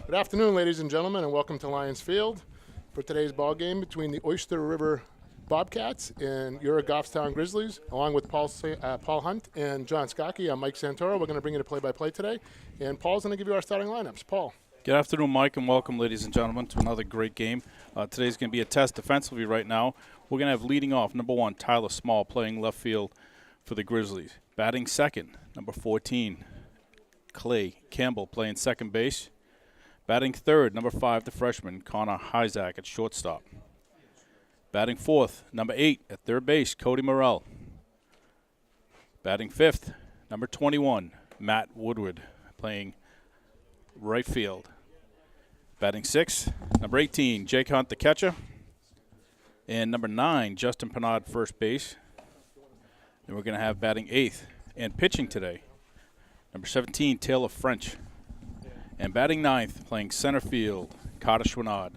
Good afternoon, ladies and gentlemen, and welcome to Lions Field for today's ball game between the Oyster River Bobcats and your Goffstown Grizzlies, along with Paul Hunt and John Skokie. I'm Mike Santoro. We're going to bring you the play-by-play today, and Paul's going to give you our starting lineups. Paul. Good afternoon, Mike, and welcome, ladies and gentlemen, to another great game. Today's going to be a test defensively right now. We're going to have leading off, number 1, Tyler Small, playing left field for the Grizzlies. Batting second, number 14, Clay Campbell, playing second base. Batting third, number 5, the freshman, Connor Hyzak at shortstop. Batting fourth, number 8, at third base, Cody Morrell. Batting fifth, number 21, Matt Woodward, playing right field. Batting sixth, number 18, Jake Hunt, the catcher. And number 9, Justin Pennard, first base. And we're going to have batting eighth and pitching today, number 17, Taylor French. And batting ninth, playing center field, Carter Schwannard.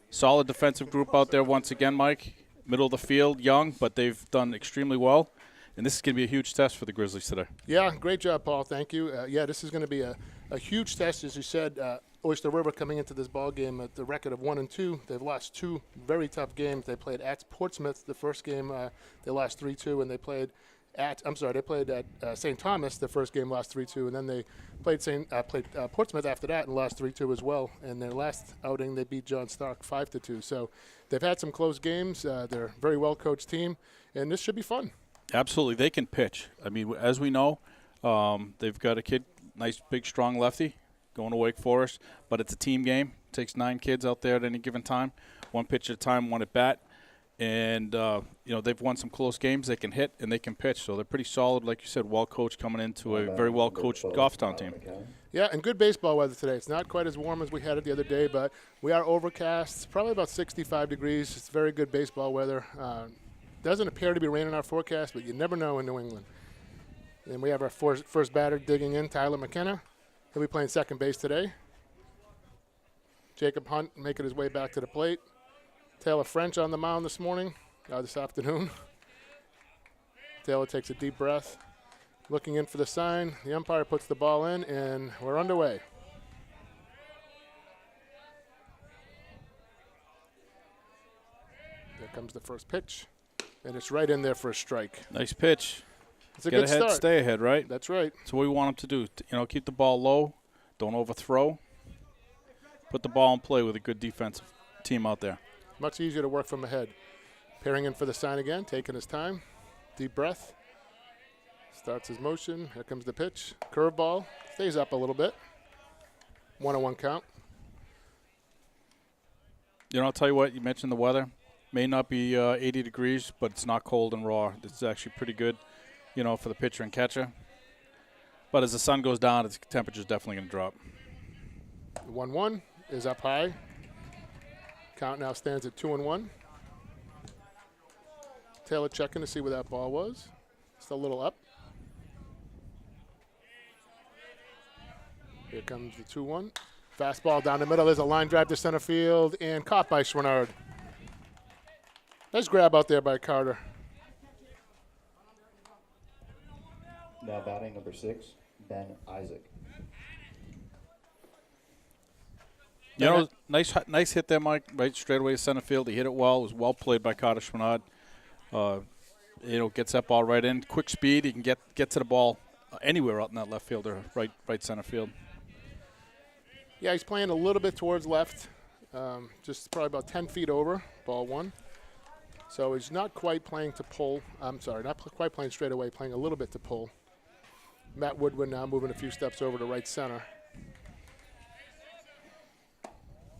Solid defensive group out there once again, Mike. Middle of the field, young, but they've done extremely well. And this is going to be a huge test for the Grizzlies today. Yeah, great job, Paul. Thank you. This is going to be a huge test, as you said. Oyster River coming into this ball game at the record of 1-2. They've lost 2 very tough games. They played at Portsmouth the first game. They lost 3-2, and they played at St. Thomas the first game, lost 3-2, and then they played Portsmouth after that and lost 3-2 as well. And their last outing, they beat John Stark 5-2. So they've had some close games. They're a very well-coached team, and this should be fun. Absolutely. They can pitch. I mean, as we know, they've got a kid, nice, big, strong lefty going to Wake Forest, but it's a team game. It takes 9 kids out there at any given time, 1 pitch at a time, 1 at bat. And, they've won some close games. They can hit and they can pitch. So they're pretty solid, like you said, well-coached coming into a very well-coached Goffstown team. Yeah, and good baseball weather today. It's not quite as warm as we had it the other day, but we are overcast. It's probably about 65 degrees. It's very good baseball weather. Doesn't appear to be rain in our forecast, but you never know in New England. And we have our first batter digging in, Tyler McKenna. He'll be playing second base today. Jacob Hunt making his way back to the plate. Taylor French on the mound this afternoon. Taylor takes a deep breath, looking in for the sign. The umpire puts the ball in, and we're underway. There comes the first pitch, and it's right in there for a strike. Nice pitch. It's a Get good ahead, start. stay ahead, right? That's right. That's what we want them to do. Keep the ball low, don't overthrow. Put the ball in play with a good defensive team out there. Much easier to work from ahead. Peering in for the sign again, taking his time. Deep breath. Starts his motion. Here comes the pitch. Curveball. Stays up a little bit. 1-1 count. I'll tell you what, you mentioned the weather. May not be 80 degrees, but it's not cold and raw. It's actually pretty good, for the pitcher and catcher. But as the sun goes down, its temperature's definitely going to drop. 1-1 is up high. Count now stands at 2-1. Taylor checking to see where that ball was. Still a little up. Here comes the 2-1. Fastball down the middle. There's a line drive to center field and caught by Schwannard. Nice grab out there by Carter. Now batting number 6, Ben Isaac. Nice hit there, Mike. Right straight away to center field. He hit it well. It was well played by Carter Schwannard. Gets that ball right in. Quick speed. He can get to the ball anywhere out in that left field or right center field. Yeah, he's playing a little bit towards left, just probably about 10 feet over, ball 1. So he's not quite playing to pull. I'm sorry, not quite playing straight away, playing a little bit to pull. Matt Woodward now moving a few steps over to right center.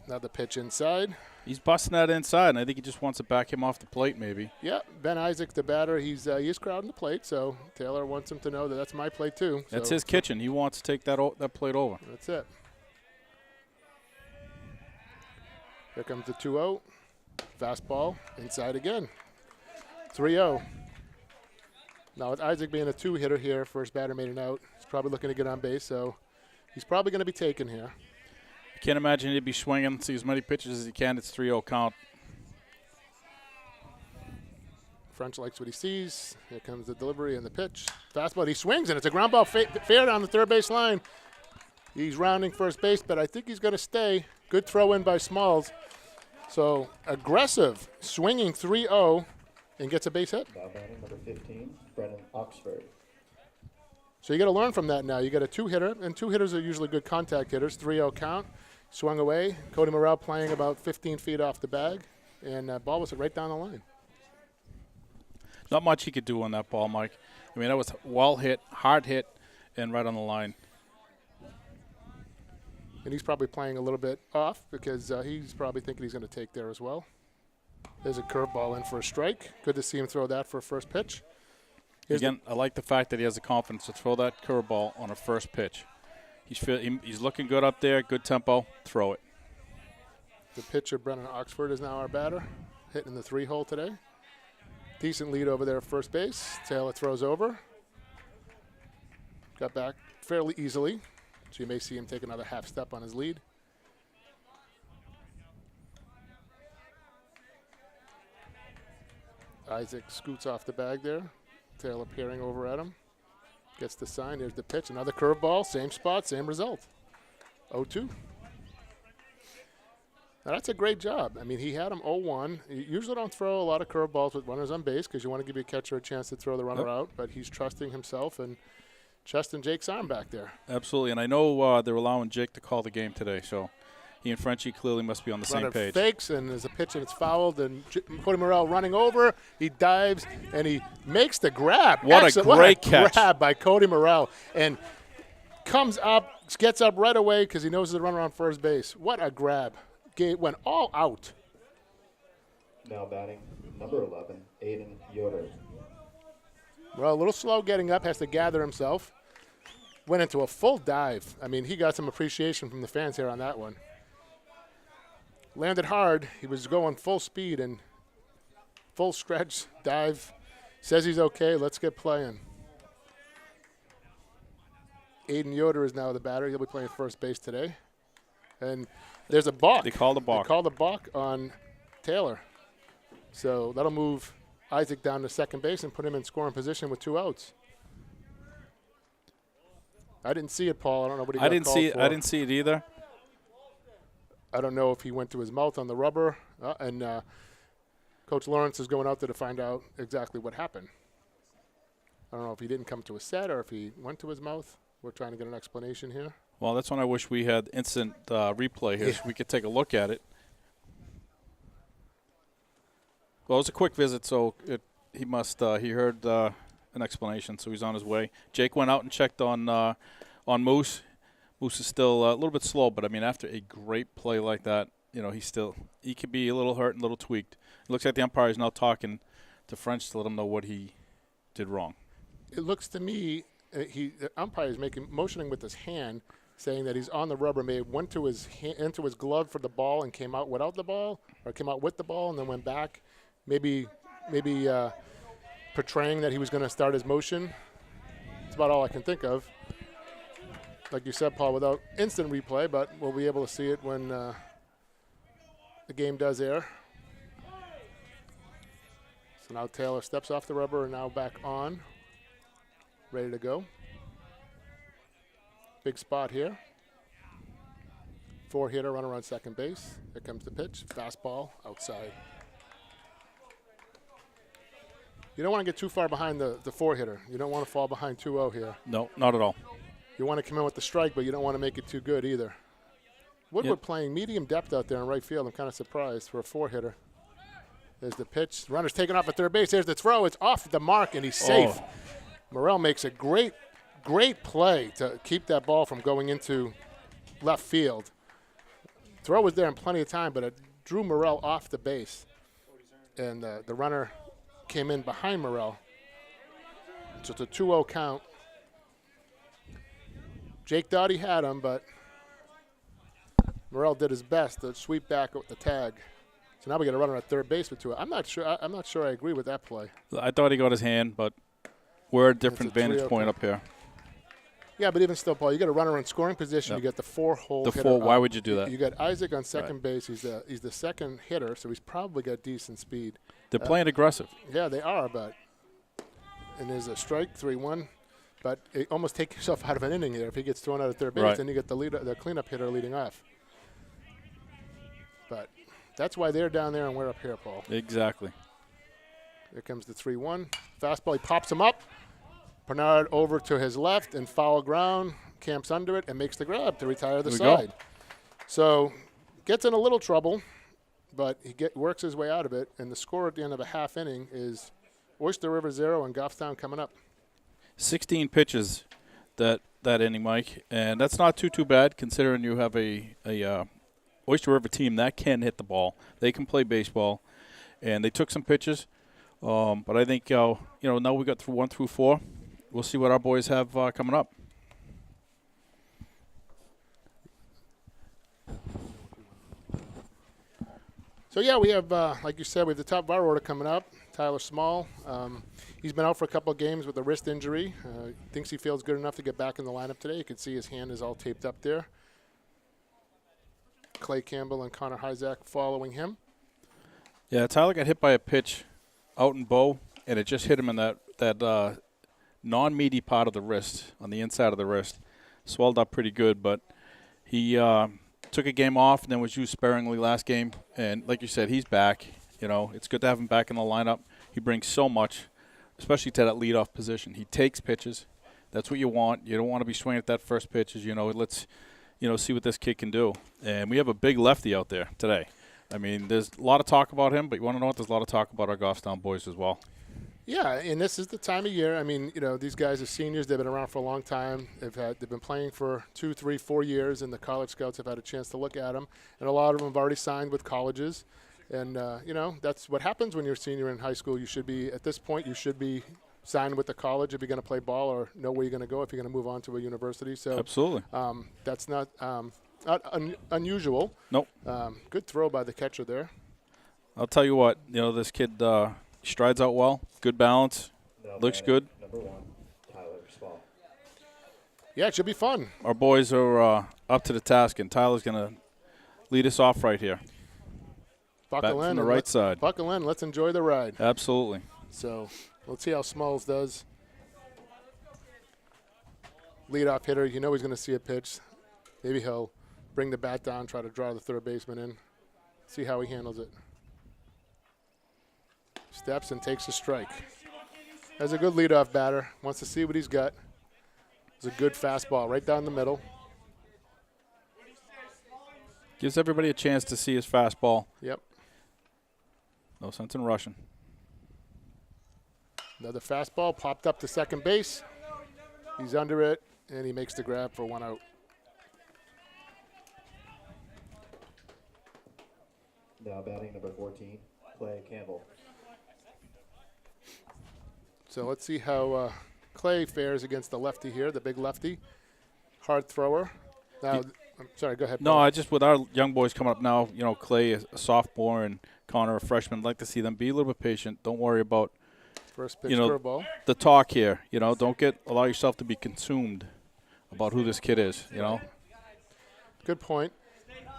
Now the pitch inside. He's busting that inside, and I think he just wants to back him off the plate maybe. Yeah, Ben Isaac, the batter, he is crowding the plate, so Taylor wants him to know that that's my plate too. That's his kitchen. He wants to take that plate over. That's it. Here comes the 2-0. Fastball inside again. 3-0. Now with Isaac being a 2-hitter here, first batter made an out. He's probably looking to get on base, so he's probably going to be taken here. I can't imagine he'd be swinging, see as many pitches as he can. It's 3-0 count. French likes what he sees. Here comes the delivery and the pitch. Fastball, he swings, and it's a ground ball fair down the third base line. He's rounding first base, but I think he's going to stay. Good throw in by Smalls. So aggressive, swinging 3-0, and gets a base hit. Now batting number 15, Brennan Oxford. So you got to learn from that now. You got a two-hitter, and two hitters are usually good contact hitters. 3-0 count, swung away. Cody Morrell playing about 15 feet off the bag, and ball was right down the line. Not much he could do on that ball, Mike. I mean, that was well hit, hard hit, and right on the line. And he's probably playing a little bit off because he's probably thinking he's going to take there as well. There's a curveball in for a strike. Good to see him throw that for a first pitch. Again, I like the fact that he has the confidence to throw that curveball on a first pitch. He's looking good up there, good tempo. Throw it. The pitcher, Brennan Oxford, is now our batter, hitting the 3-hole today. Decent lead over there at first base. Taylor throws over. Got back fairly easily, so you may see him take another half step on his lead. Isaac scoots off the bag there. Taylor peering over at him. Gets the sign. There's the pitch. Another curveball. Same spot, same result. 0-2. Now that's a great job. I mean, he had him 0-1. You usually don't throw a lot of curveballs with runners on base because you want to give your catcher a chance to throw the runner out, but he's trusting himself and trusting Jake's arm back there. Absolutely, and I know they're allowing Jake to call the game today, so he and Frenchie clearly must be on the same page. Fakes, and there's a pitch, and it's fouled, and Cody Morrell running over. He dives, and he makes the grab. What a great catch. Grab by Cody Morrell, and comes up, gets up right away because he knows there's a runner on first base. What a grab. Went all out. Now batting number 11, Aiden Yoder. Well, a little slow getting up, has to gather himself. Went into a full dive. I mean, he got some appreciation from the fans here on that one. Landed hard. He was going full speed and full stretch dive. Says he's okay. Let's get playing. Aiden Yoder is now the batter. He'll be playing first base today. And there's a balk. They called the balk. They called the balk on Taylor. So that'll move Isaac down to second base and put him in scoring position with 2 outs. I didn't see it, Paul. I don't know what he got called for. I didn't see it either. I don't know if he went to his mouth on the rubber. And Coach Lawrence is going out there to find out exactly what happened. I don't know if he didn't come to a set or if he went to his mouth. We're trying to get an explanation here. Well, that's when I wish we had instant replay here so we could take a look at it. Well, it was a quick visit, so he heard an explanation, so he's on his way. Jake went out and checked on Moose. Moose is still a little bit slow, but I mean, after a great play like that, you know, he could be a little hurt and a little tweaked. It looks like the umpire is now talking to French to let him know what he did wrong. It looks to me the umpire is motioning with his hand, saying that he's on the rubber. May have went to into his glove for the ball and came out without the ball, or came out with the ball and then went back. Maybe portraying that he was going to start his motion. That's about all I can think of. Like you said, Paul, without instant replay, but we'll be able to see it when the game does air. So now Taylor steps off the rubber and now back on. Ready to go. Big spot here. 4-hitter, runner on second base. Here comes the pitch. Fastball outside. You don't want to get too far behind the 4-hitter. You don't want to fall behind 2-0 here. No, not at all. You want to come in with the strike, but you don't want to make it too good either. Woodward playing medium depth out there in right field. I'm kind of surprised for a 4-hitter. There's the pitch. Runner's taken off at third base. There's the throw. It's off the mark, and he's safe. Morrell makes a great play to keep that ball from going into left field. Throw was there in plenty of time, but it drew Morrell off the base. And the runner came in behind Morrell. So it's a 2-0 count. Jake thought he had him, but Morrell did his best to sweep back with the tag. So now we got a runner at third base with 2 outs. I'm not sure I agree with that play. I thought he got his hand, but we're at a different vantage point up here. Yeah, but even still, Paul, you got a runner in scoring position. You got the 4-hole hitter. Why would you do that? You got Isaac on second base. He's the second hitter, so he's probably got decent speed. They're playing aggressive. Yeah, they are, and there's a strike, 3-1. but it almost take yourself out of an inning there if he gets thrown out at third base. Right. Then you get the cleanup hitter leading off. But that's why they're down there and we're up here, Paul. Exactly. Here comes the 3-1. Fastball, he pops him up. Bernard over to his left and foul ground, camps under it, and makes the grab to retire the There we go. side. So gets in a little trouble, but he works his way out of it. And the score at the end of a half inning is Oyster River 0 and Goffstown coming up. 16 pitches that inning, Mike, and that's not too bad considering you have a Oyster River team that can hit the ball. They can play baseball, and they took some pitches. But I think now we got through 1 through 4. We'll see what our boys have coming up. So, yeah, we have, like you said, we have the top of our order coming up. Tyler Small. He's been out for a couple of games with a wrist injury. Thinks he feels good enough to get back in the lineup today. You can see his hand is all taped up there. Clay Campbell and Connor Hyzak following him. Yeah, Tyler got hit by a pitch out in bow, and it just hit him in that non-meaty part of the wrist, on the inside of the wrist. Swelled up pretty good, but he took a game off and then was used sparingly last game. And like you said, he's back. It's good to have him back in the lineup. He brings so much, especially to that leadoff position. He takes pitches. That's what you want. You don't want to be swinging at that first pitch. Let's see what this kid can do. And we have a big lefty out there today. I mean, there's a lot of talk about him, but you want to know what? There's a lot of talk about our Goffstown boys as well. Yeah, and this is the time of year. I mean, these guys are seniors. They've been around for a long time. They've been playing for 2, 3, 4 years, and the college scouts have had a chance to look at them. And a lot of them have already signed with colleges. And, that's what happens when you're a senior in high school. You should be, at this point, signed with the college if you're going to play ball or know where you're going to go if you're going to move on to a university. So Absolutely. That's not unusual. Nope. Good throw by the catcher there. I'll tell you what, this kid strides out well, good balance, looks good. Number 1, Tyler Small. Yeah, it should be fun. Our boys are up to the task, and Tyler's going to lead us off right here. Buckle in. From the right side. Buckle in. Let's enjoy the ride. Absolutely. So let's see how Smalls does. Leadoff hitter. He's going to see a pitch. Maybe he'll bring the bat down, try to draw the third baseman in. See how he handles it. Steps and takes a strike. That's a good leadoff batter. Wants to see what he's got. It's a good fastball right down the middle. Gives everybody a chance to see his fastball. Yep. No sense in rushing. Another fastball popped up to second base. He's under it, and he makes the grab for 1 out. Now batting number 14, Clay Campbell. So let's see how Clay fares against the lefty here, the big lefty. Hard thrower. Now, I'm sorry, go ahead. No, Paul. with our young boys coming up now, Clay is a sophomore and Connor a freshman. I'd like to see them be a little bit patient. Don't worry about First pitch curveball. the talk here. Don't allow yourself to be consumed about who this kid is, Good point.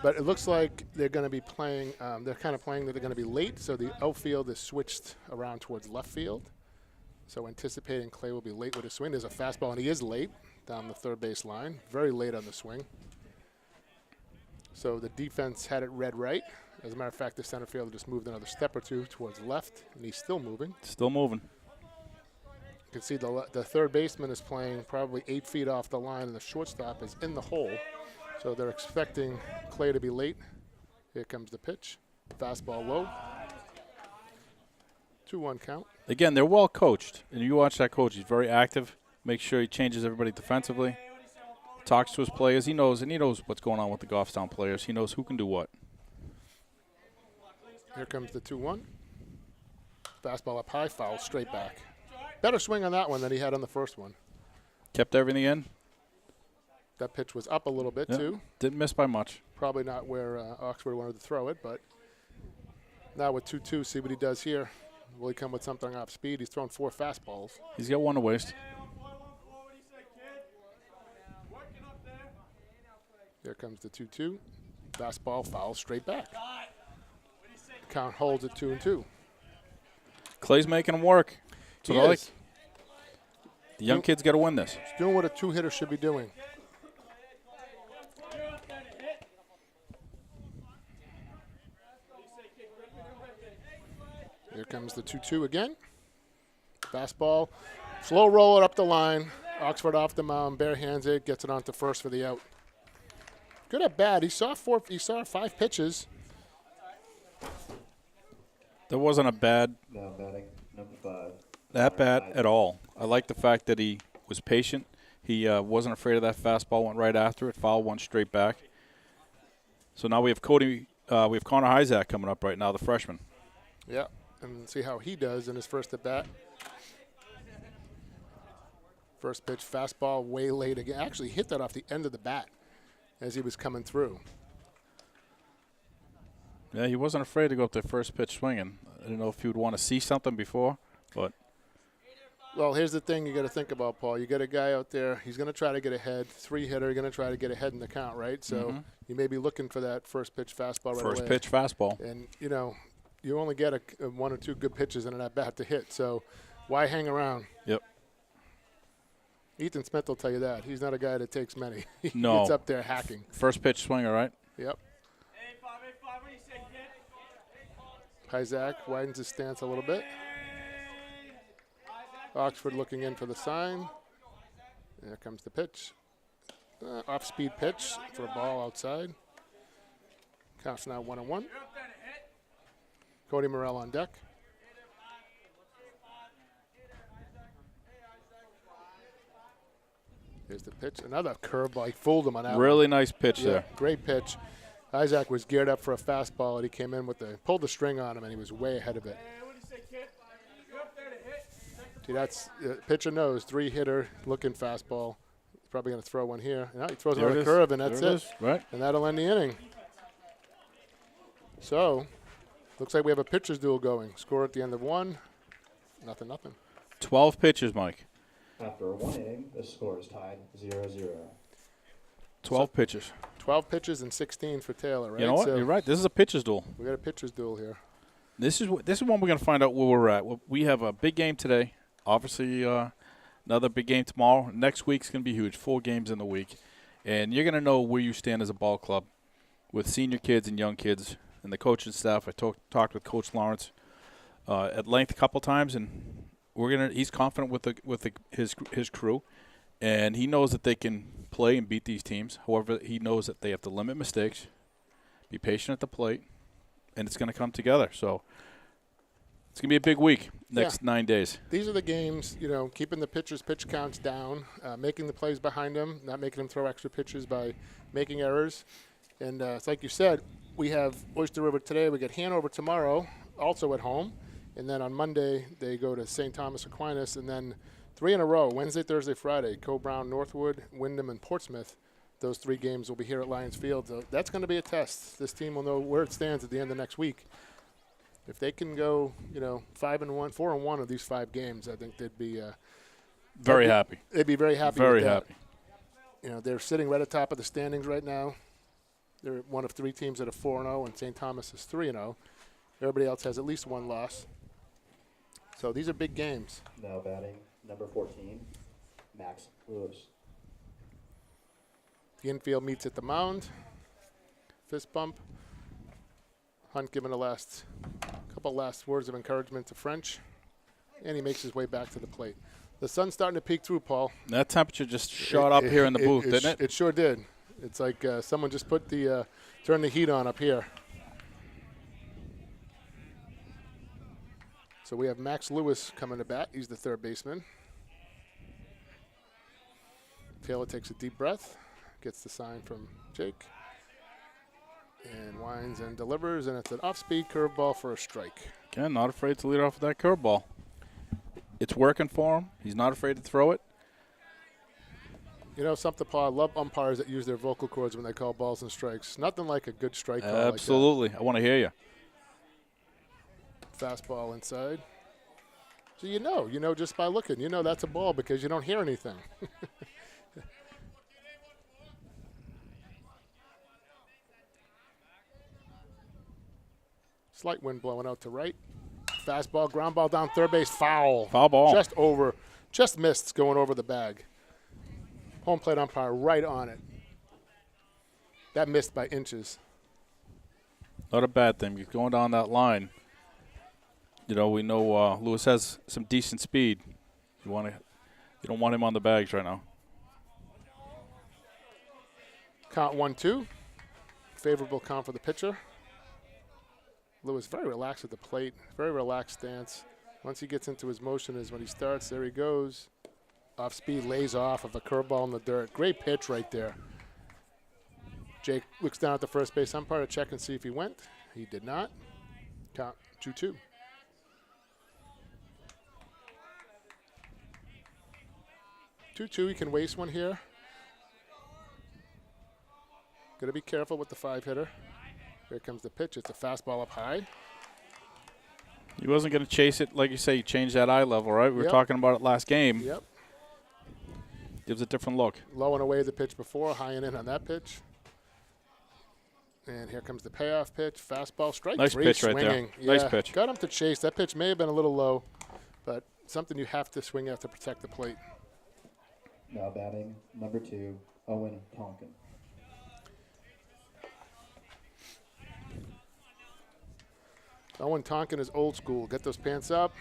But it looks like they're going to be playing, they're kind of playing that they're going to be late, so the outfield is switched around towards left field. So anticipating Clay will be late with his swing. There's a fastball, and he is late down the third base line. Very late on the swing. So the defense had it read right. As a matter of fact, the center fielder just moved another step or two towards left, and he's still moving. Still moving. You can see the third baseman is playing probably 8 feet off the line, and the shortstop is in the hole. So they're expecting Clay to be late. Here comes the pitch. Fastball low. 2-1 count. Again, they're well coached, and you watch that coach. He's very active. Makes sure he changes everybody defensively. Talks to his players. He knows what's going on with the Goffstown players. He knows who can do what. Here comes the 2-1. Fastball up high, foul straight back. Better swing on that one than he had on the first one. Kept everything in. That pitch was up a little bit, too. Didn't miss by much. Probably not where Oxford wanted to throw it, but now with 2-2, see what he does here. Will he come with something off speed? He's thrown 4 fastballs. He's got one to waste. Here comes the 2-2. Fastball, foul, straight back. Count holds at 2-2. Clay's making him work. That's what I like. The young kids got to win this. He's doing what a two-hitter should be doing. Here comes the 2-2 again. Fastball. Slow roller up the line. Oxford off the mound. Bare hands it. Gets it onto first for the out. Good at bat. He saw 5 pitches. There wasn't a bad Now batting number 5. at bat at all. I like the fact that he was patient. He wasn't afraid of that fastball. Went right after it. Foul one straight back. So now we have Connor Hyzak coming up right now, the freshman. Yeah, and see how he does in his first at bat. First pitch, fastball, way late again. Actually hit that off the end of the bat as he was coming through. Yeah, he wasn't afraid to go up the first pitch swinging. I didn't know if you would want to see something before, but. Well, here's the thing you got to think about, Paul. You got a guy out there, he's going to try to get ahead. 3-hitter, going to try to get ahead in the count, right? So you may be looking for that first pitch fastball right away. First pitch fastball. And, you only get a 1 or 2 good pitches in an at-bat to hit. So why hang around? Yep. Ethan Smith will tell you that. He's not a guy that takes many. He No. gets up there hacking. First pitch swinger, right? Yep. Hyzak widens his stance a little bit. Oxford looking in for the sign. There comes the pitch. Off-speed pitch for a ball outside. Counts now 1-1. Cody Morrell on deck. Here's the pitch. Another curveball. He fooled him on that Really one. nice pitch there. Great pitch. Hyzak was geared up for a fastball, and he came in pulled the string on him, and he was way ahead of it. See, that's pitcher knows, 3-hitter, looking fastball. He's probably going to throw one here. Now he throws There another it is. curve, and that's There it it. is. Right. And that'll end the inning. So, looks like we have a pitcher's duel going. Score at the end of 1. Nothing. 12 pitches, Mike. After 1 inning, the score is tied 0-0. 12 pitches. 12 pitches and 16 for Taylor, right? You know what? So You're right. This is a pitcher's duel. we got a pitcher's duel here. This is when we're going to find out where we're at. We have a big game today. Obviously, another big game tomorrow. Next week's going to be huge. 4 games in the week. And you're going to know where you stand as a ball club with senior kids and young kids and the coaching staff. I talked with Coach Lawrence at length a couple times, and he's confident with his crew, and he knows that they can play and beat these teams. However, he knows that they have to limit mistakes, be patient at the plate, and it's going to come together. So it's going to be a big week next 9 days. These are the games, keeping the pitchers' pitch counts down, making the plays behind them, not making them throw extra pitches by making errors. And it's like you said, we have Oyster River today. We get Hanover tomorrow, also at home. And then on Monday, they go to St. Thomas Aquinas. And then 3 in a row, Wednesday, Thursday, Friday, Co-Brown, Northwood, Wyndham, and Portsmouth. Those 3 games will be here at Lions Field. So that's going to be a test. This team will know where it stands at the end of next week. If they can go, 5-1, 4-1 of these 5 games, I think they'd be Very happy. They'd be very happy. Very with that. happy. They're sitting right at top of the standings right now. They're one of 3 teams that are 4-0, and St. Thomas is 3-0. Everybody else has at least 1 loss. So these are big games. Now batting number 14, Max Lewis. The infield meets at the mound. Fist bump. Hunt giving a couple last words of encouragement to French, and he makes his way back to the plate. The sun's starting to peek through, Paul. That temperature just shot up here in the booth, didn't it? It sure did. It's like someone just put turned the heat on up here. So we have Max Lewis coming to bat. He's the 3rd baseman. Taylor takes a deep breath, gets the sign from Jake, and winds and delivers, and it's an off-speed curveball for a strike. Again, not afraid to lead off with that curveball. It's working for him. He's not afraid to throw it. You know something, Paul? I love umpires that use their vocal cords when they call balls and strikes. Nothing like a good strike call. Absolutely. I want to hear you. Fastball inside. So you know just by looking. You know that's a ball because you don't hear anything. Slight wind blowing out to right. Fastball, ground ball down third base, foul. Foul ball. Just over Just missed going over the bag. Home plate umpire right on it. That missed by inches. Not a bad thing. He's going down that line. You know, we know Lewis has some decent speed. You don't want him on the bags right now. Count 1-2. Favorable count for the pitcher. Lewis very relaxed at the plate. Very relaxed stance. Once he gets into his motion is when he starts. There he goes. Off speed, lays off of a curveball in the dirt. Great pitch right there. Jake looks down at the first base umpire to check and see if he went. He did not. Count 2-2. He can waste one here. Got to be careful with the 5-hitter. Here comes the pitch. It's a fastball up high. He wasn't going to chase it. Like you say, he changed that eye level, right? We were talking about it last game. Yep. Gives a different look. Low and away the pitch before, high and in on that pitch. And here comes the payoff pitch. Fastball, strike Nice three, pitch swinging. right there. Yeah, Nice pitch. Got him to chase. That pitch may have been a little low, but something you have to swing at to protect the plate. Now batting number 2, Owen Tonkin. Owen Tonkin is old school. Get those pants up.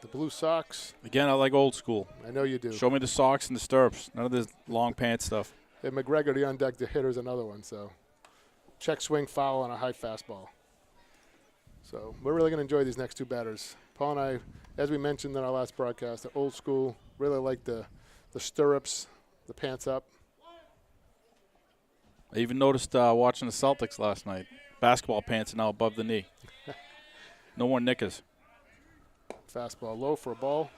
The blue socks. Again, I like old school. I know you do. Show me the socks and the stirrups. None of this long pants stuff. And McGregor, the on deck, the hitter's another one. So check swing, foul on a high fastball. So we're really going to enjoy these next two batters. Paul and I, as we mentioned in our last broadcast, are old school. Really like the stirrups, the pants up. I even noticed watching the Celtics last night. Basketball pants are now above the knee. No more knickers. Fastball low for a ball.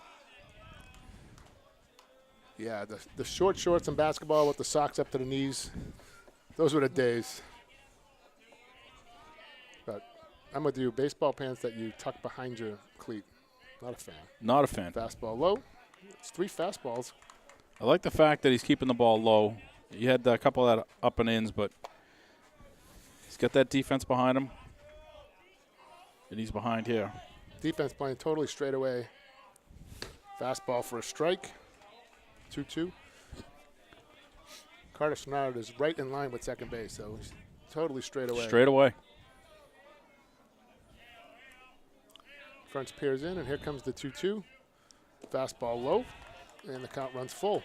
Yeah, the short shorts in basketball with the socks up to the knees, those were the days. But I'm with you. Baseball pants that you tuck behind your cleat, not a fan. Not a fan. Fastball low. It's 3 fastballs. I like the fact that he's keeping the ball low. He had a couple of that up and ins, but he's got that defense behind him. And he's behind here. Defense playing totally straight away. Fastball for a strike. 2-2. Carter Schneider is right in line with second base, so he's totally straight away. Straight away. French peers in, and here comes the 2-2. Fastball low, and the count runs full.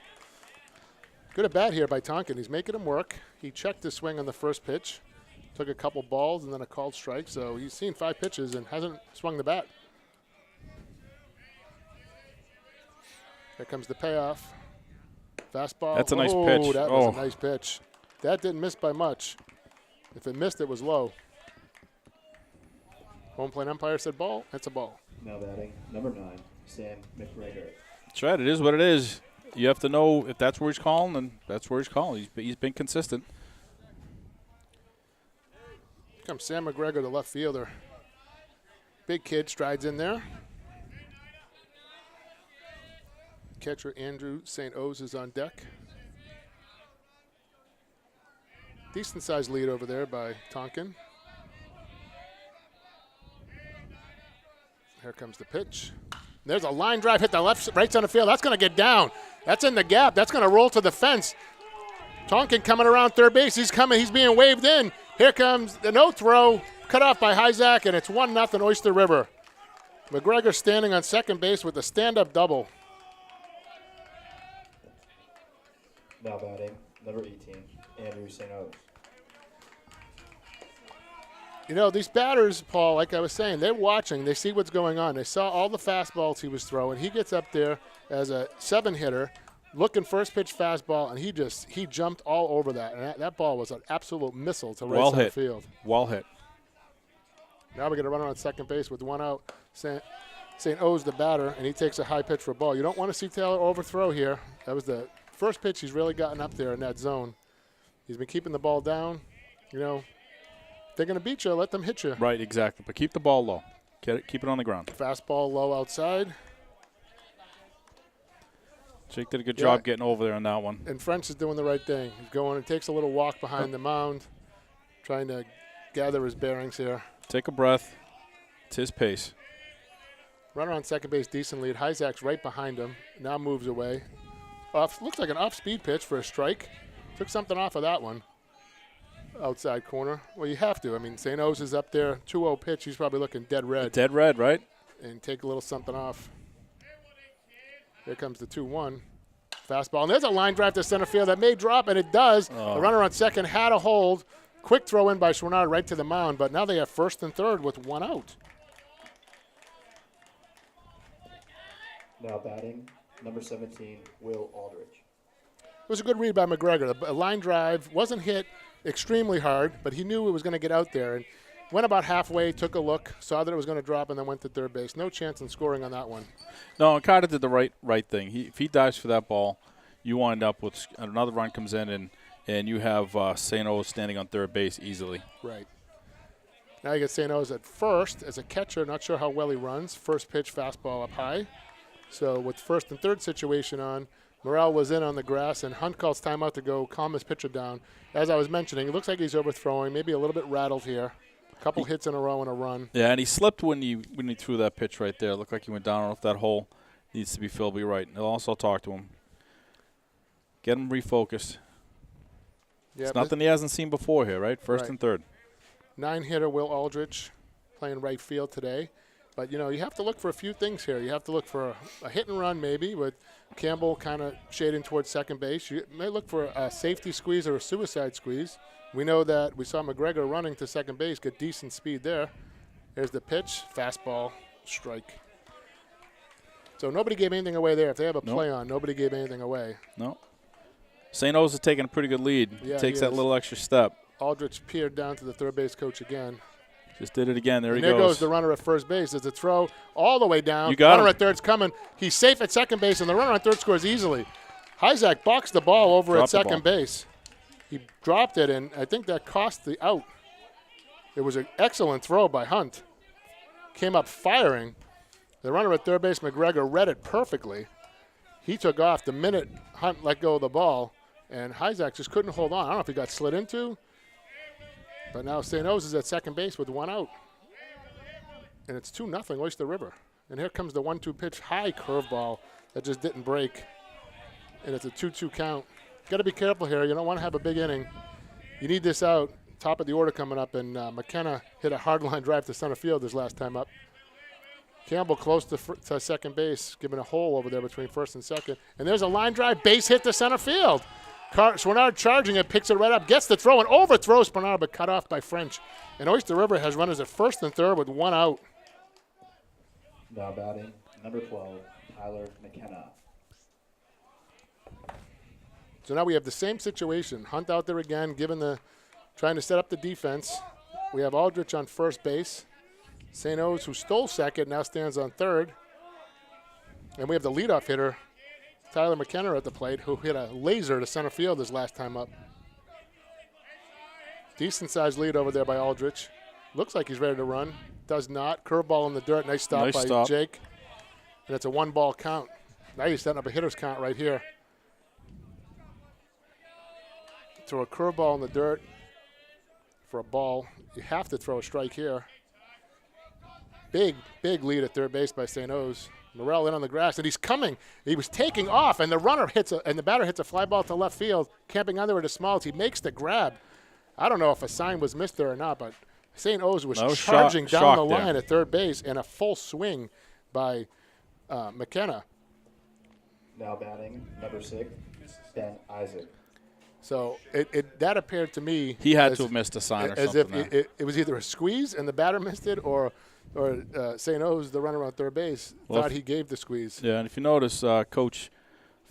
Good at bat here by Tonkin. He's making him work. He checked his swing on the first pitch. Took a couple balls and then a called strike, so he's seen 5 pitches and hasn't swung the bat. Here comes the payoff. Fastball. That's a nice pitch. That was a nice pitch. That didn't miss by much. If it missed, it was low. Home plate umpire said ball. That's a ball. Now batting number 9, Sam McGregor. That's right. It is what it is. You have to know if that's where he's calling, then that's where he's calling. He's been consistent. Here comes Sam McGregor, the left fielder. Big kid strides in there. Catcher Andrew St. O's is on deck. Decent sized lead over there by Tonkin. Here comes the pitch. There's a line drive, hit the right center field. That's going to get down. That's in the gap. That's going to roll to the fence. Tonkin coming around third base. He's coming. He's being waved in. Here comes the no throw, cut off by Hyzak, and it's 1-0 Oyster River. McGregor standing on second base with a stand-up double. Now batting number 18, Andrew St. O's. You know, these batters, Paul, like I was saying, they're watching. They see what's going on. They saw all the fastballs he was throwing. He gets up there as a 7-hitter, looking first pitch fastball, and he jumped all over that. And that ball was an absolute missile to right center field. Well hit. Now we're going to run on second base with 1 out. St. O's the batter, and he takes a high pitch for a ball. You don't want to see Taylor overthrow here. That was the first pitch he's really gotten up there in that zone. He's been keeping the ball down. You know, if they're going to beat you, let them hit you. Right, exactly. But keep the ball low. Keep it on the ground. Fastball low outside. Jake did a good job getting over there on that one. And French is doing the right thing. He's going and takes a little walk behind the mound, trying to gather his bearings here. Take a breath. It's his pace. Runner on second base, decent lead. Hyzak's right behind him. Now moves away. Looks like an off-speed pitch for a strike. Took something off of that one. Outside corner. Well, you have to. I mean, St. O's is up there. 2-0 pitch. He's probably looking dead red. Dead red, right? And take a little something off. Here comes the 2-1. Fastball. And there's a line drive to center field that may drop, and it does. The runner on second had a hold. Quick throw in by Schwernard right to the mound, but now they have first and third with 1 out. Now batting, number 17, Will Aldrich. It was a good read by McGregor. The line drive wasn't hit extremely hard, but he knew it was going to get out there. And went about halfway, took a look, saw that it was going to drop, and then went to third base. No chance in scoring on that one. No, Carter did the right thing. If he dives for that ball, you wind up with another run comes in, and you have St. O's standing on third base easily. Right. Now you get St. O's at first as a catcher. Not sure how well he runs. First pitch, fastball up high. So with first and third situation on, Morrell was in on the grass, and Hunt calls timeout to go calm his pitcher down. As I was mentioning, it looks like he's overthrowing, maybe a little bit rattled here. A couple hits in a row and a run. Yeah, and he slipped when he threw that pitch right there. It looked like he went down. I don't know if that hole needs to be filled. But you're right. I'll also talk to him. Get him refocused. Yeah, it's nothing he hasn't seen before here, right? First and third. 9-hitter Will Aldrich playing right field today. But, you have to look for a few things here. You have to look for a hit and run maybe with Campbell kind of shading towards second base. You may look for a safety squeeze or a suicide squeeze. We know that we saw McGregor running to second base, get decent speed there. There's the pitch, fastball, strike. So nobody gave anything away there. If they have a play on, nobody gave anything away. No. St. O's is taking a pretty good lead. Yeah, Takes that little extra step. Aldrich peered down to the third base coach again. Just did it again. There he goes. There goes the runner at first base. There's a throw all the way down. You got runner him. At third's coming. He's safe at second base, and the runner on third scores easily. Hyzak boxed the ball over at second base. He dropped it, and I think that cost the out. It was an excellent throw by Hunt. Came up firing. The runner at third base, McGregor, read it perfectly. He took off the minute Hunt let go of the ball, and Hyzak just couldn't hold on. I don't know if he got slid into. But now St. O's is at second base with 1 out. And it's 2-0 Oyster River. And here comes the 1-2 pitch, high curveball that just didn't break. And it's a 2-2 count. Got to be careful here. You don't want to have a big inning. You need this out. Top of the order coming up. And McKenna hit a hard line drive to center field his last time up. Campbell close to second base, giving a hole over there between first and second. And there's a line drive, base hit to center field. Schwernard charging it, picks it right up, gets the throw, and overthrows Schwernard, but cut off by French. And Oyster River has runners at first and third with 1 out. Now batting, number 12, Tyler McKenna. So now we have the same situation. Hunt out there again, trying to set up the defense. We have Aldrich on first base. St. O's, who stole second, now stands on third. And we have the leadoff hitter, Tyler McKenna, at the plate, who hit a laser to center field his last time up. Decent-sized lead over there by Aldrich. Looks like he's ready to run. Does not. Curveball in the dirt. Nice stop by Jake. And it's a 1-ball count. Now he's setting up a hitter's count right here. Throw a curveball in the dirt for a ball. You have to throw a strike here. Big lead at third base by St. O's. Morrell in on the grass, and he's coming. He was taking off, and the batter hits a fly ball to left field, camping under it as small as he makes the grab. I don't know if a sign was missed there or not, but St. O's was charging down the line at third base, and a full swing by McKenna. Now batting, number 6, Ben Isaac. So that appeared to me he had to have missed a sign or something. As if it was either a squeeze and the batter missed it, or St. O's, the runner on third base, thought he gave the squeeze. Yeah, and if you notice, Coach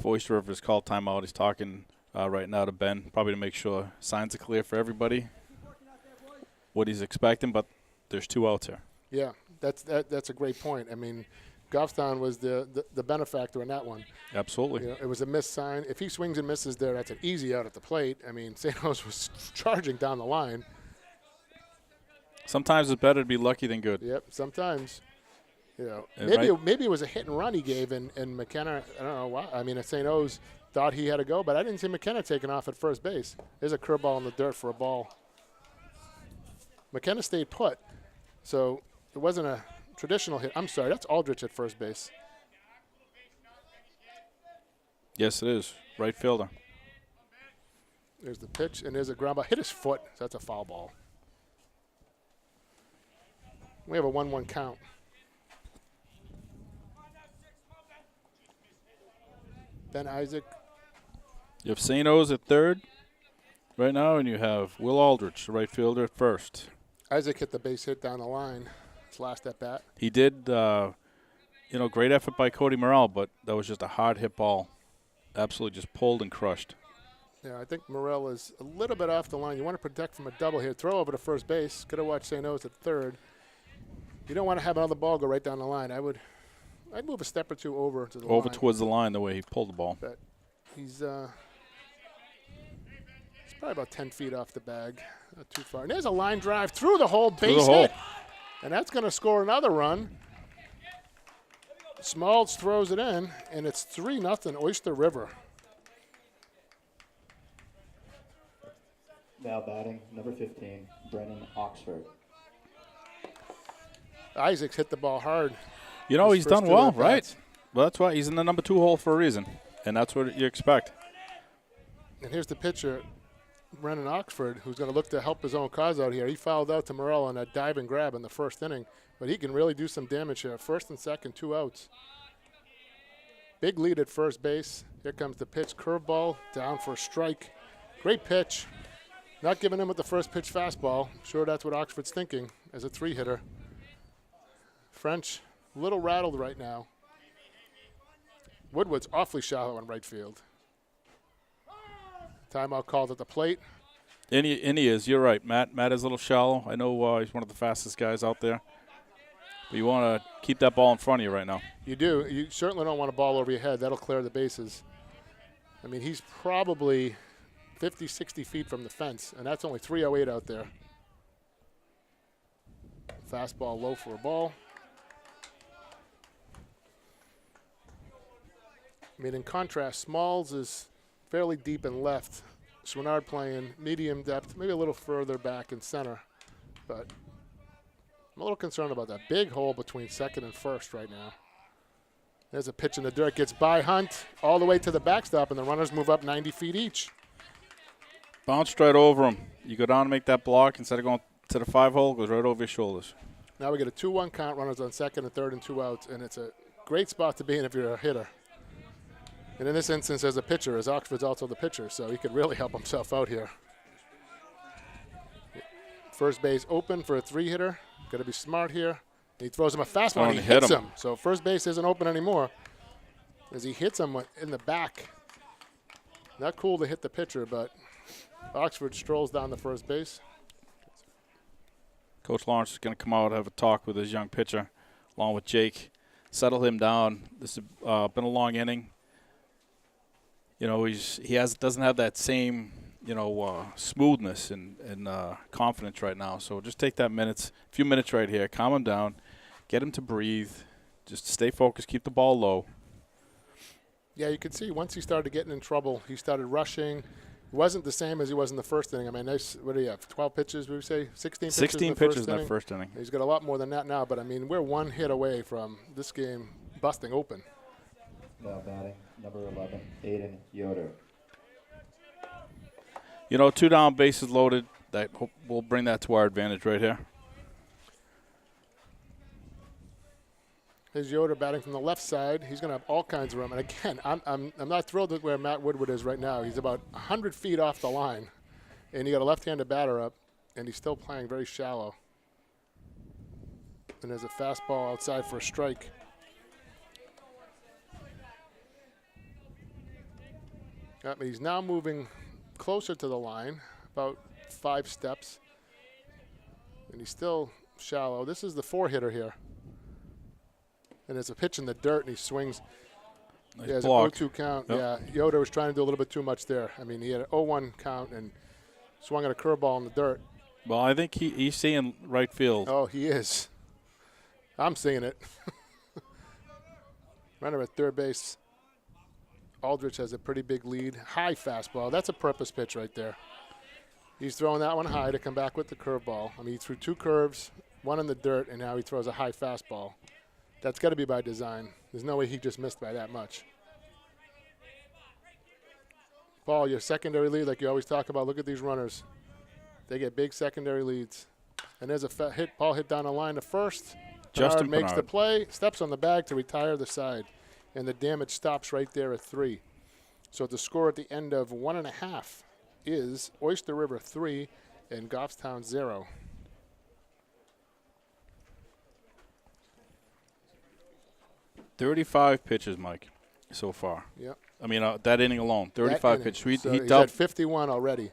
for Oyster River has called timeout. He's talking right now to Ben, probably to make sure signs are clear for everybody, what he's expecting, but there's 2 outs here. Yeah, that's a great point. I mean, Goffstown was the benefactor in that one. Absolutely. It was a missed sign. If he swings and misses there, that's an easy out at the plate. I mean, St. O's was charging down the line. Sometimes it's better to be lucky than good. Yep, sometimes. Maybe it was a hit and run he gave, and McKenna, I don't know why. I mean, St. O's thought he had to go, but I didn't see McKenna taking off at first base. There's a curveball in the dirt for a ball. McKenna stayed put, so it wasn't traditional hit. I'm sorry, that's Aldrich at first base. Yes, it is. Right fielder. There's the pitch, and there's a ground ball. Hit his foot. So that's a foul ball. We have a 1-1 count. Ben Isaac. You have St. O's at third right now, and you have Will Aldrich, the right fielder, at first. Isaac hit the base hit down the line. His last at bat. He did, great effort by Cody Morrell, but that was just a hard hit ball. Absolutely just pulled and crushed. Yeah, I think Morel is a little bit off the line. You want to protect from a double here. Throw over to first base. Could have watched St. O's at third. You don't want to have another ball go right down the line. I'd move a step or two over to the line. Over towards the line the way he pulled the ball. But he's probably about 10 feet off the bag. Not too far. And there's a line drive through the whole base hit. And that's going to score another run. Smalls throws it in, and it's 3-0 Oyster River. Now batting, number 15, Brennan Oxford. Isaacs hit the ball hard. You know, His he's first done two well, at-bats. right? Well, that's why he's in the number 2 hole for a reason, and that's what you expect. And here's the pitcher, Brennan Oxford, who's going to look to help his own cause out here. He fouled out to Morel on that dive and grab in the first inning, but he can really do some damage here. First and second, 2 outs. Big lead at first base. Here comes the pitch, curveball, down for a strike. Great pitch. Not giving him with the first pitch fastball. Sure, that's what Oxford's thinking as a 3-hitter. French, a little rattled right now. Woodward's awfully shallow in right field. Timeout called at the plate. And he is. You're right, Matt. Matt is a little shallow. I know he's one of the fastest guys out there. But you want to keep that ball in front of you right now. You do. You certainly don't want a ball over your head. That'll clear the bases. I mean, he's probably 50, 60 feet from the fence, and that's only 308 out there. Fastball low for a ball. I mean, in contrast, Smalls is fairly deep in left. Schwannard playing medium depth, maybe a little further back in center. But I'm a little concerned about that big hole between second and first right now. There's a pitch in the dirt, gets by Hunt all the way to the backstop, and the runners move up 90 feet each. Bounced right over him. You go down and make that block instead of going to the 5 hole, goes right over your shoulders. Now we get a 2-1 count, runners on second and third and 2 outs, and it's a great spot to be in if you're a hitter. And in this instance, as a pitcher, as Oxford's also the pitcher, so he could really help himself out here. First base open for a 3-hitter. Got to be smart here. He throws him a fastball, and he hits him. So first base isn't open anymore as he hits him in the back. Not cool to hit the pitcher, but Oxford strolls down the first base. Coach Lawrence is going to come out and have a talk with his young pitcher, along with Jake, settle him down. This has been a long inning. You know, doesn't have that same, smoothness and confidence right now. So just take that few minutes right here, calm him down, get him to breathe, just stay focused, keep the ball low. Yeah, you could see once he started getting in trouble, he started rushing. He wasn't the same as he was in the first inning. I mean, what do you have, 12 pitches, would we say? 16 pitches 16 pitches in that first inning. He's got a lot more than that now, but, I mean, we're 1 hit away from this game busting open. Now batting, number 11, Aiden Yoder. 2 down, bases loaded. We'll bring that to our advantage right here. Here's Yoder batting from the left side. He's going to have all kinds of room. And again, I'm not thrilled with where Matt Woodward is right now. He's about 100 feet off the line, and you got a left-handed batter up, and he's still playing very shallow. And there's a fastball outside for a strike. He's now moving closer to the line, about 5 steps, and he's still shallow. This is the 4-hitter here. And there's a pitch in the dirt, and he swings. Nice he has block. an 0-2 count. Yep. Yeah, Yoder was trying to do a little bit too much there. I mean, he had an 0-1 count and swung at a curveball in the dirt. Well, I think he's seeing right field. Oh, he is. I'm seeing it. Runner at third base. Aldrich has a pretty big lead. High fastball. That's a purpose pitch right there. He's throwing that one high to come back with the curveball. I mean, he threw 2 curves one in the dirt, and now he throws a high fastball. That's got to be by design. There's no way he just missed by that much. Paul, your secondary lead, like you always talk about, look at these runners. They get big secondary leads. And there's a hit. Paul hit down the line to first. Justin Bernard makes the Bernard. play, steps on the bag to retire the side. And the damage stops right there at 3. So the score at the end of 1.5 is Oyster River 3 and Goffstown 0. "35 pitches, Mike, so far. Yep. I mean, that inning alone, 35 That inning. pitches. So He he's dealt. at 51 already.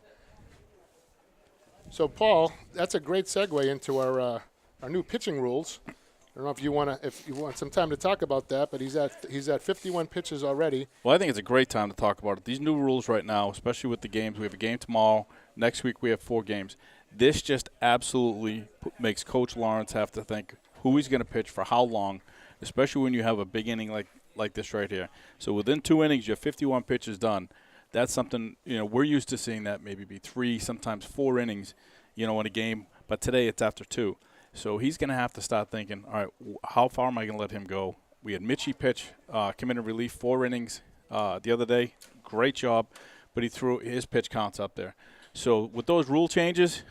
So, Paul, that's a great segue into our new pitching rules. I don't know if you want some time to talk about that, but he's at 51 pitches already. Well, I think it's a great time to talk about it. These new rules right now, especially with the games. We have a game tomorrow. Next week we have 4 games. This just absolutely makes Coach Lawrence have to think who he's going to pitch for how long, especially when you have a big inning like this right here. So within 2 innings, you have 51 pitches done. That's something, we're used to seeing that maybe be 3, sometimes 4 innings, in a game. But today it's after 2. So he's going to have to start thinking, all right, how far am I going to let him go? We had Mitchie pitch, come in and relief 4 innings the other day. Great job. But he threw his pitch counts up there. So with those rule changes,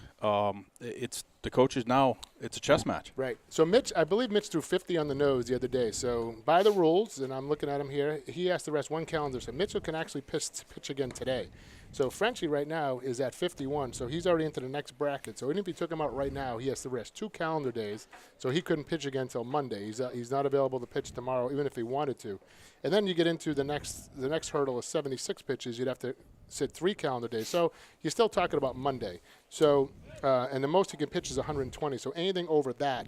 it's the coaches now, it's a chess match. Right. So I believe Mitch threw 50 on the nose the other day. So by the rules, and I'm looking at him here, he has to rest 1 calendar. So Mitchell can actually pitch again today. So Frenchie right now is at 51, so he's already into the next bracket. So even if he took him out right now, he has to rest 2 calendar days. So he couldn't pitch again until Monday. He's not available to pitch tomorrow, even if he wanted to. And then you get into the next hurdle of 76 pitches. You'd have to sit 3 calendar days. So you're still talking about Monday. So and the most he can pitch is 120. So anything over that,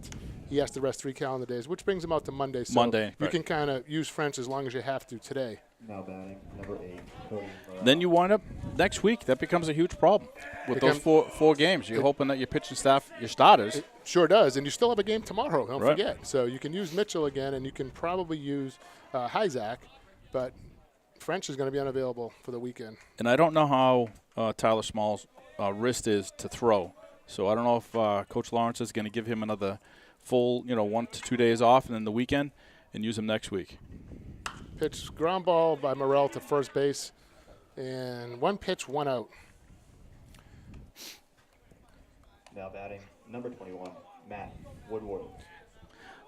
he has to rest 3 calendar days, which brings him out to Monday. So Monday, you right. can kind of use French as long as you have to today. Now batting, number 8, Cody Morel. Then you wind up next week. That becomes a huge problem with those four games. You're hoping that your pitching staff, your starters. It sure does. And you still have a game tomorrow. Don't Right. forget. So you can use Mitchell again, and you can probably use Hyzak, but French is going to be unavailable for the weekend. And I don't know how Tyler Small's wrist is to throw. So I don't know if Coach Lawrence is going to give him another full, 1 to 2 days off and then the weekend and use him next week. Pitch ground ball by Morel to first base, and 1 pitch, 1 out. Now batting, number 21, Matt Woodward.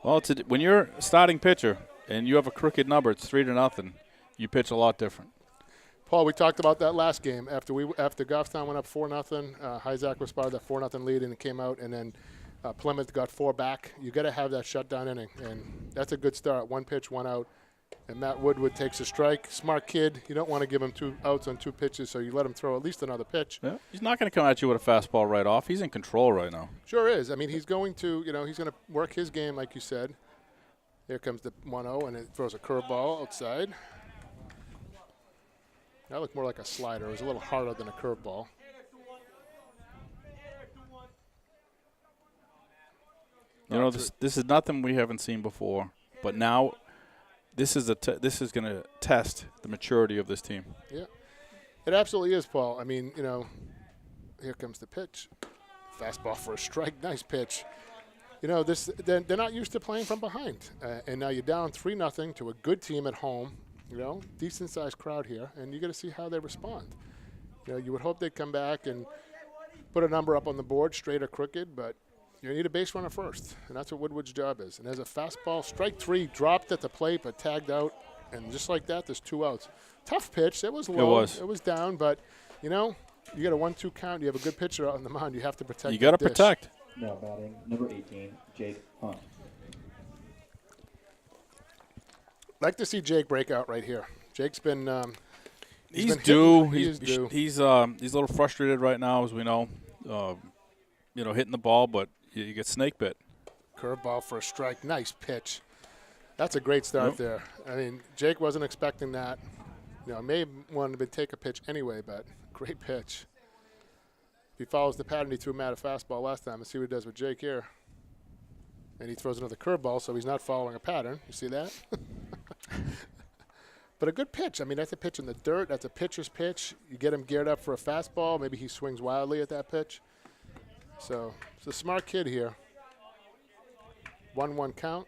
Well, when you're a starting pitcher and you have a crooked number, it's 3-0. You pitch a lot different. Paul, we talked about that last game. After Goffstown went up 4-0, Hyzak was part of that 4-0 lead, and it came out, and then Plymouth got 4 back. You got to have that shutdown inning, and that's a good start. 1 pitch, 1 out. And Matt Woodward takes a strike. Smart kid. You don't want to give him 2 outs on 2 pitches, so you let him throw at least another pitch. Yeah. He's not going to come at you with a fastball right off. He's in control right now. Sure is. I mean, he's going to, he's going to work his game, like you said. Here comes the 1-0, and it throws a curveball outside. That looked more like a slider. It was a little harder than a curveball. This is nothing we haven't seen before, but now this is going to test the maturity of this team. Yeah, it absolutely is, Paul. I mean, here comes the pitch. Fastball for a strike. Nice pitch. They're not used to playing from behind. And now you're down 3-0 to a good team at home, decent-sized crowd here, and you got to see how they respond. You would hope they'd come back and put a number up on the board, straight or crooked, but you need a base runner first, and that's what Woodward's job is. And there's a fastball, strike 3, dropped at the plate but tagged out, and just like that, there's 2 outs. Tough pitch. It was low. It was down, but, you got a 1-2 count. You have a good pitcher out on the mound. You have to protect. You got to protect. Now batting, number 18, Jake Hunt. Like to see Jake break out right here. Jake's been He's due. He's due. He's a little frustrated right now, as we know. Hitting the ball, but you get snake bit. Curveball for a strike. Nice pitch. That's a great start there. I mean, Jake wasn't expecting that. May have wanted to take a pitch anyway, but great pitch. If he follows the pattern, he threw Matt a fastball last time. Let's see what he does with Jake here. And he throws another curveball, so he's not following a pattern. You see that? But a good pitch. I mean, that's a pitch in the dirt. That's a pitcher's pitch. You get him geared up for a fastball. Maybe he swings wildly at that pitch. So it's a smart kid here. 1-1 count.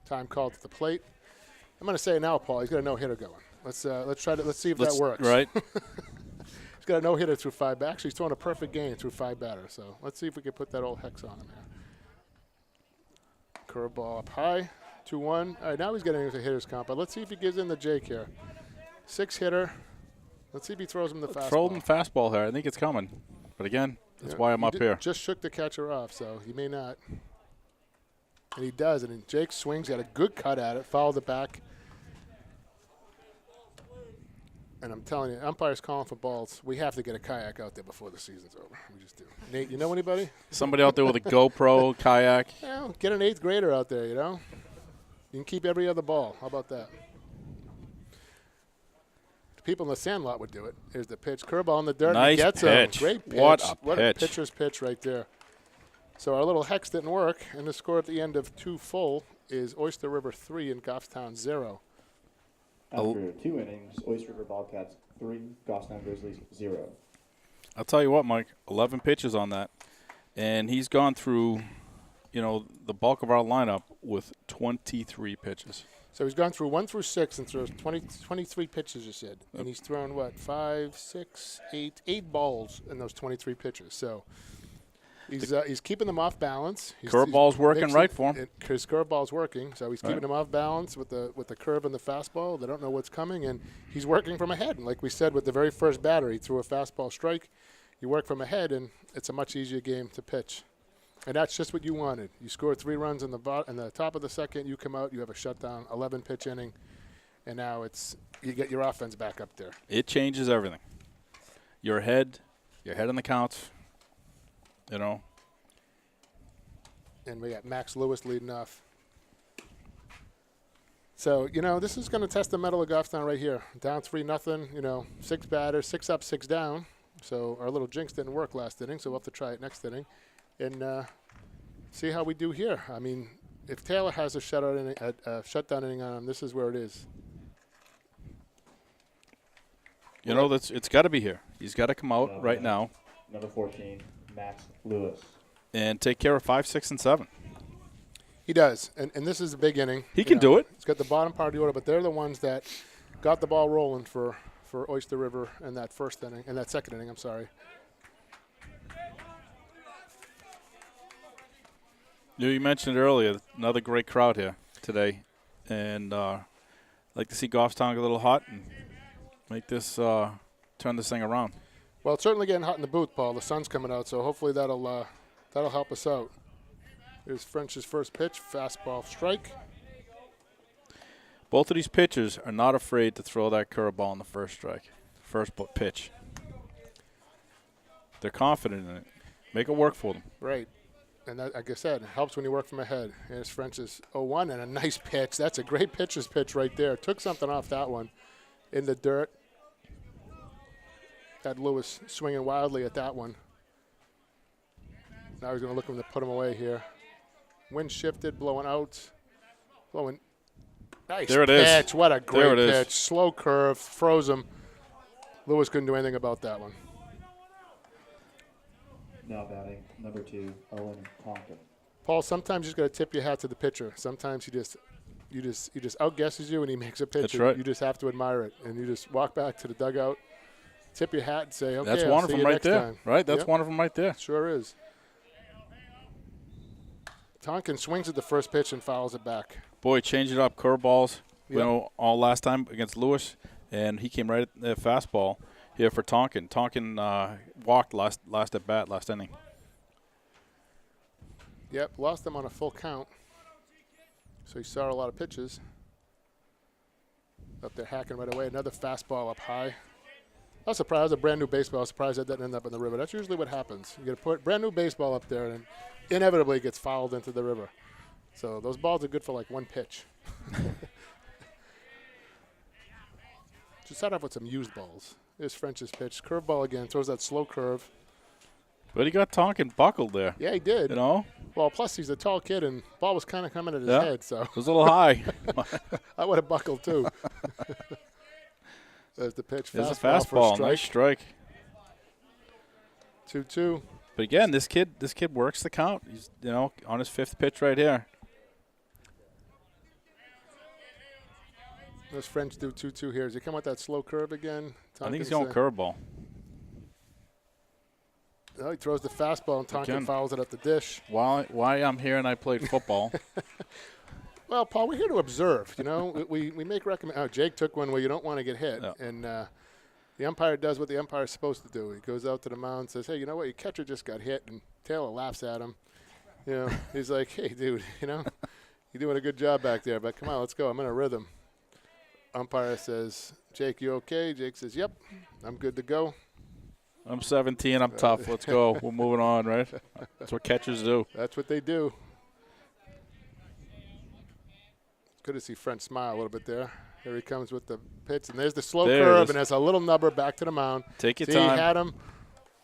Time called at the plate. I'm going to say now, Paul, he's got a no-hitter going. Let's see if that works. Right. He's got a no-hitter through 5. Actually, he's throwing a perfect game through 5 batters. So let's see if we can put that old hex on him here. Curveball up high, 2-1. All right, now he's getting into hitter's count, but let's see if he gives in the Jake here. 6-hitter. Let's see if he throws him the fastball. Throw him fastball here. I think it's coming. But again, that's why I'm up here. Just shook the catcher off, so he may not. And he does, and then Jake swings, got a good cut at it, fouled it back. And I'm telling you, umpires calling for balls. We have to get a kayak out there before the season's over. We just do. Nate, you know anybody? Somebody out there with a GoPro kayak. Well, get an 8th grader out there, you know. You can keep every other ball. How about that? The people in the sandlot would do it. Here's the pitch. Curveball in the dirt. Nice He gets pitch. Him. Great pitch. What a pitch. Pitcher's pitch right there. So our little hex didn't work, and the score at the end of 2 full is Oyster River 3 and Goffstown 0. After 2 innings, Oyster River Bobcats 3, Goffstown Grizzlies 0. I'll tell you what, Mike, 11 pitches on that. And he's gone through, the bulk of our lineup with 23 pitches. So he's gone through 1 through 6 and throws 23 pitches, you said. And he's thrown, 8 balls in those 23 pitches. So he's keeping them off balance. Curveball's working right for him. His curveball's working, so he's keeping them off balance with the curve and the fastball. They don't know what's coming, and he's working from ahead. And like we said with the very first batter, he threw a fastball strike. You work from ahead, and it's a much easier game to pitch. And that's just what you wanted. You score 3 runs in the top of the second. You come out, you have a shutdown, 11-pitch inning, and now you get your offense back up there. It changes everything. You're ahead on the counts. And we got Max Lewis leading off. So, this is going to test the mettle of Goffstown right here. Down 3-0, 6 batters, 6 up, 6 down. So our little jinx didn't work last inning, so we'll have to try it next inning and see how we do here. I mean, if Taylor has a shutdown inning on him, this is where it is. It's got to be here. He's got to come out right now. Number 14, Max Lewis. And take care of 5, 6, and 7. He does, and this is a big inning. He can do it. He's got the bottom part of the order, but they're the ones that got the ball rolling for Oyster River in that second inning, I'm sorry. You mentioned earlier, another great crowd here today. And like to see Goffstown get a little hot and make this turn this thing around. Well, it's certainly getting hot in the booth, Paul. The sun's coming out, so hopefully that'll help us out. Here's French's first pitch, fastball strike. Both of these pitchers are not afraid to throw that curveball on the first pitch. They're confident in it. Make it work for them. Right. And that, like I said, it helps when you work from ahead. Here's French's 0-1 and a nice pitch. That's a great pitcher's pitch right there. Took something off that one in the dirt. Had Lewis swinging wildly at that one. Now he's going to look to put him away here. Wind shifted, blowing out. Nice there it pitch. Is. What a great pitch. Is. Slow curve, froze him. Lewis couldn't do anything about that one. Now batting, number 2, Owen Tonkin. Paul, sometimes you just got to tip your hat to the pitcher. Sometimes he just outguesses you and he makes a pitch. That's right. You just have to admire it. And you just walk back to the dugout, tip your hat and say, okay, that's I'll one of see them you right next there. time. Right? That's Yep. one of them right there. Sure is. Tonkin swings at the first pitch and fouls it back. Boy, change it up. Curveballs, Yep. all last time against Lewis, and he came right at the fastball here for Tonkin. Tonkin walked last at bat, last inning. Yep, lost them on a full count. So he saw a lot of pitches. Up there hacking right away. Another fastball up high. I was surprised. A brand new baseball. I was surprised that didn't end up in the river. That's usually what happens. You get a brand new baseball up there, and inevitably it gets fouled into the river. So those balls are good for like one pitch. Just start off with some used balls. Here's French's pitch. Curveball again. Throws that slow curve. But he got Tonkin buckled there. Yeah, he did. Well, plus he's a tall kid, and ball was kind of coming at his head. So it was a little high. I would have buckled too. There's the pitch. There's a fastball. fastball. Nice strike. 2-2. But again, this kid works the count. He's on his 5th pitch right here. Those French do 2-2 here. Does he come with that slow curve again? I think he's going curveball. No, he throws the fastball and Tonkin fouls it at the dish. Why I'm here and I played football. Well, Paul, we're here to observe. We make Jake took one where you don't want to get hit, Yeah. and the umpire does what the umpire is supposed to do. He goes out to the mound and says, "Hey, you know what? Your catcher just got hit," and Taylor laughs at him. He's like, "Hey, dude, you're doing a good job back there, but come on, let's go. I'm in a rhythm." Umpire says, "Jake, you okay?" Jake says, "Yep, I'm good to go." I'm 17. I'm tough. Let's go. We're moving on, right? That's what catchers do. That's what they do. It's good to see French smile a little bit there. Here he comes with the pitch, and there's the slow curve, and there's a little nubber back to the mound. Take your time. He had him.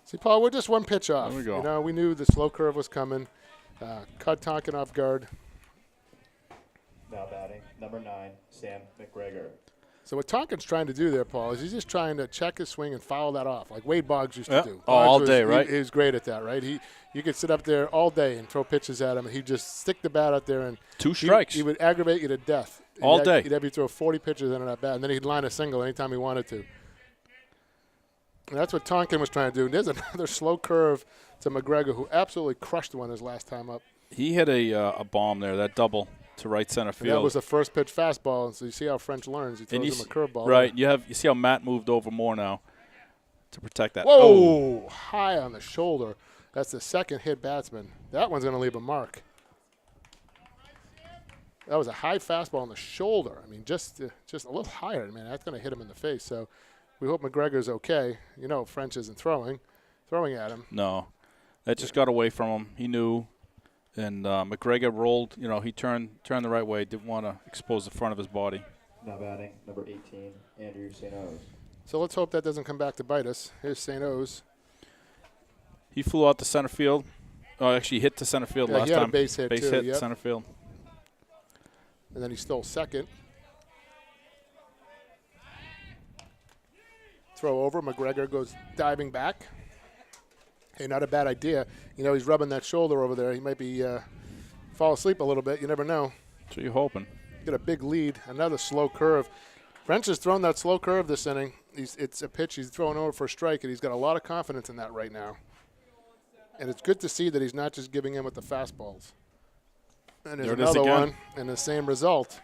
See, Paul, we're just one pitch off. There we go. We knew the slow curve was coming. Caught Tonkin off guard. Now batting, number 9, Sam McGregor. So what Tonkin's trying to do there, Paul, is he's just trying to check his swing and foul that off, like Wade Boggs used to do. All Boggs day, right? He was great at that, right? You could sit up there all day and throw pitches at him, and he'd just stick the bat out there and 2 strikes. He would aggravate you to death. All day. He'd have you throw 40 pitches into that bat, and then he'd line a single anytime he wanted to. And that's what Tonkin was trying to do. And there's another slow curve to McGregor, who absolutely crushed one his last time up. He hit a bomb there, that double to right center field. And that was the first pitch fastball, and so you see how French learns. He throws him a curveball. Right. You see how Matt moved over more now to protect that. Whoa! High on the shoulder. That's the second hit batsman. That one's going to leave a mark. That was a high fastball on the shoulder. I mean, just a little higher. Man, that's going to hit him in the face. So we hope McGregor's okay. French isn't throwing at him. No. That just got away from him. He knew. And McGregor rolled, he turned the right way, didn't want to expose the front of his body. Now batting, number 18, Andrew St. O's. So let's hope that doesn't come back to bite us. Here's St. O's. He flew out to center field. Oh, actually hit to center field last he had time. A base hit, too, hit yep. center field. And then he stole second. Throw over. McGregor goes diving back. Hey, not a bad idea. He's rubbing that shoulder over there. He might be fall asleep a little bit. You never know. So you're hoping. Get a big lead. Another slow curve. French has thrown that slow curve this inning. It's a pitch he's throwing over for a strike, and he's got a lot of confidence in that right now. And it's good to see that he's not just giving in with the fastballs. And there's another one, and the same result.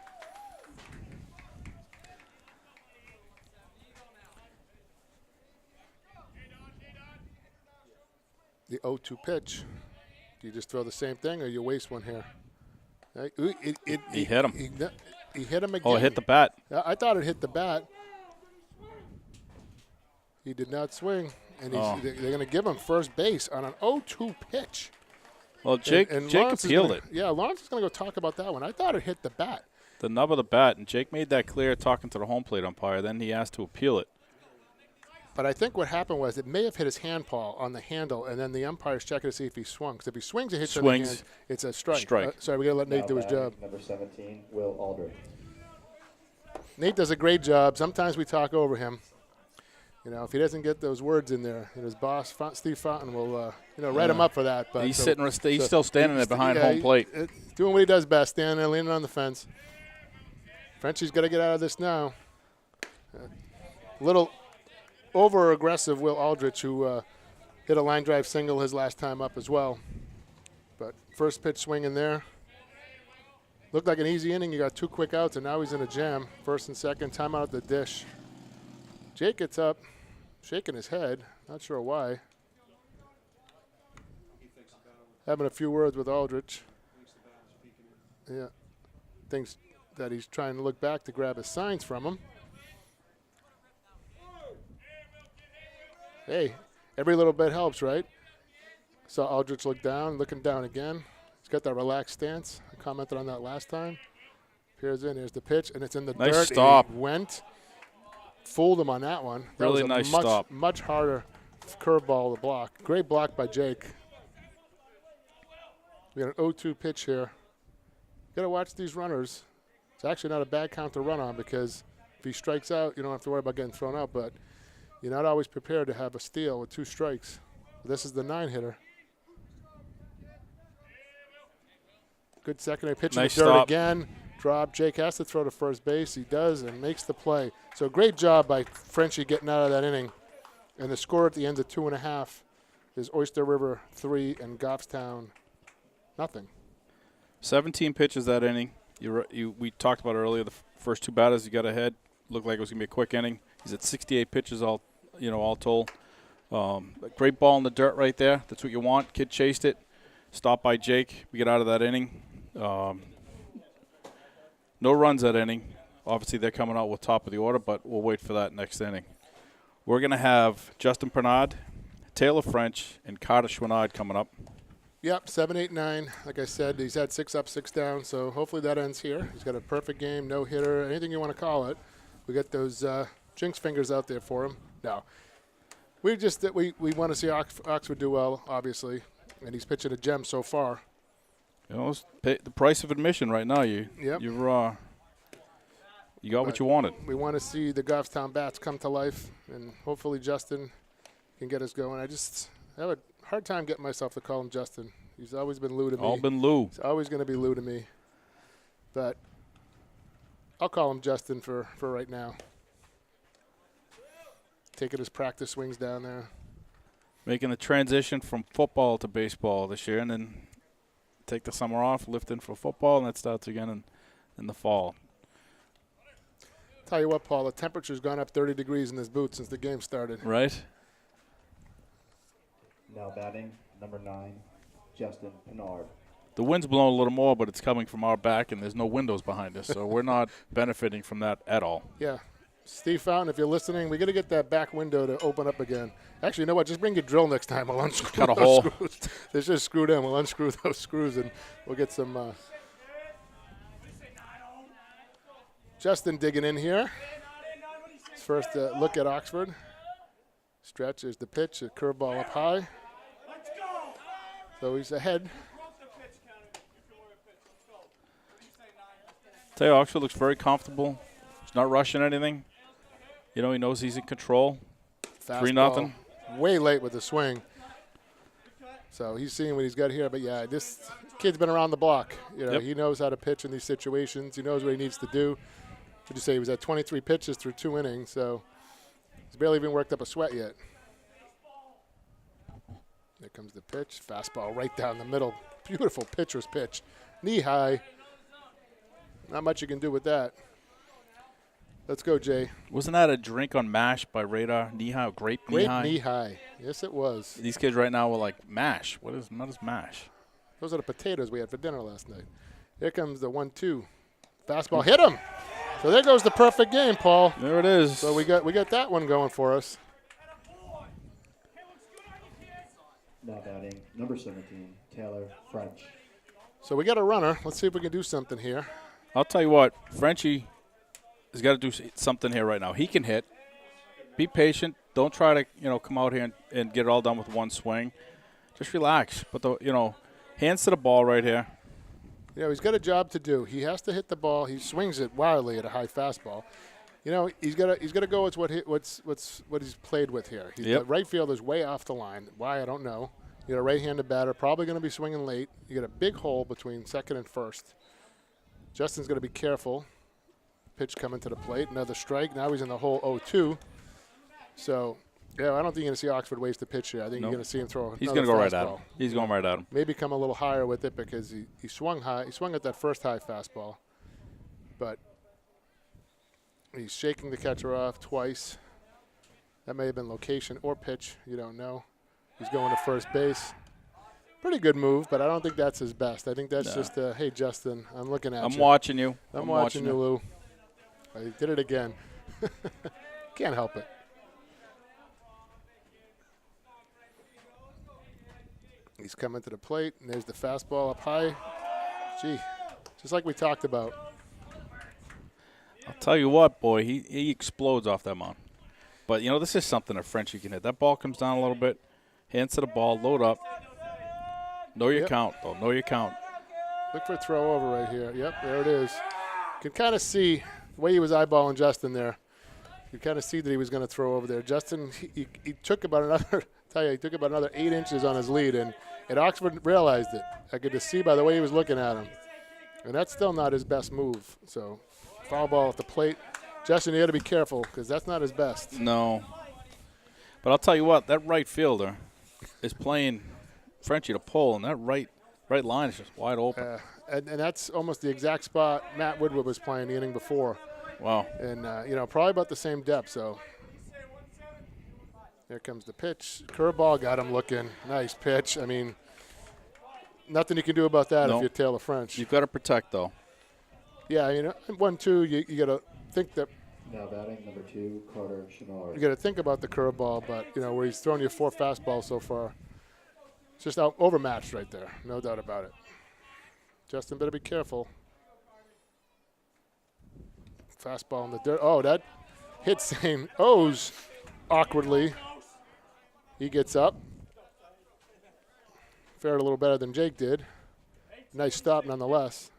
The 0-2 pitch. Do you just throw the same thing, or you waste one here? He hit him. He hit him again. Oh, it hit the bat. I thought it hit the bat. He did not swing, and they're going to give him first base on an 0-2 pitch. Well, Jake appealed it. Yeah, Lawrence is going to go talk about that one. I thought it hit the bat. The nub of the bat, and Jake made that clear talking to the home plate umpire. Then he asked to appeal it. But I think what happened was it may have hit his hand, Paul, on the handle, and then the umpire's checking to see if he swung. Because if he swings, it hits on the hand, it's a strike. Sorry, we got to let Nate do his job. Number 17, Will Aldrich. Nate does a great job. Sometimes we talk over him. If he doesn't get those words in there, his boss, Steve Fountain, will write him up for that. But he's still standing there behind home plate. Doing what he does best, standing there leaning on the fence. Frenchie's got to get out of this now. Little over-aggressive Will Aldrich, who hit a line drive single his last time up as well. But first pitch swing in there. Looked like an easy inning. You got 2 quick outs, and now he's in a jam. First and second, timeout at the dish. Jake gets up, shaking his head. Not sure why. Having a few words with Aldrich. Yeah. Thinks that he's trying to look back to grab his signs from him. Hey, every little bit helps, right? Saw Aldrich looking down again. He's got that relaxed stance. I commented on that last time. Here's the pitch, and it's in the dirt. Nice stop. He went, fooled him on that one. That Really was nice much, stop. Much harder curveball to block. Great block by Jake. We got an 0-2 pitch here. Got to watch these runners. It's actually not a bad count to run on because if he strikes out, you don't have to worry about getting thrown out, but you're not always prepared to have a steal with 2 strikes. This is the 9-hitter. Good secondary pitch Nice in the dirt stop. again. Drop. Jake has to throw to first base. He does and makes the play. So great job by Frenchie getting out of that inning. And the score at the end of 2.5 is Oyster River 3 and Goffstown nothing. 17 pitches that inning. We talked about earlier. The first two batters he got ahead looked like it was gonna be a quick inning. He's at 68 pitches all told. A great ball in the dirt right there. That's what you want. Kid chased it. Stopped by Jake. We get out of that inning. No runs that inning. Obviously, they're coming out with top of the order, but we'll wait for that next inning. We're going to have Justin Pernard, Taylor French, and Carter Schwannard coming up. Yep, 7, 8, 9. Like I said, he's had 6 up, 6 down, so hopefully that ends here. He's got a perfect game, no hitter, anything you want to call it. We got those jinx fingers out there for him. No. We want to see Oxford do well, obviously, and he's pitching a gem so far. You know, it's the price of admission right now. You got what you wanted. We want to see the Goffstown bats come to life, and hopefully Justin can get us going. I have a hard time getting myself to call him Justin. He's always been Lou to me. All been Lou. He's always going to be Lou to me. But I'll call him Justin for right now. Taking his practice swings down there. Making the transition from football to baseball this year, and then take the summer off, lift in for football, and that starts again in the fall. Tell you what, Paul, the temperature's gone up 30 degrees in this booth since the game started. Right? Now batting, number 9, Justin Pernard. The wind's blowing a little more, but it's coming from our back, and there's no windows behind us, so we're not benefiting from that at all. Yeah. Steve Fountain, if you're listening, we got to get that back window to open up again. Actually, you know what? Just bring your drill next time. We'll unscrew Cut a those hole. screws. They're just screwed in. We'll unscrew those screws, and we'll get some Justin digging in here. His first look at Oxford. Stretch is the pitch, a curveball up high. So he's ahead. Tell you, Oxford looks very comfortable. He's not rushing anything. You know, he knows he's in control. Fastball, 3-0. Way late with the swing. So he's seeing what he's got here. But, yeah, this kid's been around the block. You know, Yep. He knows how to pitch in these situations. He knows what he needs to do. Would you say he was at 23 pitches through 2 innings, so he's barely even worked up a sweat yet. There comes the pitch. Fastball right down the middle. Beautiful pitcher's pitch. Knee high. Not much you can do with that. Let's go, Jay. Wasn't that a drink on MASH by Radar? Knee-high, grape knee-high? Great knee high. Yes, it was. These kids right now were like, MASH. What is MASH? Those are the potatoes we had for dinner last night. Here comes the 1-2. Fastball hit him. So there goes the perfect game, Paul. There it is. So we got that one going for us. Now batting, number 17, Taylor French. So we got a runner. Let's see if we can do something here. I'll tell you what, Frenchie has got to do something here right now. He can hit. Be patient. Don't try to, come out here and get it all done with one swing. Just relax. But hands to the ball right here. He's got a job to do. He has to hit the ball. He swings it wildly at a high fastball. He's got to go with what he's played with here. The right field is way off the line. Why, I don't know. You got a right-handed batter, probably going to be swinging late. You got a big hole between second and first. Justin's going to be careful. Pitch coming to the plate. Another strike. Now he's in the hole 0-2. So, I don't think you're going to see Oxford waste a pitch here. I think you're going to see him throw He's going to go right at him. He's going right at him. Maybe come a little higher with it because he swung high. He swung at that first high fastball. But he's shaking the catcher off twice. That may have been location or pitch. You don't know. He's going to first base. Pretty good move, but I don't think that's his best. I think that's just, hey, Justin, I'm looking at you. I'm watching you. I'm watching you, Lou. I did it again. Can't help it. He's coming to the plate, and there's the fastball up high. Gee, just like we talked about. I'll tell you what, boy, he explodes off that mound. But, this is something a Frenchie can hit. That ball comes down a little bit, hands to the ball, load up. Know your count, though. Know your count. Look for a throw over right here. Yep, there it is. You can kind of see the way he was eyeballing Justin there. You kind of see that he was going to throw over there. Justin, he took about another, he took about another 8 inches on his lead, and Oxford realized it. I could just see by the way he was looking at him. And that's still not his best move. So foul ball at the plate. Justin, you got to be careful because that's not his best. No. But I'll tell you what, that right fielder is playing Frenchie to pull, and that right line is just wide open. And that's almost the exact spot Matt Woodward was playing the inning before. Wow. And, probably about the same depth. So here comes the pitch. Curveball got him looking. Nice pitch. I mean, nothing you can do about that if you're Taylor French. You've got to protect, though. Yeah, 1-2, you got to think that. Now batting number 2, Carter Chenard. You got to think about the curveball, but, where he's thrown you 4 fastballs so far. It's just overmatched right there. No doubt about it. Justin, better be careful. Fastball in the dirt. Oh, that hit St. O's awkwardly. He gets up. Fared a little better than Jake did. Nice stop nonetheless.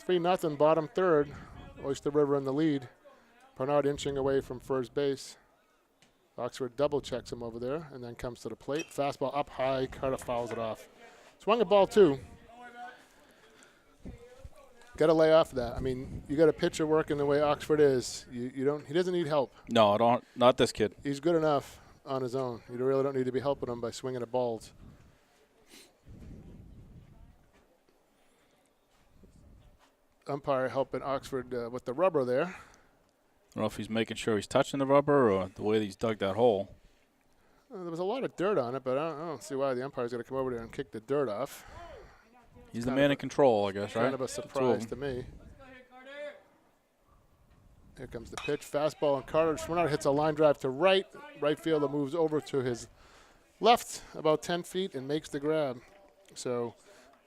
3-0, bottom third. Oyster River in the lead. Bernard inching away from first base. Oxford double checks him over there and then comes to the plate. Fastball up high. Carter fouls it off. Swung a ball, too. Got to lay off that. I mean, you got a pitcher working the way Oxford is. He doesn't need help. No, I don't. Not this kid. He's good enough on his own. You really don't need to be helping him by swinging at balls. Umpire helping Oxford with the rubber there. I don't know if he's making sure he's touching the rubber or the way he's dug that hole. There was a lot of dirt on it, but I don't see why the umpire's going to come over there and kick the dirt off. He's the man in control, I guess, right? Kind of a surprise to me. Here comes the pitch. Fastball, and Carter Schmidt hits a line drive to right. Right fielder moves over to his left about 10 feet and makes the grab. So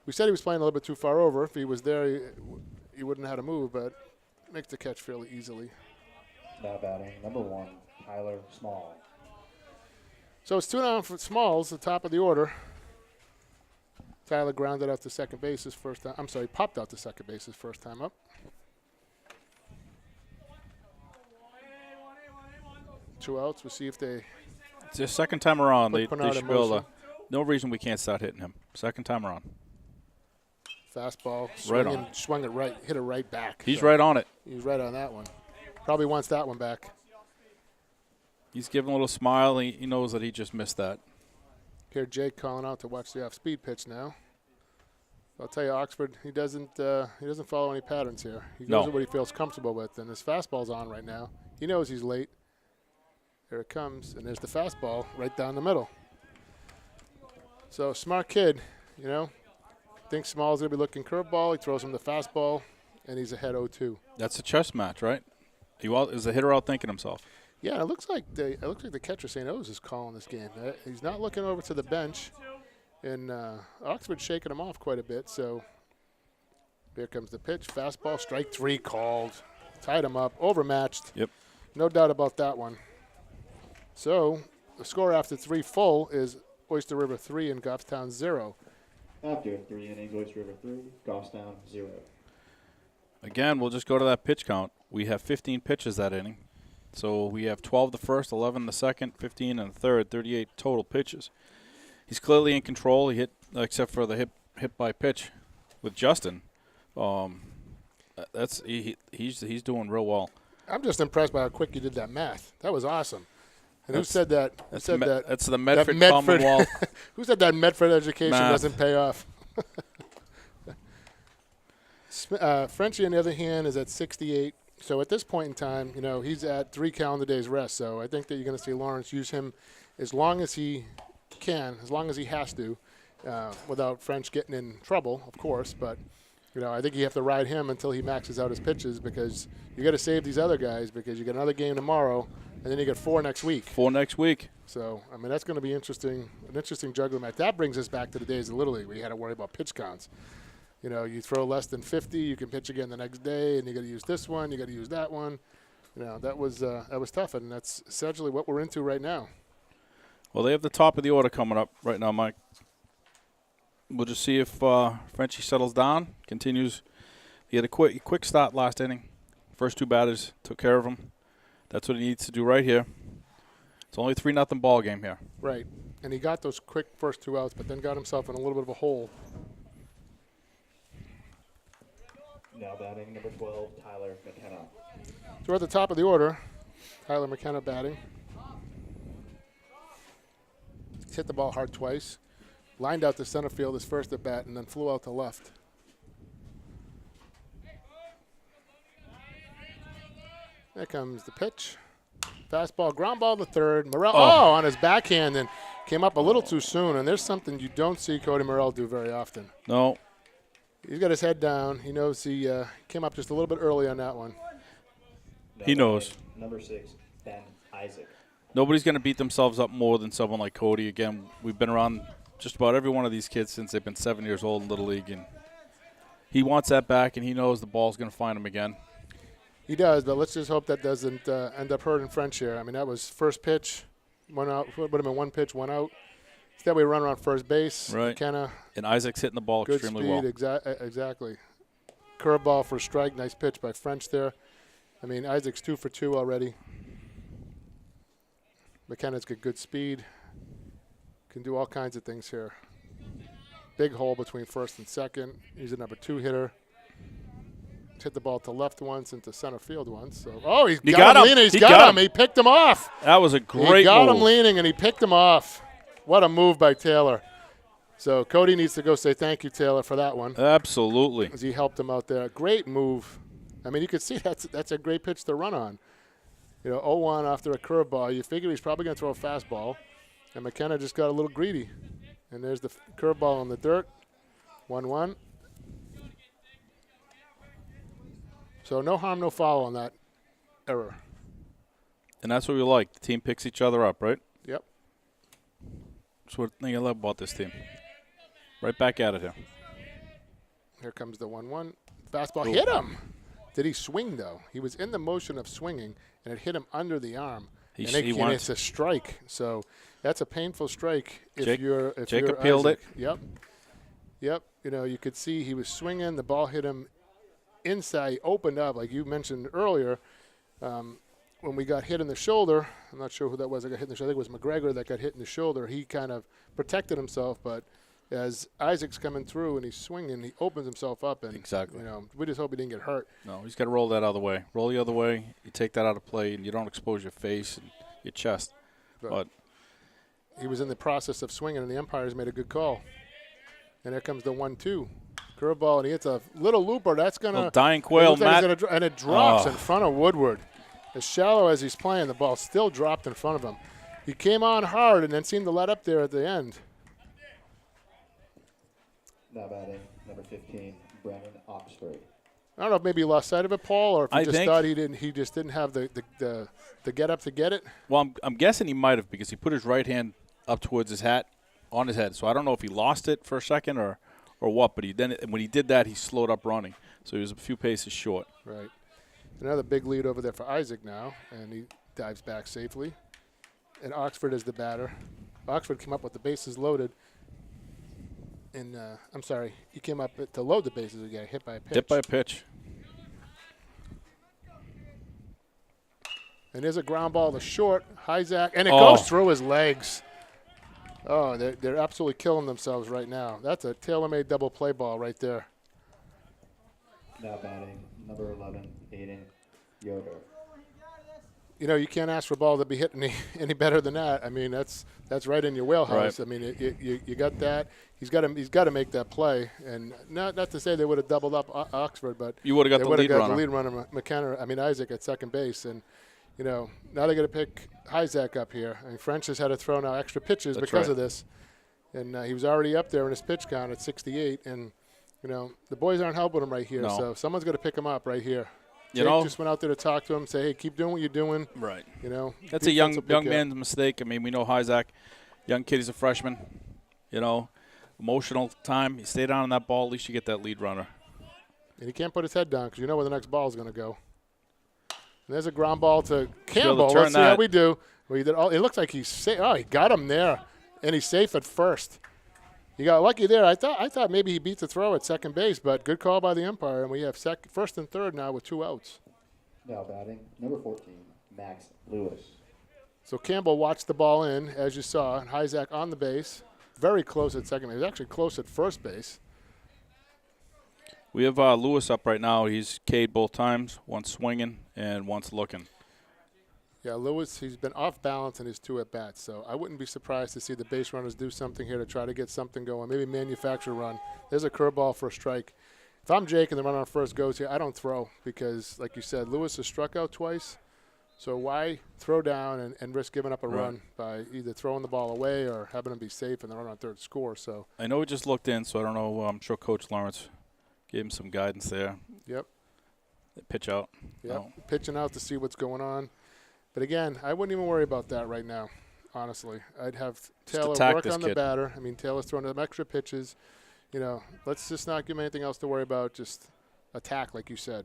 we said he was playing a little bit too far over. If he was there, he wouldn't have had to move, but makes the catch fairly easily. Now batting number 1, Tyler Small. So it's 2 down for Smalls, the top of the order. Tyler grounded out to second base his first time. I'm sorry, popped out to second base his first time up. 2 outs. We'll see if they. It's the second time around. Put They Bernard should in be able motion. to. No reason we can't start hitting him. Second time around. Fastball. Right Swung it right. Hit it right back. He's right on it. He's right on that one. Probably wants that one back. He's giving a little smile. He knows that he just missed that. Here, Jake calling out to watch the off-speed pitch now. I'll tell you, Oxford, he doesn't follow any patterns here. He goes with what he feels comfortable with, and his fastball's on right now. He knows he's late. Here it comes, and there's the fastball right down the middle. So smart kid, thinks Small's going to be looking curveball. He throws him the fastball, and he's ahead 0-2. That's a chess match, right? Is the hitter out thinking himself? Yeah, it looks like the catcher St. O's is calling this game. He's not looking over to the bench, and Oxford's shaking him off quite a bit. So here comes the pitch, fastball, strike 3 called, tied him up, overmatched. Yep. No doubt about that one. So the score after 3 full is Oyster River 3 and Goffstown 0. After 3 innings, Oyster River 3, Goffstown 0. Again, we'll just go to that pitch count. We have 15 pitches that inning. So we have 12 the first, 11 the second, 15 in the third, 38 total pitches. He's clearly in control. He hit, except for the hit by pitch with Justin. He's doing real well. I'm just impressed by how quick you did that math. That was awesome. And who said that? That's the Medford Commonwealth. Who said that Medford education Math. doesn't pay off? Frenchie, on the other hand, is at 68. So at this point in time, he's at 3 calendar days rest. So I think that you're going to see Lawrence use him as long as he can, as long as he has to, without French getting in trouble, of course. But, I think you have to ride him until he maxes out his pitches because you got to save these other guys because you got another game tomorrow and then you got 4 next week. 4 next week. So, that's going to be an interesting juggling match. That brings us back to the days of Little League where you had to worry about pitch counts. You throw less than 50, you can pitch again the next day, and you got to use this one, you got to use that one. That was tough, and that's essentially what we're into right now. Well, they have the top of the order coming up right now, Mike. We'll just see if Frenchie settles down, continues. He had a quick start last inning. First 2 batters took care of him. That's what he needs to do right here. It's only 3-0 ball game here. Right, and he got those quick first 2 outs, but then got himself in a little bit of a hole. Now batting number 12, Tyler McKenna. So we're at the top of the order. Tyler McKenna batting. He's hit the ball hard twice. Lined out to center field his first at bat and then flew out to left. There comes the pitch. Fastball, ground ball to third. Morel, on his backhand and came up a little too soon. And there's something you don't see Cody Morel do very often. No. He's got his head down. He knows he came up just a little bit early on that one. He knows. Number 6, Ben Isaac. Nobody's going to beat themselves up more than someone like Cody. Again, we've been around just about every one of these kids since they've been 7 years old in Little League. And he wants that back, and he knows the ball's going to find him again. He does, but let's just hope that doesn't end up hurting French here. I mean, that was first pitch, 1 out. Would have been 1 pitch, 1 out. Instead, we run around first base. Right. McKenna. And Isaac's hitting the ball Good extremely speed, well. Exactly. Curveball for a strike. Nice pitch by French there. I mean, Isaac's 2 for 2 already. McKenna's got good speed. Can do all kinds of things here. Big hole between first and second. He's a number 2 hitter. Hit the ball to left once and to center field once. So, he got him leaning. He's got him. He picked him off. That was a great move. He got him leaning, and he picked him off. What a move by Taylor. So Cody needs to go say thank you, Taylor, for that one. Absolutely. As he helped him out there. Great move. I mean, you could see that's a great pitch to run on. 0-1 after a curveball. You figure he's probably going to throw a fastball. And McKenna just got a little greedy. And there's the curveball in the dirt. 1-1. So no harm, no foul on that error. And that's what we like. The team picks each other up, right? Yep. That's what I love about this team. Right back at it here. Here comes the 1-1. Fastball hit him. Did he swing, though? He was in the motion of swinging, and it hit him under the arm. And it's a strike. So that's a painful strike if you're Jacob peeled Isaac. it. Yep. You could see he was swinging. The ball hit him inside. He opened up, like you mentioned earlier. When we got hit in the shoulder, I'm not sure who that was that got hit in the shoulder. I think it was McGregor that got hit in the shoulder. He kind of protected himself, but as Isaac's coming through and he's swinging, he opens himself up. And, exactly. We just hope he didn't get hurt. No, he's got to roll that out of the way. Roll the other way. You take that out of play, and you don't expose your face and your chest. But he was in the process of swinging, and the umpires made a good call. And there comes the 1-2. Curveball, and he hits a little looper. That's going to – dying quail, Matt. And it drops in front of Woodward. As shallow as he's playing, the ball still dropped in front of him. He came on hard and then seemed to let up there at the end. Now batting, number 15, Brandon Oxford. I don't know if maybe he lost sight of it, Paul, or if he just thought he just didn't have the get up to get it. Well, I'm guessing he might have because he put his right hand up towards his hat on his head. So I don't know if he lost it for a second or what, but when he did that, he slowed up running. So he was a few paces short. Right. Another big lead over there for Isaac now, and he dives back safely. And Oxford is the batter. Oxford came up with the bases loaded. And he came up to load the bases again, hit by a pitch. Hit by a pitch. And there's a ground ball to short, Isaac, and it goes through his legs. Oh, they're absolutely killing themselves right now. That's a tailor-made double play ball right there. Now batting, number 11, Aiden Yoder. You can't ask for a ball to be hit any better than that. I mean, that's right in your wheelhouse. Right. I mean, you got that. He's got to make that play. And not to say they would have doubled up Oxford, but you would have got the lead runner, Isaac at second base. And now they got to pick Isaac up here. I mean, French has had to throw now extra pitches because of this. And he was already up there in his pitch count at 68. And the boys aren't helping him right here. No. So someone's got to pick him up right here. Jake just went out there to talk to him, say, hey, keep doing what you're doing. Right. That's a young man's mistake. I mean, we know Isaac, young kid, he's a freshman. Emotional time. You stay down on that ball, at least you get that lead runner. And he can't put his head down because you know where the next ball is going to go. And there's a ground ball to Campbell. Let's see how we do. Well, it looks like he's safe. Oh, he got him there, and he's safe at first. He got lucky there. I thought maybe he beat the throw at second base, but good call by the umpire, and we have first and third now with 2 outs. Now batting, number 14, Max Lewis. So Campbell watched the ball in, as you saw, and Isaac on the base, very close at second base. He was actually close at first base. We have Lewis up right now. He's K'd both times, once swinging and once looking. Yeah, Lewis, he's been off balance in his 2 at-bats, so I wouldn't be surprised to see the base runners do something here to try to get something going, maybe manufacture a run. There's a curveball for a strike. If I'm Jake and the runner on first goes here, I don't throw because, like you said, Lewis has struck out twice, so why throw down and risk giving up a run by either throwing the ball away or having him be safe and the runner on third score? So I know he just looked in, so I don't know. I'm sure Coach Lawrence gave him some guidance there. Yep. Pitch out. Yep, No. pitching out to see what's going on. But again, I wouldn't even worry about that right now, honestly. I'd have Taylor attack work this on the kid. batter. I mean, Taylor's throwing them extra pitches. You know, let's just not give him anything else to worry about. Just attack, like you said.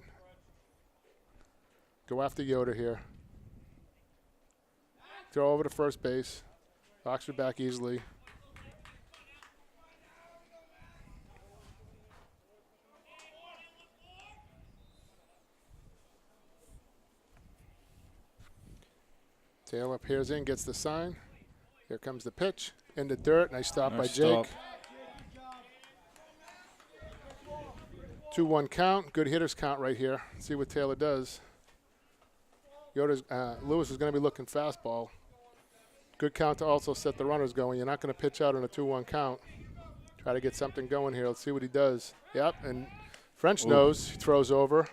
Go after Yoder here. Throw over to first base. Oxford back easily. Taylor peers in, gets the sign. Here comes the pitch. In the dirt. Nice stop by Jake. 2-1 count. Good hitters count right here. See what Taylor does. Lewis is going to be looking fastball. Good count to also set the runners going. You're not going to pitch out on a 2-1 count. Try to get something going here. Let's see what he does. Yep, and French knows. He throws over.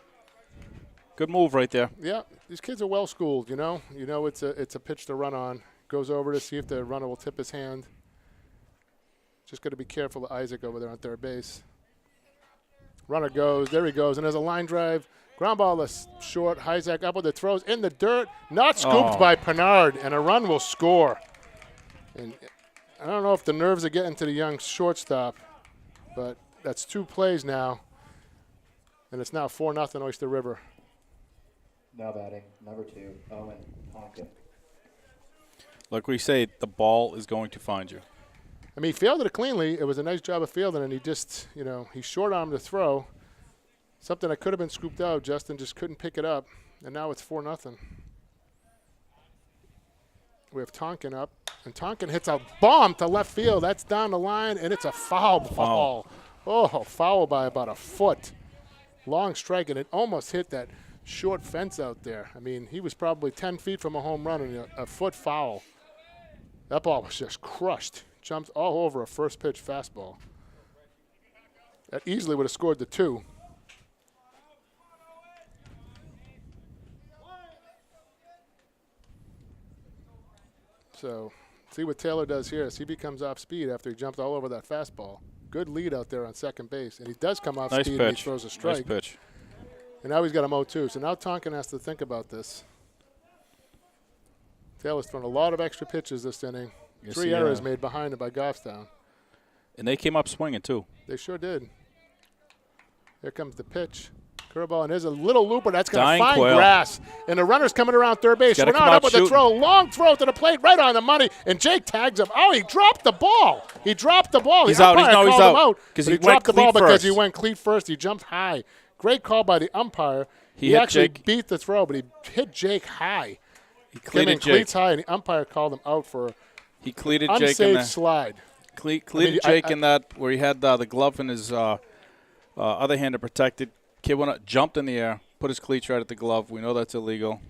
Good move right there. Yeah, these kids are well schooled, you know. You know it's a pitch to run on. Goes over to see if the runner will tip his hand. Just got to be careful of Isaac over there on third base. Runner goes. There he goes. And there's a line drive. Ground ball is short. Isaac up with the throws in the dirt. Not scooped by Pennard. And a run will score. And I don't know if the nerves are getting to the young shortstop, but that's 2 plays now. And it's now 4-0 Oyster River. Now batting, number 2, Owen Tonkin. Like we say, the ball is going to find you. I mean, he fielded it cleanly. It was a nice job of fielding, and he just, you know, he short-armed the throw. Something that could have been scooped out. Justin just couldn't pick it up, and now it's 4-0. We have Tonkin up, and Tonkin hits a bomb to left field. That's down the line, and it's a foul ball. Oh, foul by about a foot. Long strike, and it almost hit that short fence out there. I mean, he was probably 10 feet from a home run and a foot foul. That ball was just crushed. Jumped all over a first pitch fastball. That easily would have scored the 2. So, see what Taylor does here. See if he comes off speed after he jumped all over that fastball. Good lead out there on second base. And he does come off speed and he throws a strike. Nice pitch. And now he's got a 0-2. So now Tonkin has to think about this. Taylor's thrown a lot of extra pitches this inning. Yes, 3 errors made behind him by Goffstown. And they came up swinging, too. They sure did. Here comes the pitch. Curveball, and there's a little looper that's going to find grass. And the runner's coming around third base. We're not up with the throw. Long throw to the plate, right on the money. And Jake tags him. Oh, he dropped the ball. He dropped the ball. He's out. He's out. Because he dropped the ball because he went cleat first. He jumped high. Great call by the umpire. He actually beat the throw, but he hit Jake high. He cleated Jake. Cleats high, and the umpire called him out for he cleated Jake unsafe in slide. Cleated Jake in that where he had the glove in his other hand to protect it. Kid went up, jumped in the air, put his cleats right at the glove. We know that's illegal.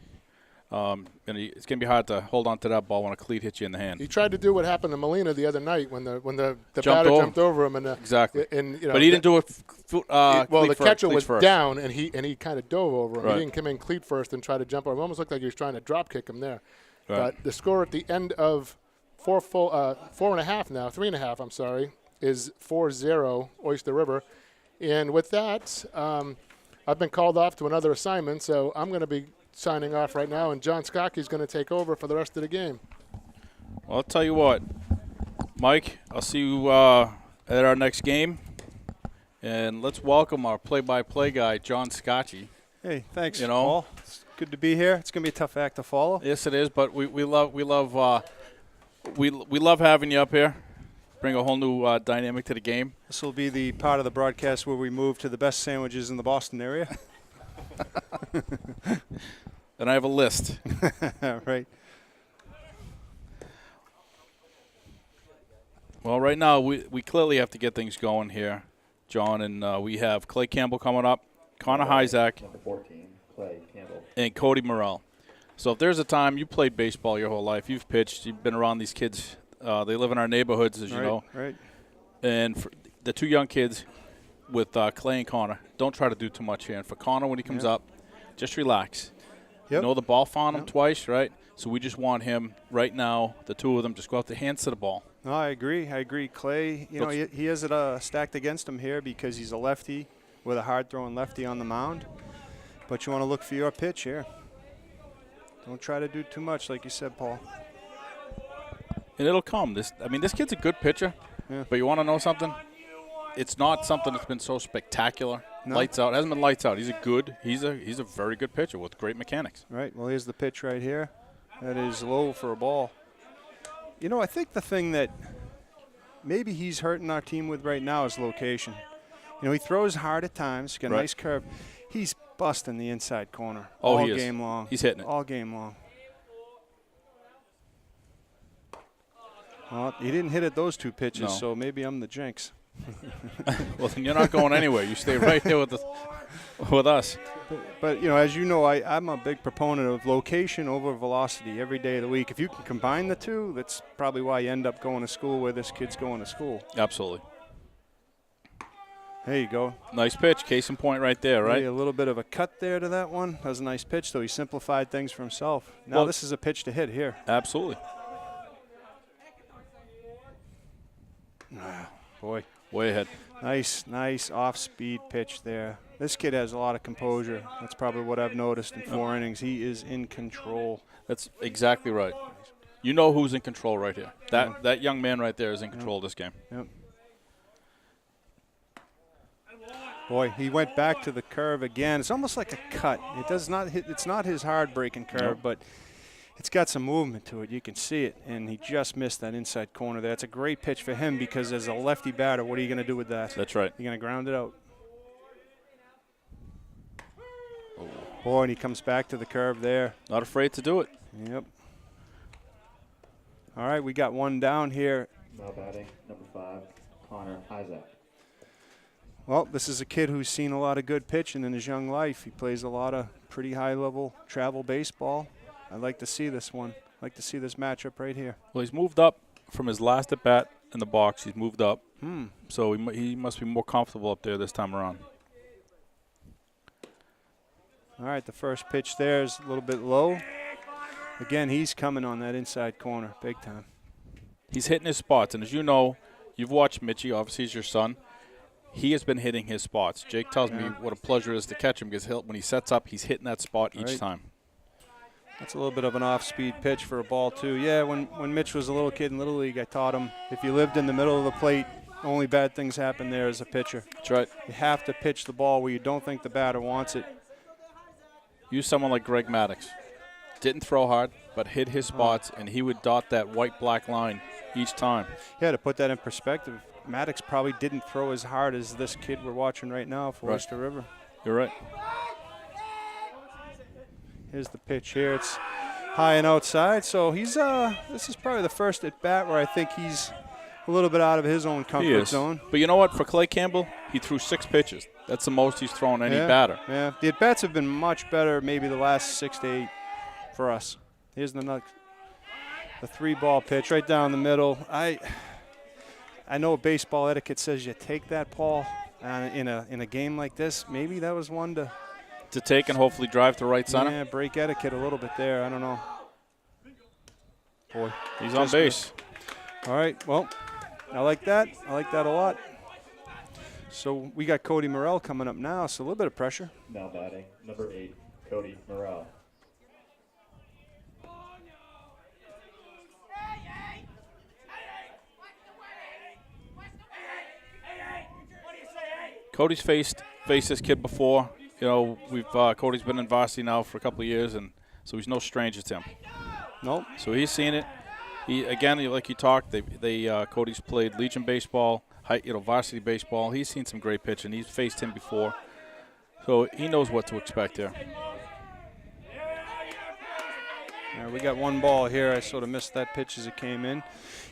And it's going to be hard to hold on to that ball when a cleat hits you in the hand. He tried to do what happened to Molina the other night when the batter jumped over him. Exactly. And, you know, but he didn't do it well, the catcher was first. down, and he kind of dove over him. Right. He didn't come in cleat first and try to jump over him. It almost looked like he was trying to drop kick him there. Right. But the score at the end of 4.5 now, 3.5, I'm sorry, is 4-0 Oyster River. And with that, I've been called off to another assignment, so I'm going to be signing off right now, and John Skoki's going to take over for the rest of the game. Well, I'll tell you what, Mike, I'll see you at our next game. And let's welcome our play-by-play guy, John Scotchy. Hey, thanks, Paul. It's good to be here. It's going to be a tough act to follow. Yes, it is, but we love having you up here. Bring a whole new dynamic to the game. This will be the part of the broadcast where we move to the best sandwiches in the Boston area. And I have a list. Right. Well, right now we clearly have to get things going here. John, and we have Clay Campbell coming up, Connor Hyzak, Number 14, Clay Campbell. and Cody Morrell. So if there's a time you played baseball your whole life, you've pitched, you've been around these kids. They live in our neighborhoods, as you know. Right. And for the two young kids with Clay and Connor, don't try to do too much here. And for Connor, when he comes up, just relax. Yep. You know the ball found him twice, right? So we just want him right now, the two of them, just go out the hands to the ball. No, I agree. Clay, you know, he has it stacked against him here because he's a lefty with a hard-throwing lefty on the mound. But you want to look for your pitch here. Don't try to do too much, like you said, Paul. And it'll come. This kid's a good pitcher, but you want to know something? It's not something that's been so spectacular. No. Lights out. It hasn't been lights out. He's a very good pitcher with great mechanics. Right. Well, here's the pitch right here. That is low for a ball. You know, I think the thing that maybe he's hurting our team with right now is location. You know, he throws hard at times, got a nice curve. He's busting the inside corner all game long. He's hitting it. All game long. Well, he didn't hit at those two pitches, so maybe I'm the jinx. Well, then you're not going anywhere. You stay right here with us. But you know, as you know, I'm a big proponent of location over velocity every day of the week. If you can combine the two, that's probably why you end up going to school where this kid's going to school. Absolutely. There you go. Nice pitch. Case in point right there, right? Maybe a little bit of a cut there to that one. That was a nice pitch, though. He simplified things for himself. Now this is a pitch to hit here. Absolutely. Boy. Way ahead. Nice off-speed pitch there. This kid has a lot of composure. That's probably what I've noticed in 4 innings. He is in control. That's exactly right. You know who's in control right here. That young man right there is in control of this game. Yep. Boy, he went back to the curve again. It's almost like a cut. It does not hit. It's not his hard breaking curve, but it's got some movement to it. You can see it, and he just missed that inside corner there. It's a great pitch for him because as a lefty batter, what are you going to do with that? That's right. You're going to ground it out. Oh. Boy, and he comes back to the curve there. Not afraid to do it. Yep. All right, we got one down here. Now batting, number 5, Connor Hyzak. Well, this is a kid who's seen a lot of good pitching in his young life. He plays a lot of pretty high-level travel baseball. I'd like to see this one. I'd like to see this matchup right here. Well, he's moved up from his last at-bat in the box. He's moved up. So he must be more comfortable up there this time around. All right, the first pitch there is a little bit low. Again, he's coming on that inside corner big time. He's hitting his spots, and as you know, you've watched Mitchie. Obviously, he's your son. He has been hitting his spots. Jake tells me what a pleasure it is to catch him because when he sets up, he's hitting that spot each time. That's a little bit of an off-speed pitch for a ball, too. Yeah, when Mitch was a little kid in Little League, I taught him if you lived in the middle of the plate, only bad things happen there as a pitcher. That's right. You have to pitch the ball where you don't think the batter wants it. Use someone like Greg Maddox. Didn't throw hard, but hit his spots, and he would dot that white-black line each time. Yeah, to put that in perspective, Maddox probably didn't throw as hard as this kid we're watching right now for Oyster River. You're right. Here's the pitch here. It's high and outside, so he's this is probably the first at bat where I think he's a little bit out of his own comfort zone. But you know what? For Clay Campbell, he threw 6 pitches. That's the most he's thrown any batter. Yeah, the at-bats have been much better maybe the last 6 to 8 for us. Here's the 3-ball pitch right down the middle. I know baseball etiquette says you take that, Paul, in a game like this. Maybe that was one to take and hopefully drive to right center. Yeah, break etiquette a little bit there. I don't know. Boy, he's on base. All right, well, I like that. I like that a lot. So we got Cody Morrell coming up now, so a little bit of pressure. Now batting, number 8, Cody Morrell. Cody's faced this kid before. You know, Cody's been in varsity now for a couple of years, and so he's no stranger to him. Nope. So he's seen it. He again, like you talked, Cody's played Legion baseball, varsity baseball. He's seen some great pitching. He's faced him before, so he knows what to expect here. We got one ball here. I sort of missed that pitch as it came in.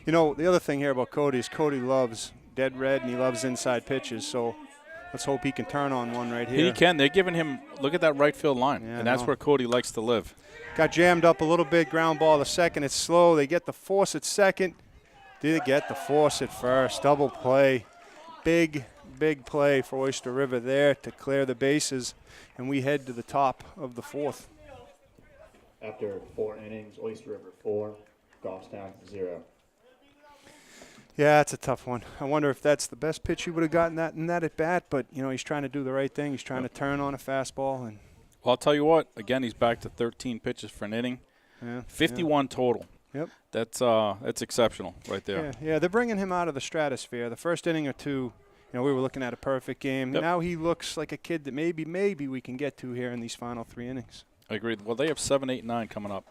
You know, the other thing here about Cody is Cody loves dead red and he loves inside pitches. So let's hope he can turn on one right here. He can. They're giving him – look at that right field line, Yeah, and that's where Cody likes to live. Got jammed up a little bit, ground ball to second. It's slow. They get the force at second. Did get the force at first. Double play. Big play for Oyster River there to clear the bases, and we head to the top of the fourth. After 4 innings, Oyster River 4, Goffstown 0. Yeah, it's a tough one. I wonder if that's the best pitch he would have gotten in that at bat, but he's trying to do the right thing. He's trying to turn on a fastball, and Well, I'll tell you what. Again, he's back to 13 pitches for an inning. 51 total. Yep. That's exceptional right there. Yeah, they're bringing him out of the stratosphere. The first inning or two, we were looking at a perfect game. Yep. Now he looks like a kid that maybe we can get to here in these final 3 innings. I agree. Well, they have 7, 8, 9 coming up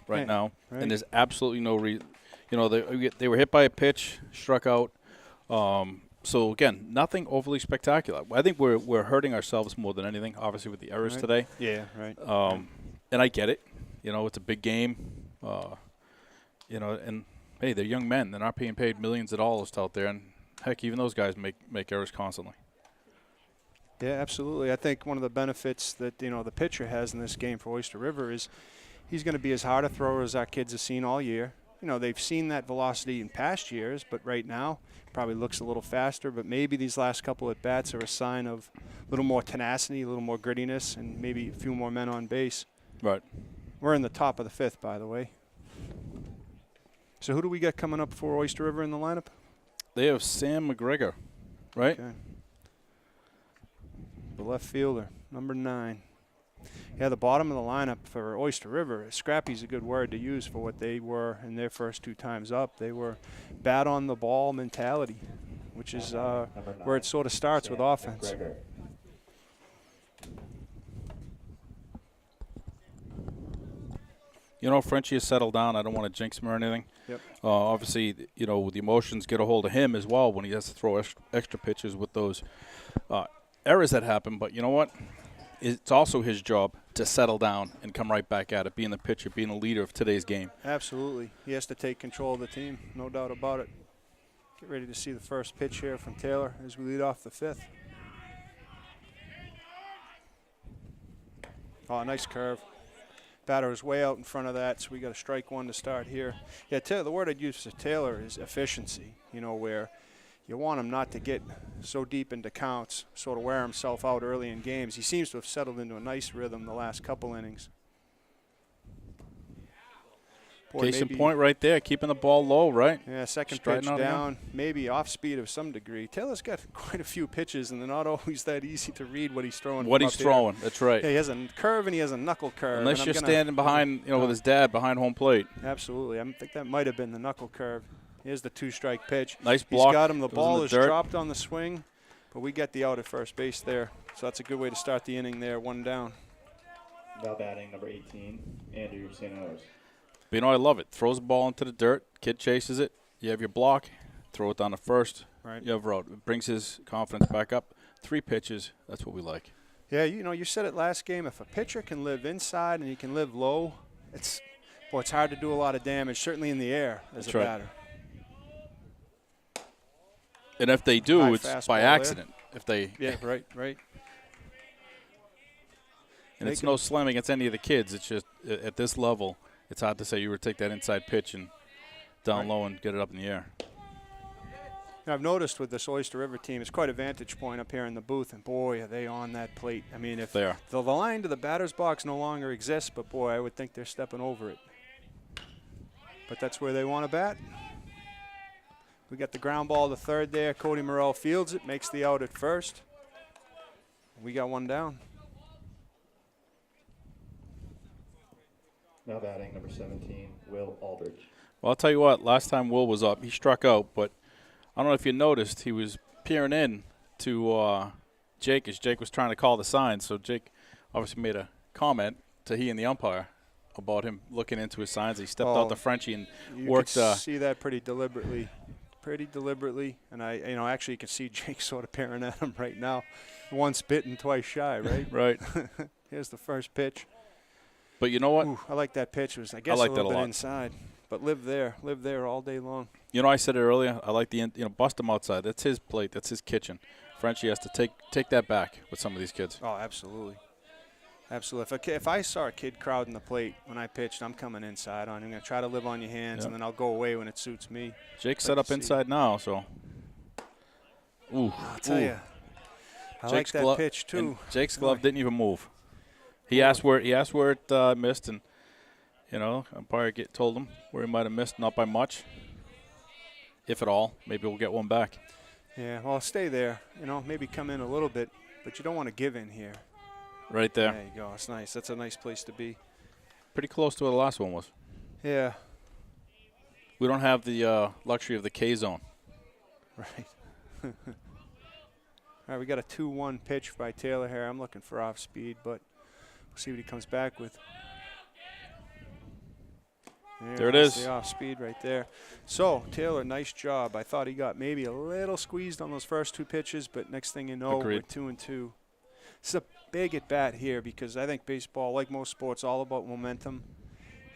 right now, right. and there's absolutely no reason. They were hit by a pitch, struck out. So, again, nothing overly spectacular. I think we're hurting ourselves more than anything, obviously, with the errors today. Yeah, right. And I get it. It's a big game. And, hey, they're young men. They're not being paid millions of dollars out there. And, heck, even those guys make errors constantly. Yeah, absolutely. I think one of the benefits that, the pitcher has in this game for Oyster River is he's going to be as hard a thrower as our kids have seen all year. They've seen that velocity in past years, but right now probably looks a little faster. But maybe these last couple at bats are a sign of a little more tenacity, a little more grittiness, and maybe a few more men on base. Right. We're in the top of the 5th, by the way. So who do we got coming up for Oyster River in the lineup? They have Sam McGregor, right? Okay. The left fielder, number 9. Yeah, the bottom of the lineup for Oyster River, scrappy's a good word to use for what they were in their first 2 times up. They were bat on the ball mentality, which is where it sort of starts with offense. Frenchie has settled down. I don't want to jinx him or anything. Yep. Obviously, the emotions get a hold of him as well when he has to throw extra pitches with those errors that happen. But you know what? It's also his job to settle down and come right back at it, being the pitcher, being the leader of today's game. Absolutely. He has to take control of the team, no doubt about it. Get ready to see the first pitch here from Taylor as we lead off the 5th. Oh, nice curve. Batter is way out in front of that, so we got a strike 1 to start here. Yeah, the word I'd use for Taylor is efficiency, where you want him not to get so deep into counts, sort of wear himself out early in games. He seems to have settled into a nice rhythm the last couple innings. Case in point right there, keeping the ball low, right? Yeah, second Striding pitch out down, maybe off speed of some degree. Taylor's got quite a few pitches, and they're not always that easy to read what he's throwing. That's right. Yeah, he has a curve and he has a knuckle curve. Unless you're standing behind, with his dad behind home plate. Absolutely. I think that might have been the knuckle curve. Here's the 2-strike pitch. Nice block. He's got him. The ball is dirt. dropped on the swing, but we get the out at first base there. So that's a good way to start the inning there, 1 down. Now batting number 18, Andrew Santos. But I love it. Throws the ball into the dirt. Kid chases it. You have your block. Throw it down to first. Right. You have road. It brings his confidence back up. 3 pitches. That's what we like. Yeah, you said it last game. If a pitcher can live inside and he can live low, it's hard to do a lot of damage, certainly in the air as That's a right. batter. And if they do, High it's by fastball accident. Yeah, right. And it's no slam against any of the kids. It's just at this level, it's hard to say you would take that inside pitch and down low and get it up in the air. Now, I've noticed with this Oyster River team, it's quite a vantage point up here in the booth, and boy, are they on that plate. I mean, if They are. the line to the batter's box no longer exists, but boy, I would think they're stepping over it. But that's where they want to bat. We got the ground ball to third there. Cody Morrell fields it, makes the out at first. We got 1 down. Now batting number 17, Will Aldridge. Well, I'll tell you what. Last time Will was up, he struck out, but I don't know if you noticed, he was peering in to Jake as Jake was trying to call the sign. So Jake obviously made a comment to he and the umpire about him looking into his signs. He stepped out to Frenchie and worked. You can see that pretty deliberately. And actually you can see Jake sort of peering at him right now. Once bitten, twice shy, right? Right. Here's the first pitch. But you know what? Ooh, I like that pitch. It was, I guess, like a little that a bit lot. inside. But live there all day long. I said it earlier. I like the bust him outside. That's his plate. That's his kitchen. Frenchie has to take that back with some of these kids. Oh, absolutely. Absolutely. If I saw a kid crowding the plate when I pitched, I'm coming inside on. I'm going to try to live on your hands, and then I'll go away when it suits me. Jake's set up inside now, so. Ooh. I'll tell you. I like that pitch, too. Jake's glove didn't even move. He asked where it missed, and, umpire told him where he might have missed, not by much, if at all. Maybe we'll get one back. Yeah, well, stay there. Maybe come in a little bit, but you don't want to give in here. Right there. There you go. It's nice. That's a nice place to be. Pretty close to where the last one was. Yeah. We don't have the luxury of the K zone. Right. All right, we got a 2-1 pitch by Taylor here. I'm looking for off speed, but we'll see what he comes back with. There it is. The off speed right there. So, Taylor, nice job. I thought he got maybe a little squeezed on those first 2 pitches, but next thing you know, Agreed. we're 2-2. This is a big at bat here because I think baseball, like most sports, all about momentum.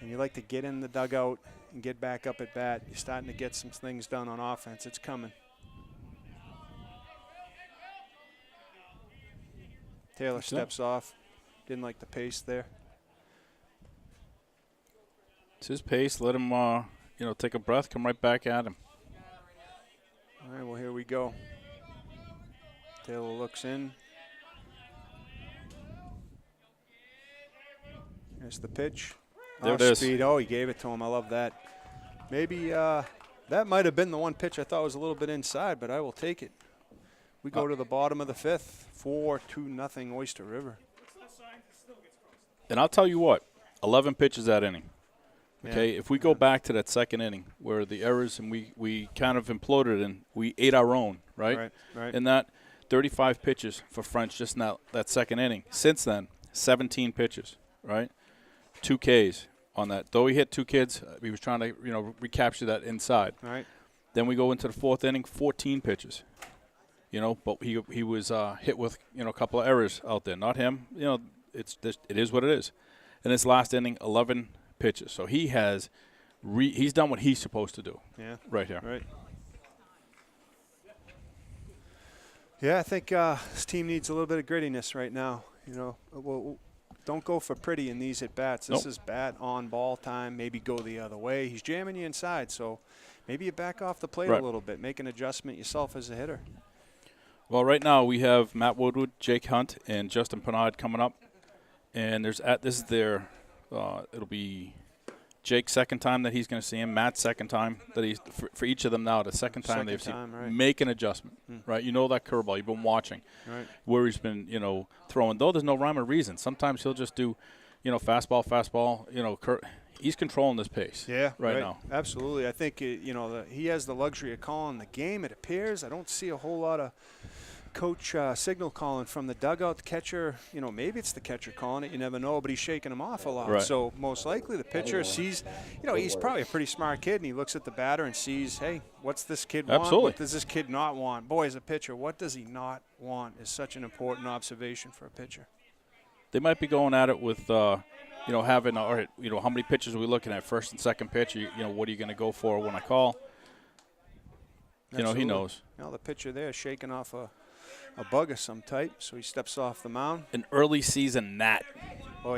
And you like to get in the dugout and get back up at bat. You're starting to get some things done on offense. It's coming. Taylor steps off. Didn't like the pace there. It's his pace. Let him, take a breath. Come right back at him. All right, well, here we go. Taylor looks in. There's the pitch. There it is. Speed. Oh, he gave it to him. I love that. Maybe that might have been the one pitch I thought was a little bit inside, but I will take it. We go to the bottom of the 5th. 4-2 Oyster River. And I'll tell you what, 11 pitches that inning. Okay, if we go back to that second inning where the errors and we kind of imploded and we ate our own, right? Right. And that 35 pitches for French just now, that second inning. Since then, 17 pitches, right? 2 Ks on that. Though he hit 2 kids, he was trying to, recapture that inside. Right. Then we go into the 4th inning, 14 pitches. But he was hit with, a couple of errors out there. Not him. It is what it is. In his last inning, 11 pitches. So he has he's done what he's supposed to do. Yeah. Right here. Right. Yeah, I think this team needs a little bit of grittiness right now. Don't go for pretty in these at-bats. This is bat on ball time. Maybe go the other way. He's jamming you inside, so maybe you back off the plate a little bit. Make an adjustment yourself as a hitter. Well, right now we have Matt Woodward, Jake Hunt, and Justin Pinard coming up. And this is their it'll be Jake's second time that he's going to see him. Matt's second time that he's for each of them now. The second time they've seen him. Make an adjustment, right? That curveball you've been watching, right? Where he's been, throwing. Though there's no rhyme or reason. Sometimes he'll just do, fastball. He's controlling this pace. Yeah, right now. Absolutely. I think he has the luxury of calling the game. It appears. I don't see a whole lot of coach signal calling from the dugout. The catcher, maybe it's the catcher calling it. You never know, but he's shaking him off a lot. Right. So most likely the pitcher sees, he's probably a pretty smart kid, and he looks at the batter and sees, hey, what's this kid want? Absolutely. What does this kid not want? Boy, as a pitcher, what does he not want is such an important observation for a pitcher. They might be going at it with, having, all right, how many pitches are we looking at? First and second pitch, what are you going to go for when I call? Absolutely. He knows. The pitcher there is shaking off a bug of some type, so he steps off the mound. An early season gnat. Oh,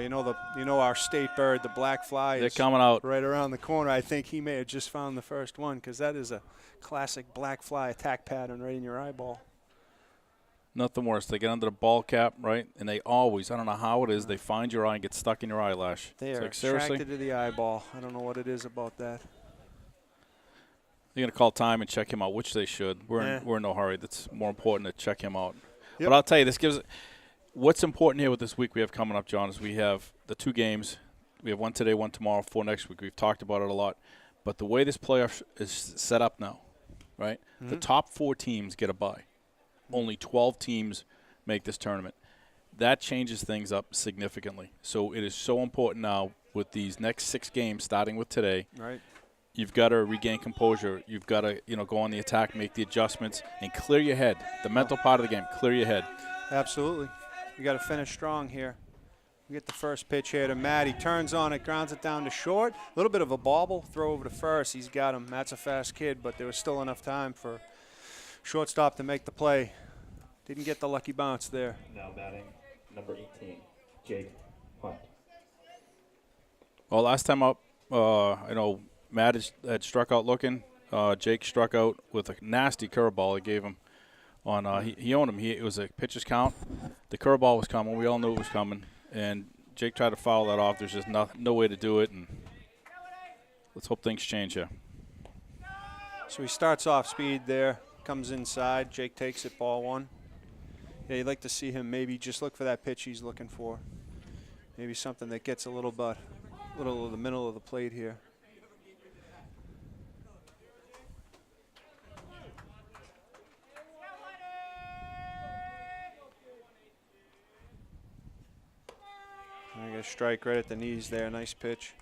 our state bird, the black fly. They're coming out right around the corner. I think he may have just found the first one because that is a classic black fly attack pattern right in your eyeball. Nothing worse. They get under the ball cap, right? And they always, I don't know how it is, they find your eye and get stuck in your eyelash. They are attracted to the eyeball. I don't know what it is about that. They're going to call time and check him out, which they should. We're in no hurry. That's more important to check him out. Yep. But I'll tell you, this gives – what's important here with this week we have coming up, John, is we have the 2 games. We have one today, one tomorrow, 4 next week. We've talked about it a lot. But the way this playoff is set up now, right, the top 4 teams get a bye. Only 12 teams make this tournament. That changes things up significantly. So it is so important now with these next 6 games, starting with today. Right. You've got to regain composure. You've got to, go on the attack, make the adjustments, and clear your head. The mental part of the game, clear your head. Absolutely. You got to finish strong here. We get the first pitch here to Matt. He turns on it, grounds it down to short. A little bit of a bobble, throw over to first. He's got him. Matt's a fast kid, but there was still enough time for shortstop to make the play. Didn't get the lucky bounce there. Now batting number 18, Jake Hunt. Well, last time up, I know Matt had struck out looking. Jake struck out with a nasty curveball he gave him. He owned him. It was a pitcher's count. The curveball was coming. We all knew it was coming. And Jake tried to foul that off. There's just no way to do it. And let's hope things change here. So he starts off speed there, comes inside. Jake takes it, ball one. Yeah, you'd like to see him maybe just look for that pitch he's looking for. Maybe something that gets a little of the middle of the plate here. I got a strike right at the knees there. Nice pitch.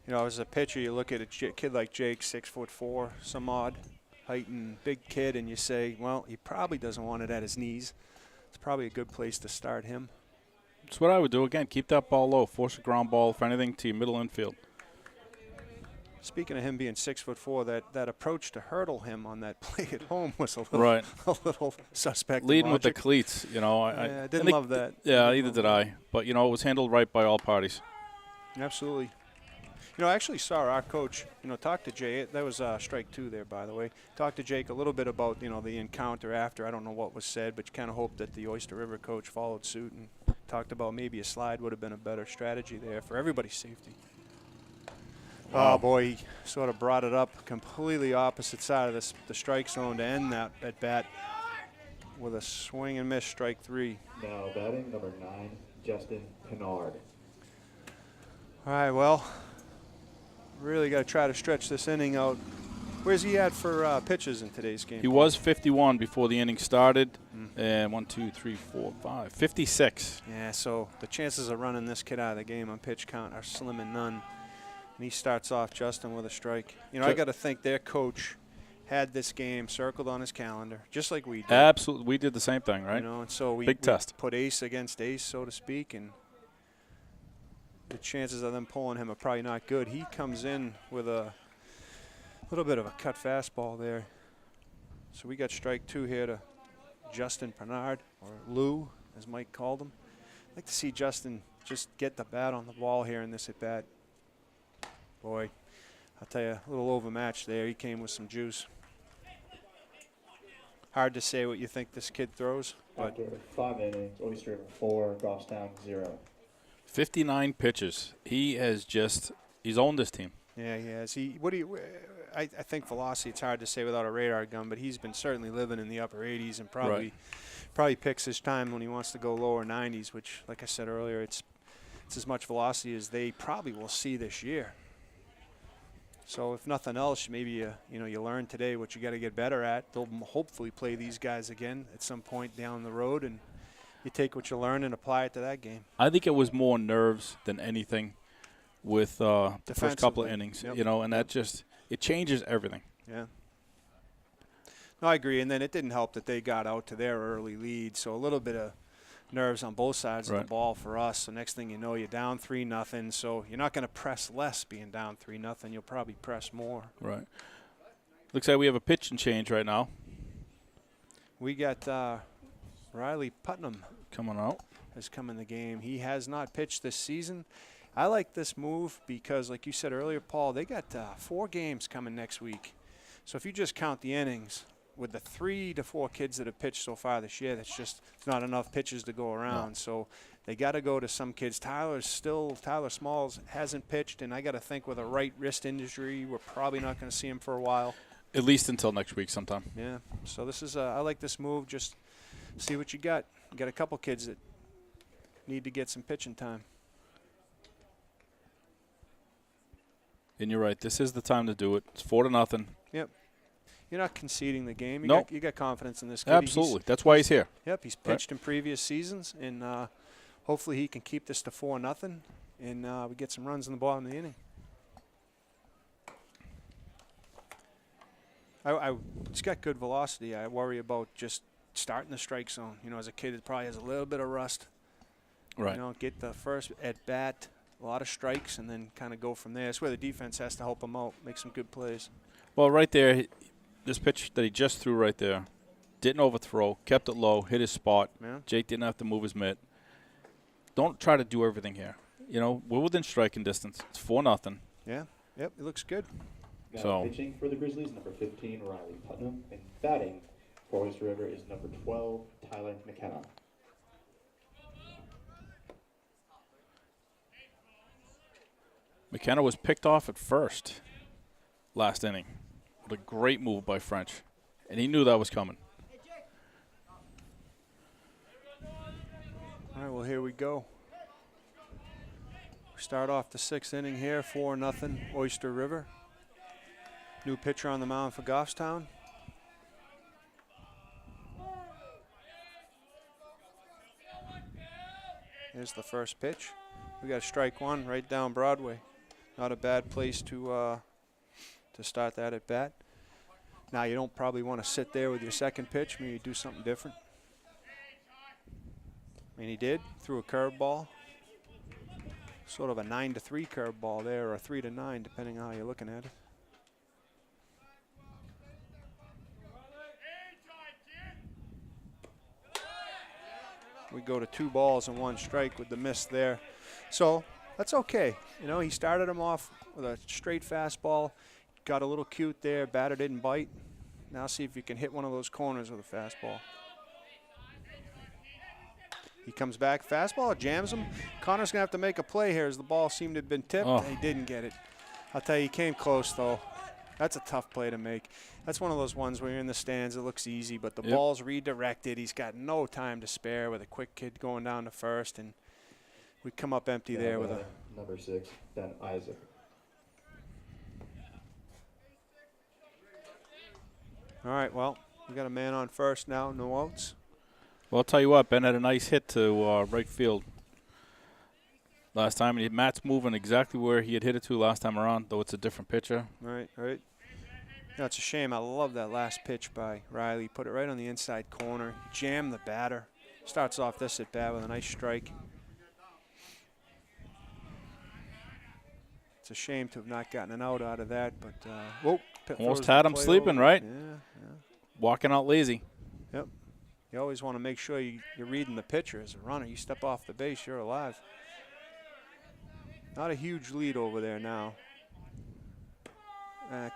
You know, as a pitcher, you look at a kid like Jake, 6'4", some odd height and big kid, and you say, well, he probably doesn't want it at his knees. It's probably a good place to start him. That's what I would do. Again, keep that ball low. Force a ground ball, if anything, to your middle infield. Speaking of him being 6'4", that approach to hurdle him on that play at home was a little suspect. Leading with the cleats, you know. I didn't love that. Yeah, either did I. But, you know, it was handled right by all parties. Absolutely. You know, I actually saw our coach, talk to Jay. That was strike two there, by the way. Talked to Jake a little bit about, the encounter after. I don't know what was said, but you kind of hope that the Oyster River coach followed suit and talked about maybe a slide would have been a better strategy there for everybody's safety. Wow. Oh, boy, he sort of brought it up completely opposite side of the strike zone to end that at bat with a swing and miss, strike three. Now batting number 9, Justin Pinard. All right, well, really got to try to stretch this inning out. Where's he at for pitches in today's game? He was 51 before the inning started, and 1, 2, 3, 4, 5, 56. Yeah, so the chances of running this kid out of the game on pitch count are slim and none. And he starts off, Justin, with a strike. I got to think their coach had this game circled on his calendar, just like we did. Absolutely. We did the same thing, right? And so we test. Put ace against ace, so to speak, and the chances of them pulling him are probably not good. He comes in with a little bit of a cut fastball there. So we got strike two here to Justin Pinard, or Lou, as Mike called him. I'd like to see Justin just get the bat on the ball here in this at-bat. Boy, I'll tell you, a little overmatched there. He came with some juice. Hard to say what you think this kid throws. But After 5 innings, Oyster River 4, Goffstown 0. 59 pitches. He's owned this team. yeah, he has. I think velocity, it's hard to say without a radar gun, but he's been certainly living in the upper 80s and probably picks his time when he wants to go lower 90s, which, like I said earlier, it's as much velocity as they probably will see this year. So if nothing else, maybe you learn today what you got to get better at. They'll hopefully play these guys again at some point down the road, and you take what you learn and apply it to that game. I think it was more nerves than anything with the first couple of innings, yep. And that it changes everything. Yeah. No, I agree. And then it didn't help that they got out to their early lead, so a little bit of nerves on both sides of the ball for us. So next thing you know, you're down 3-0. So you're not going to press less being down 3-0. You'll probably press more. Right. Looks like we have a pitch and change right now. We got Riley Putnam coming out. Has come in the game. He has not pitched this season. I like this move because, like you said earlier, Paul, they got 4 games coming next week. So if you just count the innings, with the 3 to 4 kids that have pitched so far this year, it's not enough pitches to go around. No. So they got to go to some kids. Tyler Smalls hasn't pitched, and I got to think with a right wrist injury, we're probably not going to see him for a while. At least until next week sometime. Yeah. So this is I like this move. Just see what you got. You got a couple kids that need to get some pitching time. And you're right. This is the time to do it. It's 4-0. Yep. You're not conceding the game. You got confidence in this kid. Absolutely. That's why he's here. Yep, he's pitched in previous seasons, and hopefully he can keep this to 4-0, and we get some runs in the bottom of the inning. It's got good velocity. I worry about just starting the strike zone. As a kid, it probably has a little bit of rust. Right. Get the first at-bat, a lot of strikes, and then kind of go from there. That's where the defense has to help him out, make some good plays. Well, right there, this pitch that he just threw right there, didn't overthrow, kept it low, hit his spot. Yeah. Jake didn't have to move his mitt. Don't try to do everything here. You know, we're within striking distance. It's 4-0. Yeah. Yep. It looks good. Now So- pitching for the Grizzlies, number 15, Riley Putnam. And batting for Oyster River is number 12, Tyler McKenna. McKenna was picked off at first last inning. What a great move by French. And he knew that was coming. All right, well, here we go. We start off the 6th inning here, 4-0 Oyster River. New pitcher on the mound for Goffstown. Here's the first pitch. We got strike one right down Broadway. Not a bad place to start that at bat. Now, you don't probably want to sit there with your second pitch. Maybe do something different. And he did. Threw a curveball. Sort of a 9-3 curveball there, or a 3-9, depending on how you're looking at it. We go to 2 balls and 1 strike with the miss there. So that's okay. You know, he started him off with a straight fastball. Got a little cute there. Batter didn't bite. Now see if you can hit one of those corners with a fastball. He comes back, fastball, jams him. Connor's going to have to make a play here as the ball seemed to have been tipped. Oh. He didn't get it. I'll tell you, he came close, though. That's a tough play to make. That's one of those ones where you're in the stands, it looks easy, but the Yep. ball's redirected. He's got no time to spare with a quick kid going down to first, and we come up empty there with a... Number 6, Ben Isaac. All right, well, we got a man on first now, no outs. Well, I'll tell you what, Ben had a nice hit to right field last time. And Matt's moving exactly where he had hit it to last time around, though it's a different pitcher. Right. Yeah, it's a shame. I love that last pitch by Riley. Put it right on the inside corner. Jammed the batter. Starts off this at bat with a nice strike. It's a shame to have not gotten an out of that, but whoa! Almost had him sleeping, right? Yeah. Walking out lazy. Yep. You always want to make sure you're reading the pitcher as a runner. You step off the base, you're alive. Not a huge lead over there now.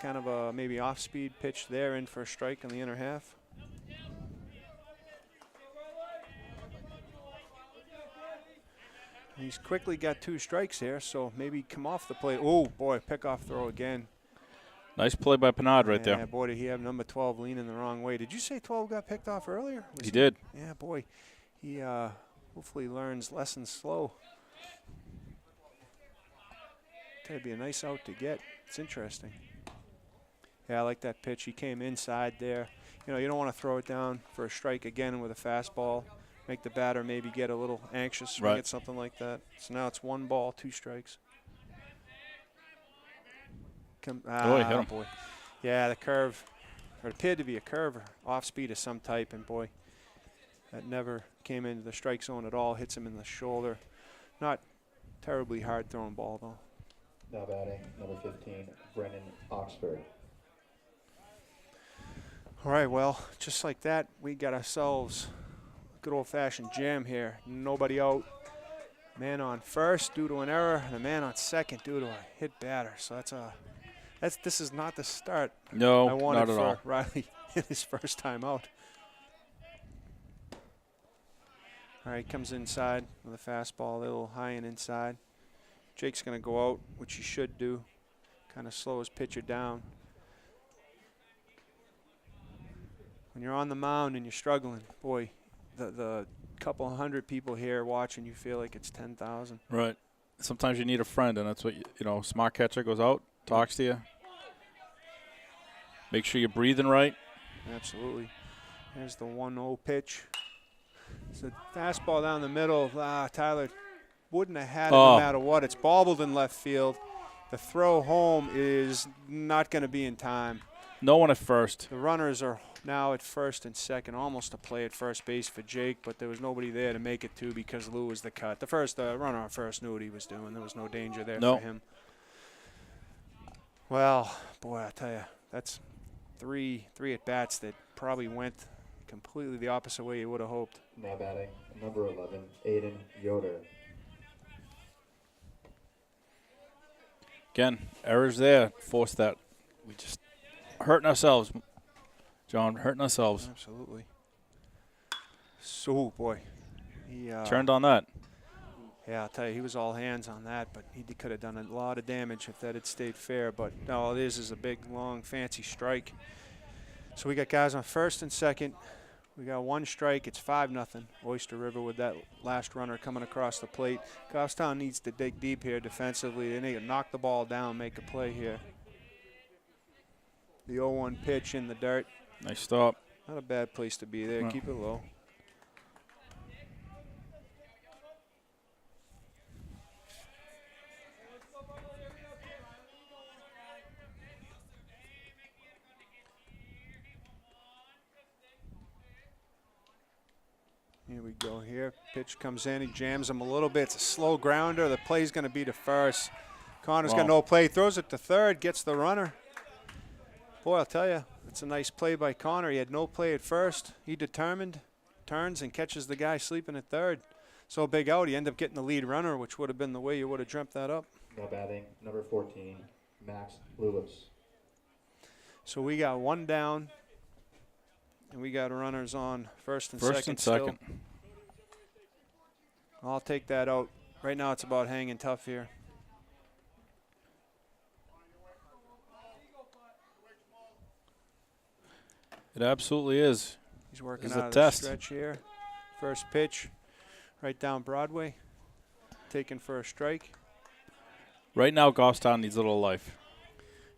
Kind of a maybe off-speed pitch there, in for a strike on the inner half. He's quickly got 2 strikes here, so maybe come off the plate. Oh, boy, pick-off throw again. Nice play by Pinard right Yeah, there. boy, did he have number 12 leaning the wrong way. Did you say 12 got picked off earlier? He did. Yeah, boy. He hopefully learns lessons slow. That'd be a nice out to get. It's interesting. Yeah, I like that pitch. He came inside there. You know, you don't want to throw it down for a strike again with a fastball. Make the batter maybe get a little anxious, swing Right. at something like that. So now it's 1 ball, 2 strikes. He hit him. Boy. Yeah, the curve. It appeared to be a curve or off speed of some type, and boy, that never came into the strike zone at all. Hits him in the shoulder. Not terribly hard throwing ball, though. Now batting, number 15, Brennan Oxford. All right, well, just like that, we got ourselves a good old-fashioned jam here. Nobody out. Man on first due to an error, and a man on second due to a hit batter. So this is not the start No, I wanted not at for all. Riley in his first time out. All right, comes inside with a fastball, a little high and inside. Jake's going to go out, which he should do. Kind of slow his pitcher down. When you're on the mound and you're struggling, boy, the couple hundred people here watching, you feel like it's 10,000. Right. Sometimes you need a friend, and that's what, smart catcher goes out, talks to you. Make sure you're breathing right. Absolutely. There's the 1-0 pitch. It's a fastball down the middle. Tyler wouldn't have had it no matter what. It's bobbled in left field. The throw home is not going to be in time. No one at first. The runners are now at first and second, almost a play at first base for Jake, but there was nobody there to make it to because Lou was the cut. The runner on first knew what he was doing. There was no danger there for him. Well, boy, I tell you, that's three at-bats that probably went completely the opposite way you would have hoped. Now batting, number 11, Aiden Yoder. Again, errors there. Forced that. We just hurting ourselves, John. Hurting ourselves. Absolutely. So, boy. He Turned on that. Yeah, I'll tell you, he was all hands on that, but he could have done a lot of damage if that had stayed fair. But no, all it is a big, long, fancy strike. So we got guys on first and second. We got one strike. It's 5-0. Oyster River with that last runner coming across the plate. Goffstown needs to dig deep here defensively. They need to knock the ball down, make a play here. The 0-1 pitch in the dirt. Nice stop. Not a bad place to be there. No. Keep it low. Here we go here. Pitch comes in. He jams him a little bit. It's a slow grounder. The play's going to be to first. Connor's got no play. Throws it to third. Gets the runner. Boy, I'll tell you, it's a nice play by Connor. He had no play at first. He determined, turns, and catches the guy sleeping at third. So big out, he ended up getting the lead runner, which would have been the way you would have dreamt that up. Now batting, number 14, Max Lewis. So we got one down. And we got runners on first and First second. and second. Still. I'll take that out. Right now it's about hanging tough here. It absolutely is. He's working This is out a of the test. stretch here. First pitch, right down Broadway. Taken for a strike. Right now, Goffstown needs a little life.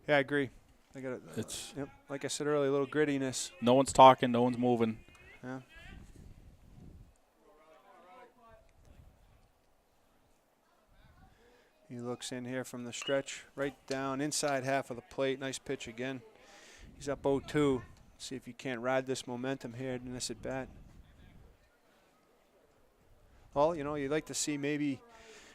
Yeah, I agree. I got it. It's Yep. Like I said earlier, a little grittiness. no one's talking, no one's moving. Yeah. He looks in here from the stretch, right down inside half of the plate. Nice pitch again. He's up 0-2. See if you can't ride this momentum here in this at bat. Well, you know, you'd like to see maybe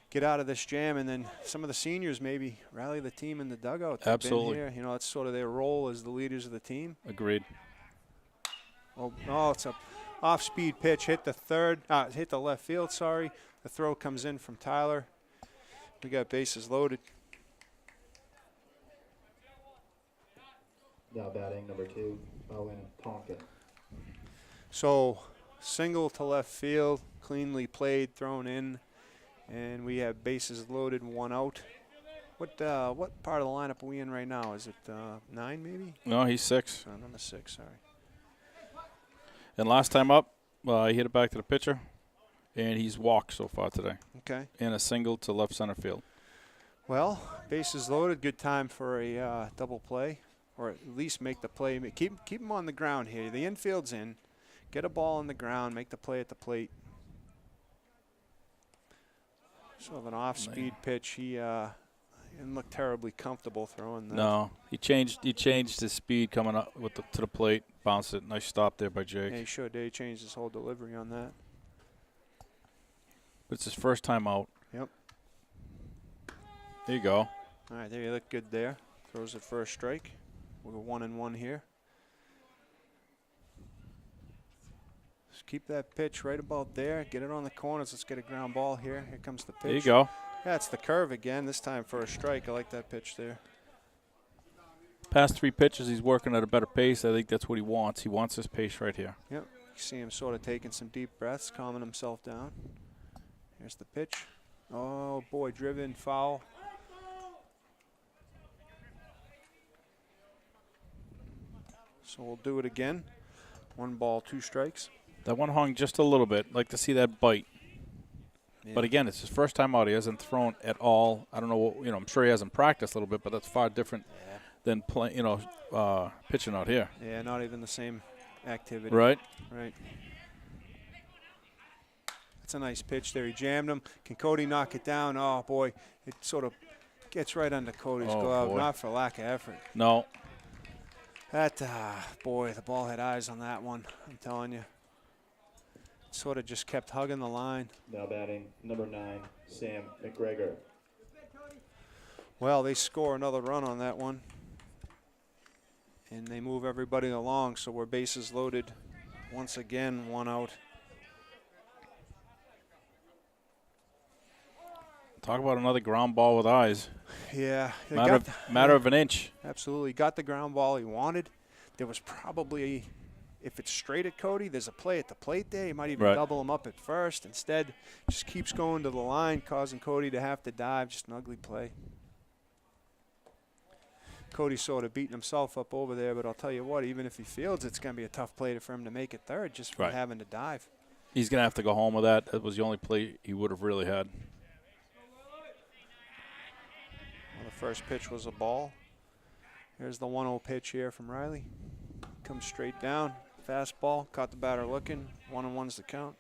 get out of this jam, and then some of the seniors maybe rally the team in the dugout. They've Absolutely. been here. You know, that's sort of their role as the leaders of the team. Agreed. Oh, it's a off-speed pitch. Hit the left field, sorry. The throw comes in from Tyler. We got bases loaded. Now batting, number 2, Owen Tonkin. So single to left field, cleanly played, thrown in, and we have bases loaded, one out. What part of the lineup are we in right now? Is it 9 maybe? No, he's 6. Number 6, sorry. And last time up, he hit it back to the pitcher, and he's walked so far today. Okay. And a single to left center field. Well, bases loaded, good time for a double play, or at least make the play. Keep him on the ground here. The infield's in. Get a ball on the ground, make the play at the plate. Sort of an off-speed pitch. He didn't look terribly comfortable throwing that. No, he changed his speed coming up with to the plate, bounced it. Nice stop there by Jake. Yeah, he sure did. He changed his whole delivery on that. But it's his first time out. Yep. There you go. All right, there you look good there. Throws it for a strike. We're 1-1 here. Just keep that pitch right about there. Get it on the corners. Let's get a ground ball here. Here comes the pitch. There you go. That's the curve again, this time for a strike. I like that pitch there. Past 3 pitches, he's working at a better pace. I think that's what he wants. He wants this pace right here. Yep. You see him sort of taking some deep breaths, calming himself down. Here's the pitch. Oh, boy, driven, foul. So we'll do it again. 1 ball, 2 strikes. That one hung just a little bit. Like to see that bite. Yeah. But again, it's his first time out. He hasn't thrown at all. I don't know what, I'm sure he hasn't practiced a little bit, but that's far different than pitching out here. Yeah, not even the same activity. Right? Right. That's a nice pitch there. He jammed him. Can Cody knock it down? Oh, boy. It sort of gets right under Cody's glove. boy. Not for lack of effort. No. That, boy, the ball had eyes on that one. I'm telling you. Sort of just kept hugging the line. Now batting, number 9, Sam McGregor. Well, they score another run on that one. And they move everybody along, so we're bases loaded. once again, 1 out. Talk about another ground ball with eyes. Yeah. they Matter got of an inch. Absolutely. Got the ground ball he wanted. There was probably, if it's straight at Cody, there's a play at the plate there. He might even double him up at first. Instead, just keeps going to the line, causing Cody to have to dive. Just an ugly play. Cody's sort of beating himself up over there, but I'll tell you what, even if he fields, it's going to be a tough play for him to make it third just from having to dive. He's going to have to go home with that. That was the only play he would have really had. Well, the first pitch was a ball. Here's the 1-0 pitch here from Riley. Comes straight down. Fastball. Caught the batter looking. 1-1's the count.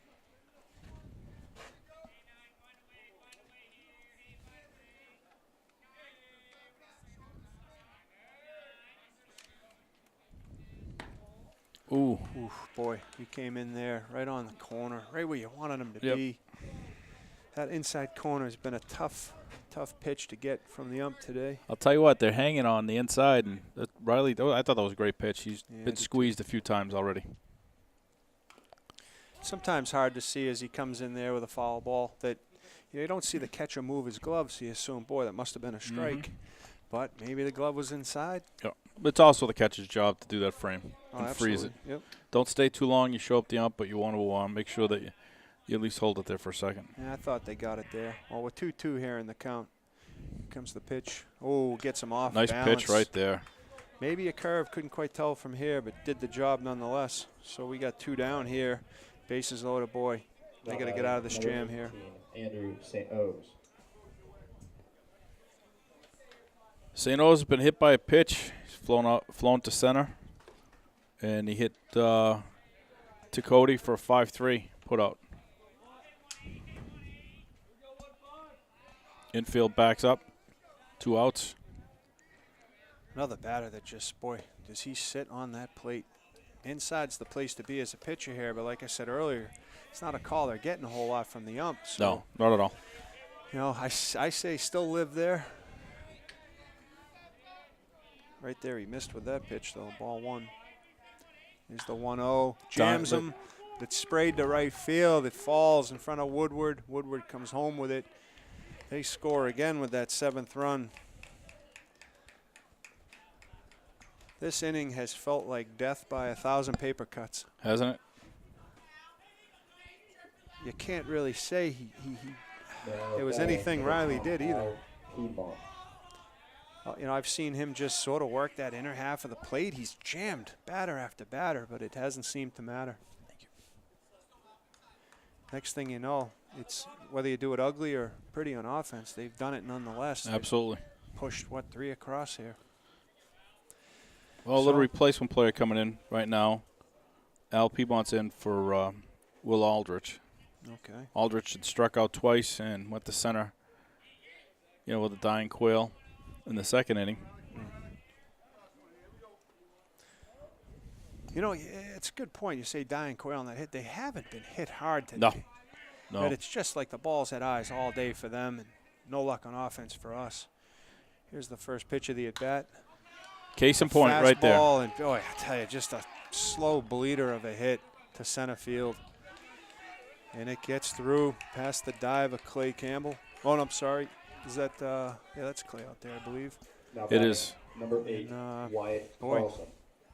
Ooh. Ooh, boy, he came in there right on the corner, right where you wanted him to be. That inside corner has been a tough pitch to get from the ump today. I'll tell you what, they're hanging on the inside, and Riley, I thought that was a great pitch. He's been squeezed a few times already. Sometimes hard to see as he comes in there with a foul ball that you don't see the catcher move his glove, so you assume, boy, that must have been a strike. But maybe the glove was inside. Yeah. It's also the catcher's job to do that frame and freeze it. Yep. Don't stay too long. You show up the ump, but you want to make sure that you at least hold it there for a second. Yeah, I thought they got it there. Well, with 2-2 here in the count, comes the pitch. Oh, gets him off Nice balance. pitch right there. Maybe a curve, couldn't quite tell from here, but did the job nonetheless. So we got 2 down here. Bases loaded, boy. They got to get out of this jam here. Andrew St. O's. St. O's has been hit by a pitch. He's flown to center, and he hit to Cody for a 5-3 put out. Infield backs up, 2 outs. Another batter that just, boy, does he sit on that plate. Inside's the place to be as a pitcher here, but like I said earlier, it's not a call they're getting a whole lot from the ump. So, No, not at all. You know, I say still live there. Right there, he missed with that pitch, though. Ball 1. Here's the 1-0. Jams him. It's sprayed to right field. It falls in front of Woodward. Woodward comes home with it. They score again with that 7th run. This inning has felt like death by 1,000 paper cuts. Hasn't it? You can't really say it was anything Riley did either. You know, I've seen him just sort of work that inner half of the plate. He's jammed batter after batter, but it hasn't seemed to matter. Thank you. Next thing you know, it's whether you do it ugly or pretty on offense, they've done it nonetheless. Absolutely. They've pushed, 3 across here? Well, a little replacement player coming in right now. Al Piedmont's in for Will Aldrich. Okay. Aldrich had struck out twice and went to center, with a dying quail in the 2nd inning. You know, it's a good point. You say dying quail on that hit. They haven't been hit hard today. No. But it's just like the ball's had eyes all day for them and no luck on offense for us. Here's the first pitch of the at-bat. Case in point right there. Fastball, and boy, I tell you, just a slow bleeder of a hit to center field. And it gets through past the dive of Clay Campbell. Oh, no, I'm sorry. Is that, yeah, that's Clay out there, I believe. It is. Number 8, Wyatt Carlson.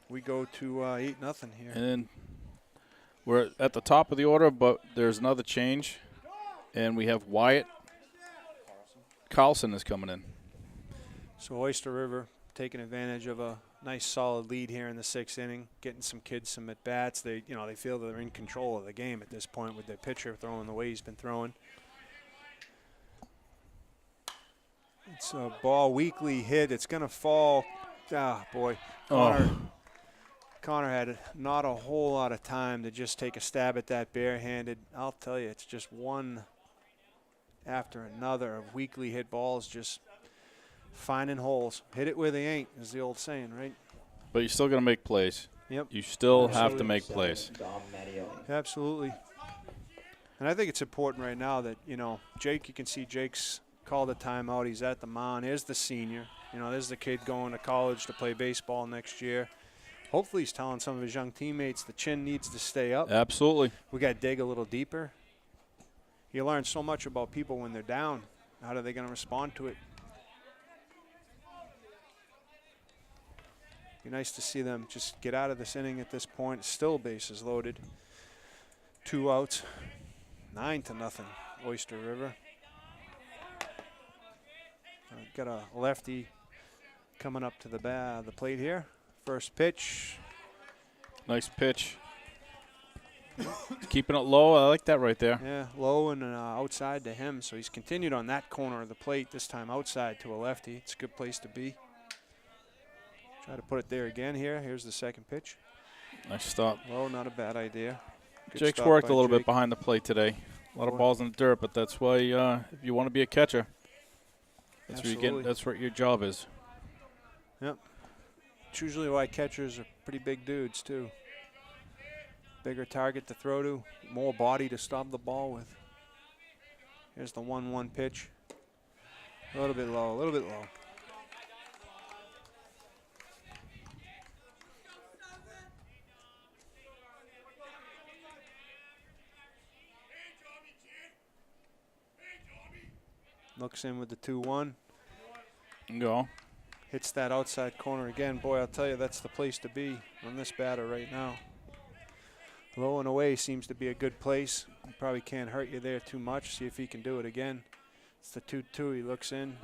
We go to 8-0 here. And we're at the top of the order, but there's another change. And we have Wyatt Carlson is coming in. So Oyster River taking advantage of a nice solid lead here in the 6th inning, getting some kids some at-bats. They feel that they're in control of the game at this point with their pitcher throwing the way he's been throwing. It's a ball weakly hit. It's going to fall. Ah, boy. Connor had not a whole lot of time to just take a stab at that barehanded. I'll tell you, it's just one after another of weakly hit balls, just finding holes. Hit it where they ain't, is the old saying, right? But you're still going to make plays. Yep. You still have to make plays. Absolutely. And I think it's important right now that, Jake, you can see Jake's called a timeout. He's at the mound. Here's the senior. There's the kid going to college to play baseball next year. Hopefully he's telling some of his young teammates the chin needs to stay up. Absolutely. We got to dig a little deeper. You learn so much about people when they're down. How are they going to respond to it? Be nice to see them just get out of this inning at this point. Still bases loaded. 2 outs. 9-0, Oyster River. Got a lefty coming up to the plate here. First pitch. Nice pitch. Keeping it low. I like that right there. Yeah, low and outside to him. So he's continued on that corner of the plate, this time outside to a lefty. It's a good place to be. Try to put it there again here. Here's the second pitch. Nice stop. Low, not a bad idea. Good Jake's stop worked by a little bit Jake. behind the plate today. A lot of balls in the dirt, but that's why if you want to be a catcher, that's where you get. That's what your job is. Yep. It's usually why catchers are pretty big dudes too. Bigger target to throw to, more body to stop the ball with. Here's the 1-1 pitch. A little bit low, a little bit low. Looks in with the 2-1. Go. Hits that outside corner again. Boy, I'll tell you, that's the place to be on this batter right now. Low and away seems to be a good place. He probably can't hurt you there too much. See if he can do it again. It's the 2-2. He looks in.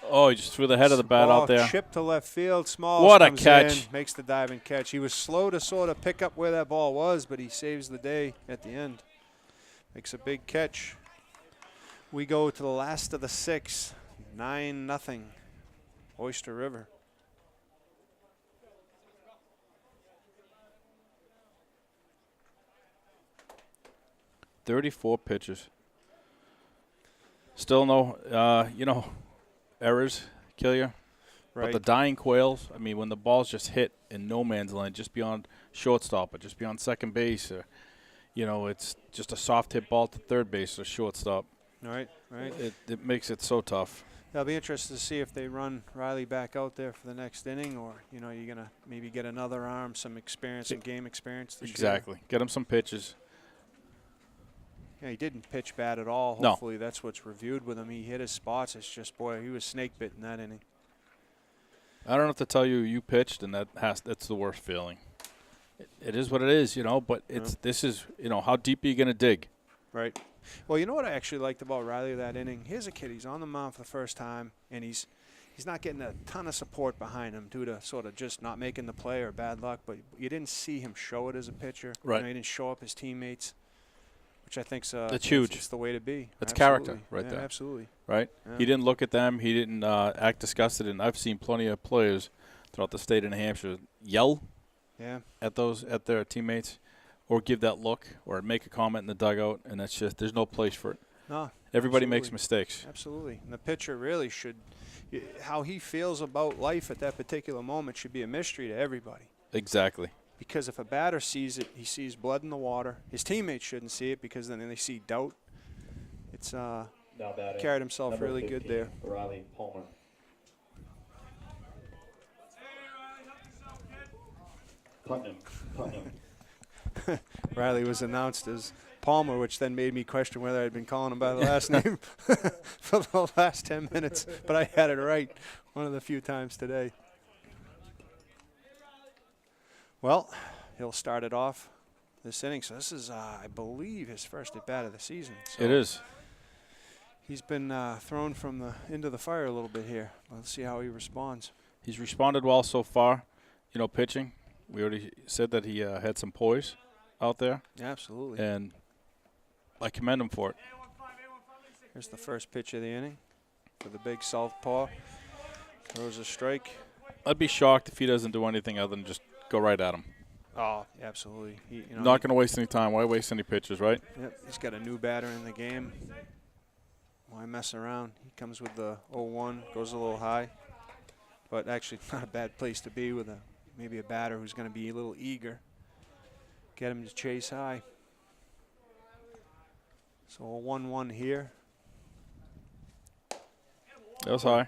Oh, he just threw the head of the bat out there. Chip to left field. Smalls What a comes catch. in, makes the diving catch. He was slow to sort of pick up where that ball was, but he saves the day at the end. Makes a big catch. We go to the last of the 6. 9-0. Oyster River. .34 pitches. Still no, errors kill you. Right. But the dying quails, I mean, when the ball's just hit in no man's land, just beyond shortstop or just beyond second base, or, it's just a soft hit ball to third base or shortstop. Right. It makes it so tough. I'll be interested to see if they run Riley back out there for the next inning, or you're going to maybe get another arm, some experience and game experience this year. Exactly. Get him some pitches. Yeah, he didn't pitch bad at all. No. Hopefully that's what's reviewed with him. He hit his spots. It's just, boy, he was snake bit in that inning. I don't have to tell you pitched, and that's the worst feeling. It is what it is, but this is, how deep are you going to dig? Right. Well, you know what I actually liked about Riley that inning? Here's a kid. He's on the mound for the first time, and he's not getting a ton of support behind him due to sort of just not making the play or bad luck, but you didn't see him show it as a pitcher. Right. He didn't show up his teammates, which I think's that's huge. It's the way to be. That's Absolutely. character right there. Absolutely. Right? Yeah. He didn't look at them. He didn't act disgusted. And I've seen plenty of players throughout the state of New Hampshire yell at their teammates, or give that look, or make a comment in the dugout, and that's just, there's no place for it. No. Everybody Absolutely. makes mistakes. Absolutely. And the pitcher really should, how he feels about life at that particular moment should be a mystery to everybody. Exactly. Because if a batter sees it, he sees blood in the water. His teammates shouldn't see it because then they see doubt. It's carried himself really 15, good there. Riley Palmer. Putnam. Riley was announced as Palmer, which then made me question whether I'd been calling him by the last name for the last 10 minutes. But I had it right one of the few times today. Well, he'll start it off this inning. So this is, I believe, his first at bat of the season. So It is. he's been thrown from into the fire a little bit here. Let's see how he responds. He's responded well so far, pitching. We already said that he had some poise out there, Absolutely. and I commend him for it. Here's the first pitch of the inning for the big southpaw. Throws a strike. I'd be shocked if he doesn't do anything other than just go right at him. Oh, absolutely. Not going to waste any time. Why waste any pitches, right? Yep, he's got a new batter in the game. Why mess around? He comes with the 0-1, goes a little high. But actually, not a bad place to be with maybe a batter who's going to be a little eager. Get him to chase high. So a 1-1 here. That was high.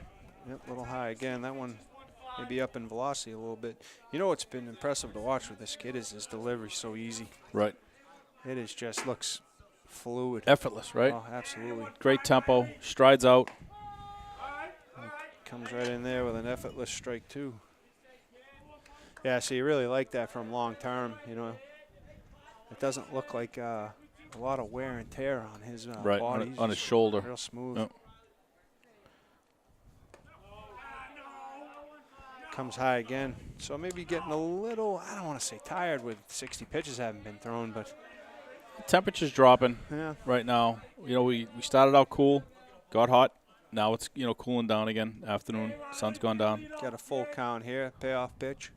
Yep, a little high again. That one maybe up in velocity a little bit. You know what's been impressive to watch with this kid is his delivery so easy. Right. It is just looks fluid. Effortless, right? Oh, absolutely. Great tempo, strides out. Comes right in there with an effortless strike, too. Yeah, so you really like that from long term, you know. It doesn't look like a lot of wear and tear on his Right, body. on his shoulder. Real smooth. Yep. Comes high again. So maybe getting a little, I don't want to say tired with 60 pitches haven't been thrown, but Temperature's dropping yeah. right now. You know, we started out cool, got hot. Now it's, you know, cooling down again. Afternoon, sun's gone down. Got a full count here, payoff pitch.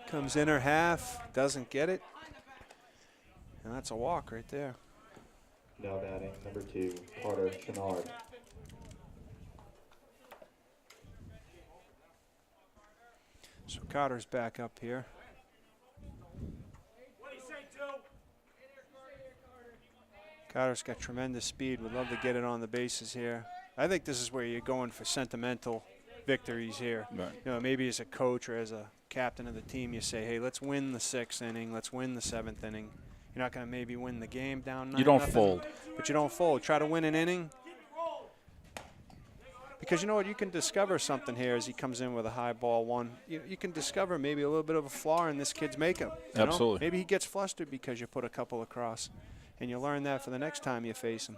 Comes inner half, doesn't get it. And that's a walk right there. Now batting number 2, Carter Chenard. So Carter's back up here. Carter's got tremendous speed. Would love to get it on the bases here. I think this is where you're going for sentimental victories here. Right. You know, maybe as a coach or as a captain of the team, you say, hey, let's win the 6th inning. Let's win the 7th inning. You're not going to maybe win the game down 9-0. You don't fold. But you don't fold. Try to win an inning. Because you know what? You can discover something here as he comes in with a high ball one. You can discover maybe a little bit of a flaw in this kid's makeup. You know? Absolutely. Maybe he gets flustered because you put a couple across. And you learn that for the next time you face him.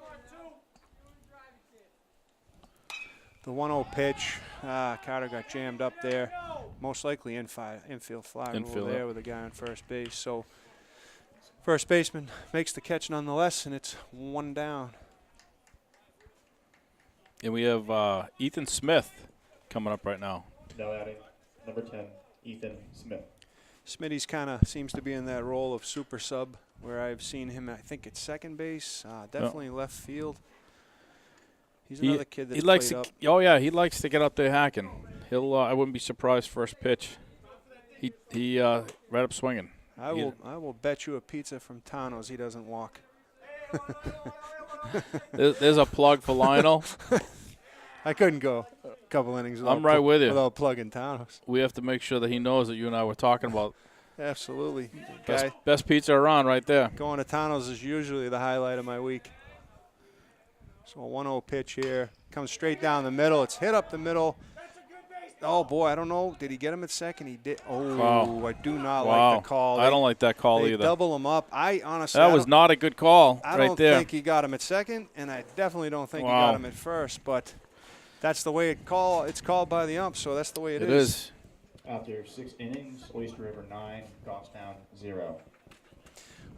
The 1-0 pitch. Carter got jammed up there. Most likely infield fly rule there with a guy on first base. So first baseman makes the catch nonetheless, and it's 1 down. And we have Ethan Smith coming up right now. Now batting number 10, Ethan Smith. Smitty's kind of seems to be in that role of super sub, where I've seen him, I think, at second base, definitely left field. He's another kid that he likes played to. up. Oh yeah, he likes to get up there hacking. He'll. I wouldn't be surprised first pitch. He right up swinging. I will bet you a pizza from Tano's he doesn't walk. There's a plug for Lionel. I couldn't go a couple innings without, I'm right with you. without plugging Tano's. We have to make sure that he knows that you and I were talking about Absolutely. best pizza around right there. Going to Tano's is usually the highlight of my week. So a 1-0 pitch here. Comes straight down the middle. It's hit up the middle. Oh, boy, I don't know. Did he get him at second? He did. Oh, Wow. I do not Wow. like the call. I don't like that call They either. double him up. I honestly That was not a good call I right don't there. think he got him at second, and I definitely don't think he Wow. got him at first. But that's the way it's called by the ump, so that's the way It is. is. After 6 innings, Oyster River 9, Goffstown 0.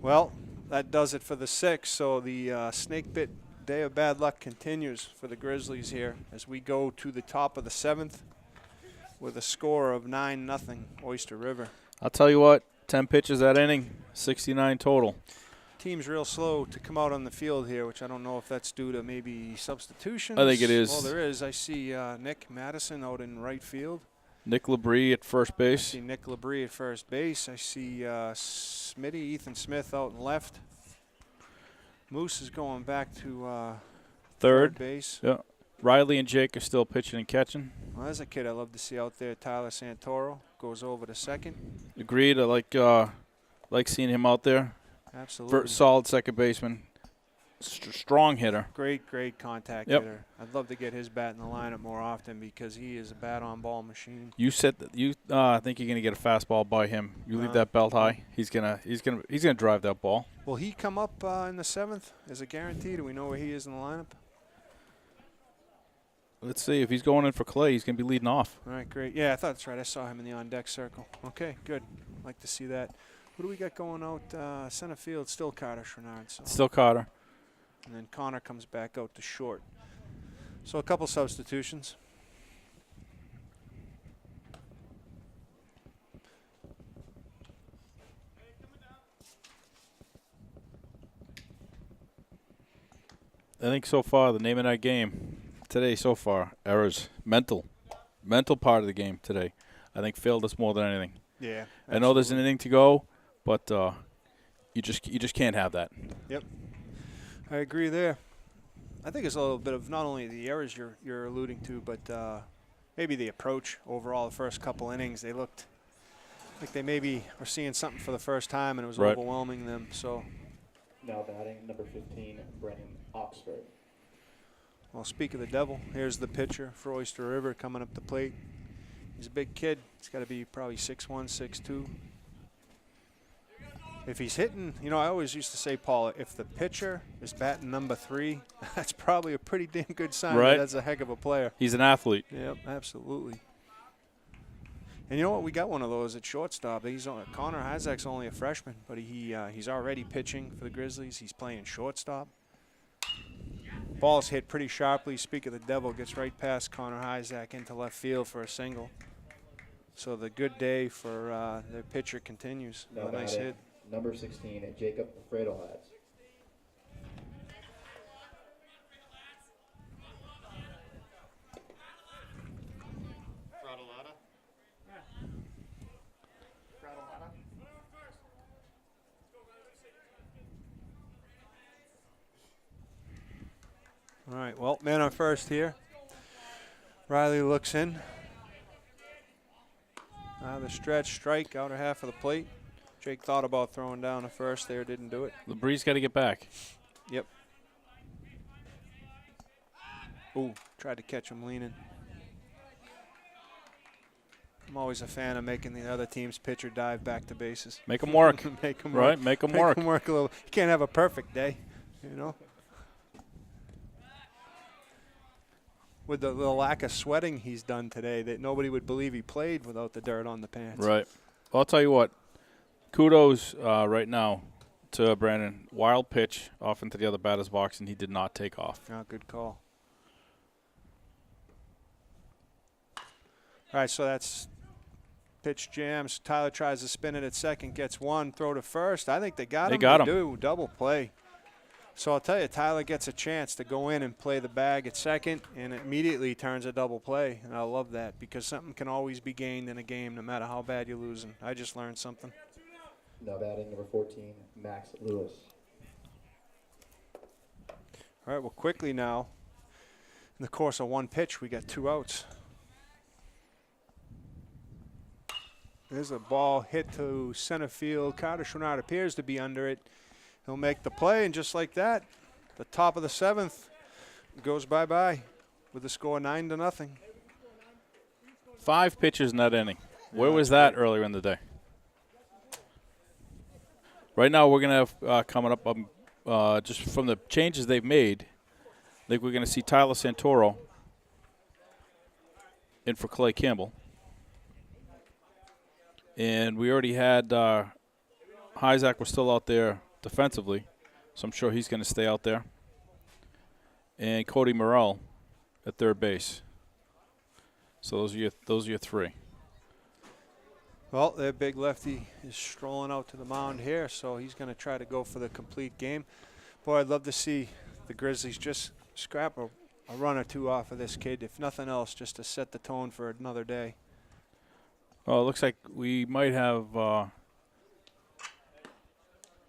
Well, that does it for the 6th. So the snake bit day of bad luck continues for the Grizzlies here as we go to the top of the 7th with a score of 9-0 Oyster River. I'll tell you what, 10 pitches that inning, 69 total. Team's real slow to come out on the field here, which I don't know if that's due to maybe substitutions. I think it is. Well, there is. I see Nick Madison out in right field. Nick Labrie at first I base. see Nick Labrie at first base. I see Smitty, Ethan Smith out in left. Moose is going back to third base. Yeah. Riley and Jake are still pitching and catching. Well, there's a kid I love to see out there, Tyler Santoro. Goes over to second. Agreed. I like seeing him out there. Absolutely. Solid second baseman. Strong hitter. Great contact Yep. hitter. I'd love to get his bat in the lineup more often because he is a bat-on-ball machine. You said that you think you're gonna get a fastball by him. You leave that belt high. He's gonna drive that ball. Will he come up in the 7th as a guarantee? Do we know where he is in the lineup? Let's see if he's going in for Clay. He's gonna be leading off. All right, great. Yeah, I thought that's right. I saw him in the on-deck circle. Okay, good. Like to see that. Who do we got going out center field? Still Carter Chouinard. So. Still Carter. And then Connor comes back out to short. So a couple substitutions. I think so far the name of that game today so far, errors, mental part of the game today. I think failed us more than anything. Yeah. I know there's an inning to go, but you just can't have that. Yep. I agree there. I think it's a little bit of not only the errors you're alluding to, but maybe the approach overall the first couple innings. They looked like they maybe were seeing something for the first time, and it was Right. overwhelming them. So, Now batting number 15, Brennan Oxford. well, speak of the devil, here's the pitcher for Oyster River coming up the plate. He's a big kid. He's got to be probably 6'1", 6'2". If he's hitting, you know, I always used to say, Paul, if the pitcher is batting number 3, that's probably a pretty damn good sign. Right. That's a heck of a player. He's an athlete. Yep, absolutely. And you know what? We got one of those at shortstop. Connor Isaac's only a freshman, but he's already pitching for the Grizzlies. He's playing shortstop. Ball's hit pretty sharply. Speak of the devil, gets right past Connor Isaac into left field for a single. So the good day for their pitcher continues. Now A nice batting hit. number 16, Jacob Fredelhaz. All right, well, man on first here. Riley looks in. The stretch, strike, outer half of the plate. Jake thought about throwing down a first there, didn't do it. LeBree's got to get back. Yep. Ooh, tried to catch him leaning. I'm always a fan of making the other team's pitcher dive back to bases. Make him work. Make him Right, work. make him work. Make him work a little. You can't have a perfect day, you know. With the lack of sweating he's done today, that nobody would believe he played without the dirt on the pants. Right. Well, I'll tell you what. Kudos right now to Brandon. Wild pitch off into the other batter's box, and he did not take off. Oh, good call. All right, so that's pitch jams. Tyler tries to spin it at second, gets one, throw to first. I think they got him. They got him. Do double play. So I'll tell you, Tyler gets a chance to go in and play the bag at second, and immediately turns a double play. And I love that because something can always be gained in a game, no matter how bad you're losing. I just learned something. Now batting number 14, Max Lewis. All right, well, quickly now, in the course of one pitch, we got 2 outs. There's a ball hit to center field. Carter Schonard appears to be under it. He'll make the play, and just like that, the top of the 7th goes bye-bye with the score 9-0. 5 pitches in that inning. Where Yeah, was that's that earlier in the day? Right now, we're going to have coming up, just from the changes they've made, I think we're going to see Tyler Santoro in for Clay Campbell. And we already had Isaac was still out there defensively, so I'm sure he's going to stay out there. And Cody Morrell at third base. So those are your 3. Well, their big lefty is strolling out to the mound here, so he's going to try to go for the complete game. Boy, I'd love to see the Grizzlies just scrap a run or 2 off of this kid, if nothing else, just to set the tone for another day. Oh, it looks like we might have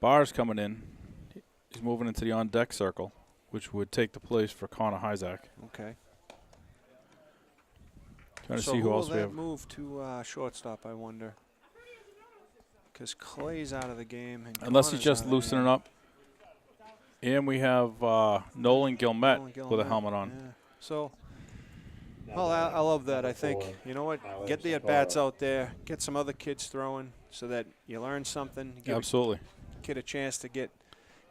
Bars coming in. He's moving into the on-deck circle, which would take the place for Connor Isaac. Okay. Trying to So see who else will we that have. move to shortstop, I wonder? Because Clay's out of the game. And Unless he's Connor's just out of the loosening game. up. And we have Nolan Gilmet Nolan with a Gilmet, helmet on. yeah. So, Now well, I batting love that. number I think, 4, you know what, Tyler get the Santoro. at-bats out there, get some other kids throwing so that you learn something. Give Absolutely. a kid a chance to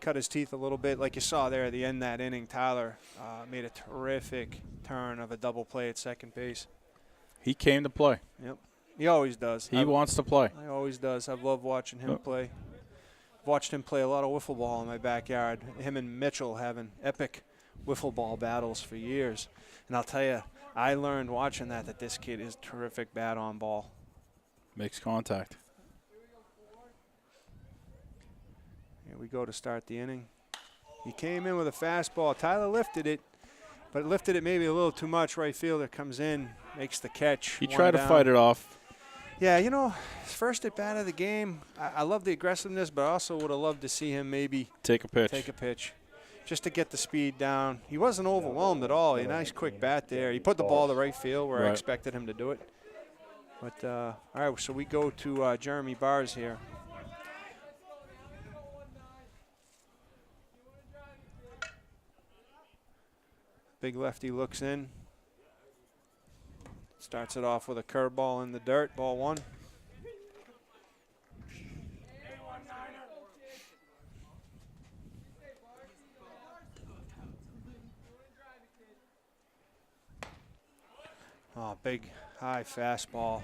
cut his teeth a little bit. Like you saw there at the end of that inning, Tyler made a terrific turn of a double play at second base. He came to play. Yep. He always does. He wants to play. He always does. I've loved watching him Oh. play. Watched him play a lot of wiffle ball in my backyard. Him and Mitchell having epic wiffle ball battles for years. And I'll tell you, I learned watching that this kid is terrific bat on ball. Makes contact. Here we go to start the inning. He came in with a fastball. Tyler lifted it, but lifted it maybe a little too much. Right fielder comes in, makes the catch. He one tried to down. fight it off. Yeah, you know, his first at bat of the game, I love the aggressiveness, but I also would have loved to see him maybe Take a pitch. take a pitch. just to get the speed down. He wasn't overwhelmed at all. A nice quick bat there. He put the ball to right field where I expected him to do it. But, all right, so we go to Jeremy Bars here. Big lefty looks in. Starts it off with a curveball in the dirt, ball 1. Oh, big high fastball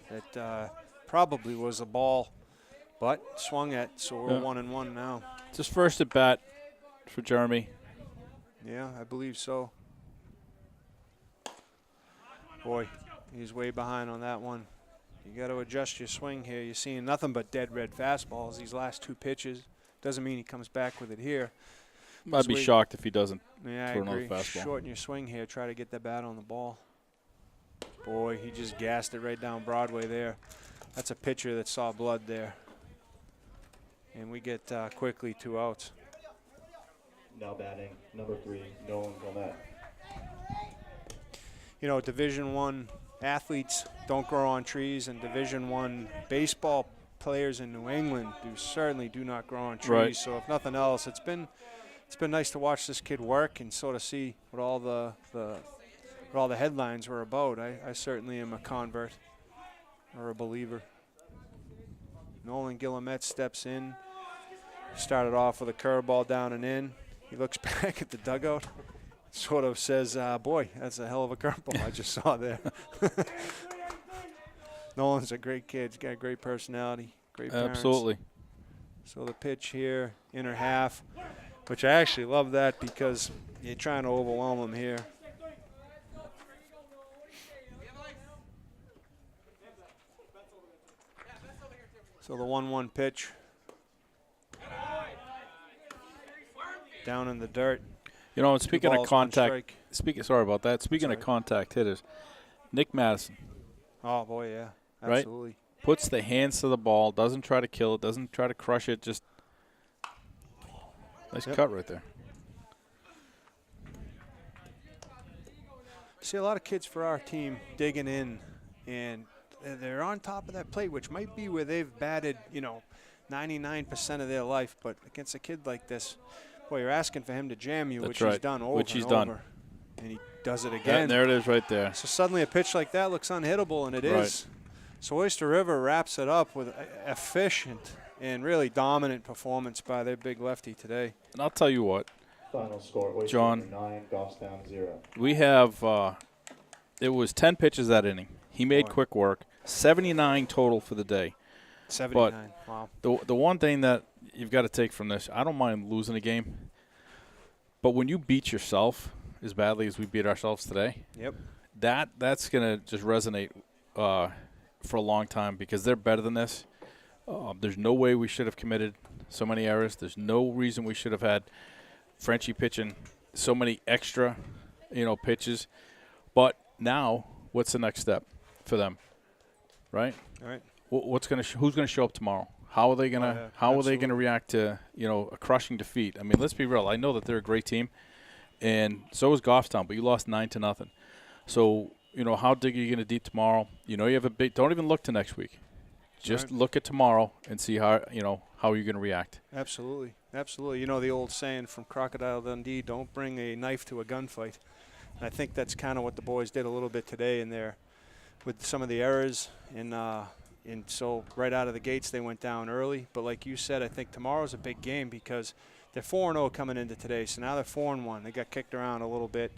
that probably was a ball, but swung at, so we're 1-1 now. Just first at bat for Jeremy. Yeah, I believe so. Boy, he's way behind on that one. You got to adjust your swing here. You're seeing nothing but dead red fastballs these last 2 pitches. Doesn't mean he comes back with it here. I'd be shocked if he doesn't Yeah, I throw another agree. fastball. Shorten your swing here. Try to get that bat on the ball. Boy, he just gassed it right down Broadway there. That's a pitcher that saw blood there. And we get quickly 2 outs. Now batting, number 3, Nolan Gilmet. You know, Division I athletes don't grow on trees, and Division I baseball players in New England certainly do not grow on trees. Right. So if nothing else, it's been nice to watch this kid work and sort of see what all the headlines were about. I certainly am a convert or a believer. Nolan Gilmet steps in. Started off with a curveball down and in. He looks back at the dugout, sort of says, boy, that's a hell of a curveball I just saw there. Nolan's a great kid. He's got a great personality, great parents. Absolutely. So the pitch here, inner half, which I actually love that because you're trying to overwhelm him here. So the 1-1 pitch. Down in the dirt. You know, speaking of balls, one contact, strike. sorry about that. Speaking of contact hitters, Nick Madison Oh, boy, yeah. Right? Absolutely. puts the hands to the ball, doesn't try to kill it, doesn't try to crush it, just nice cut right there. See a lot of kids for our team digging in, and they're on top of that plate, which might be where they've batted, 99% of their life. But against a kid like this, boy, you're asking for him to jam you, which he's done over and over. And he does it again. And there it is right there. So suddenly a pitch like that looks unhittable, and it is. So Oyster River wraps it up with efficient and really dominant performance by their big lefty today. And I'll tell you what, Final score, Oyster John, River 9, Goffstown 0. we have, it was 10 pitches that inning. He made quick work, 79 total for the day. 79, wow. The one thing that you've got to take from this, I don't mind losing a game, but when you beat yourself as badly as we beat ourselves today, that's going to just resonate for a long time because they're better than this. There's no way we should have committed so many errors. There's no reason we should have had Frenchie pitching so many extra, pitches. But now, what's the next step for them, right? All right. Who's going to show up tomorrow? How are they going to are they going to react to a crushing defeat? I mean, let's be real. I know that they're a great team, and so is Goffstown, but you lost 9-0. So how dig are you going to deep tomorrow? You have a big. Don't even look to next week. Just look at tomorrow and see how how you're going to react. Absolutely, absolutely. The old saying from Crocodile Dundee: "Don't bring a knife to a gunfight." And I think that's kind of what the boys did a little bit today in there, with some of the errors and so right out of the gates they went down early. But like you said, I think tomorrow's a big game because they're 4-0 coming into today. So now they're 4-1. They got kicked around a little bit,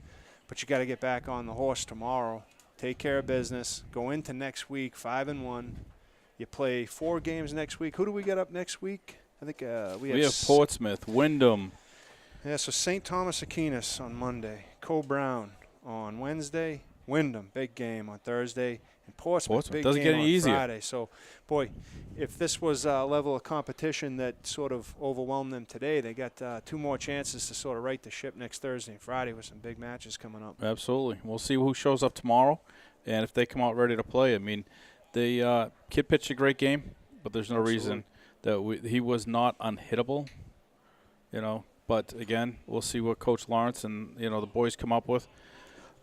but you got to get back on the horse tomorrow. Take care of business. Go into next week 5-1. You play 4 games next week. Who do we get up next week? I think we have Portsmouth, Wyndham. Yeah, so St. Thomas Aquinas on Monday, Co-Brown on Wednesday, Wyndham, big game on Thursday, and Portsmouth big doesn't game get any on easier. Friday. So, boy, if this was a level of competition that sort of overwhelmed them today, they got 2 more chances to sort of right the ship next Thursday and Friday with some big matches coming up. Absolutely. We'll see who shows up tomorrow and if they come out ready to play. I mean, the kid pitched a great game, but there's no reason that he was not unhittable. But again, we'll see what Coach Lawrence and the boys come up with.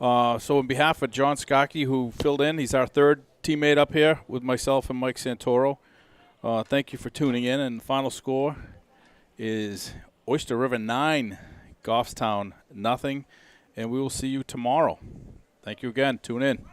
So on behalf of John Skokie, who filled in, he's our third teammate up here with myself and Mike Santoro. Thank you for tuning in. And the final score is Oyster River 9, Goffstown nothing. And we will see you tomorrow. Thank you again. Tune in.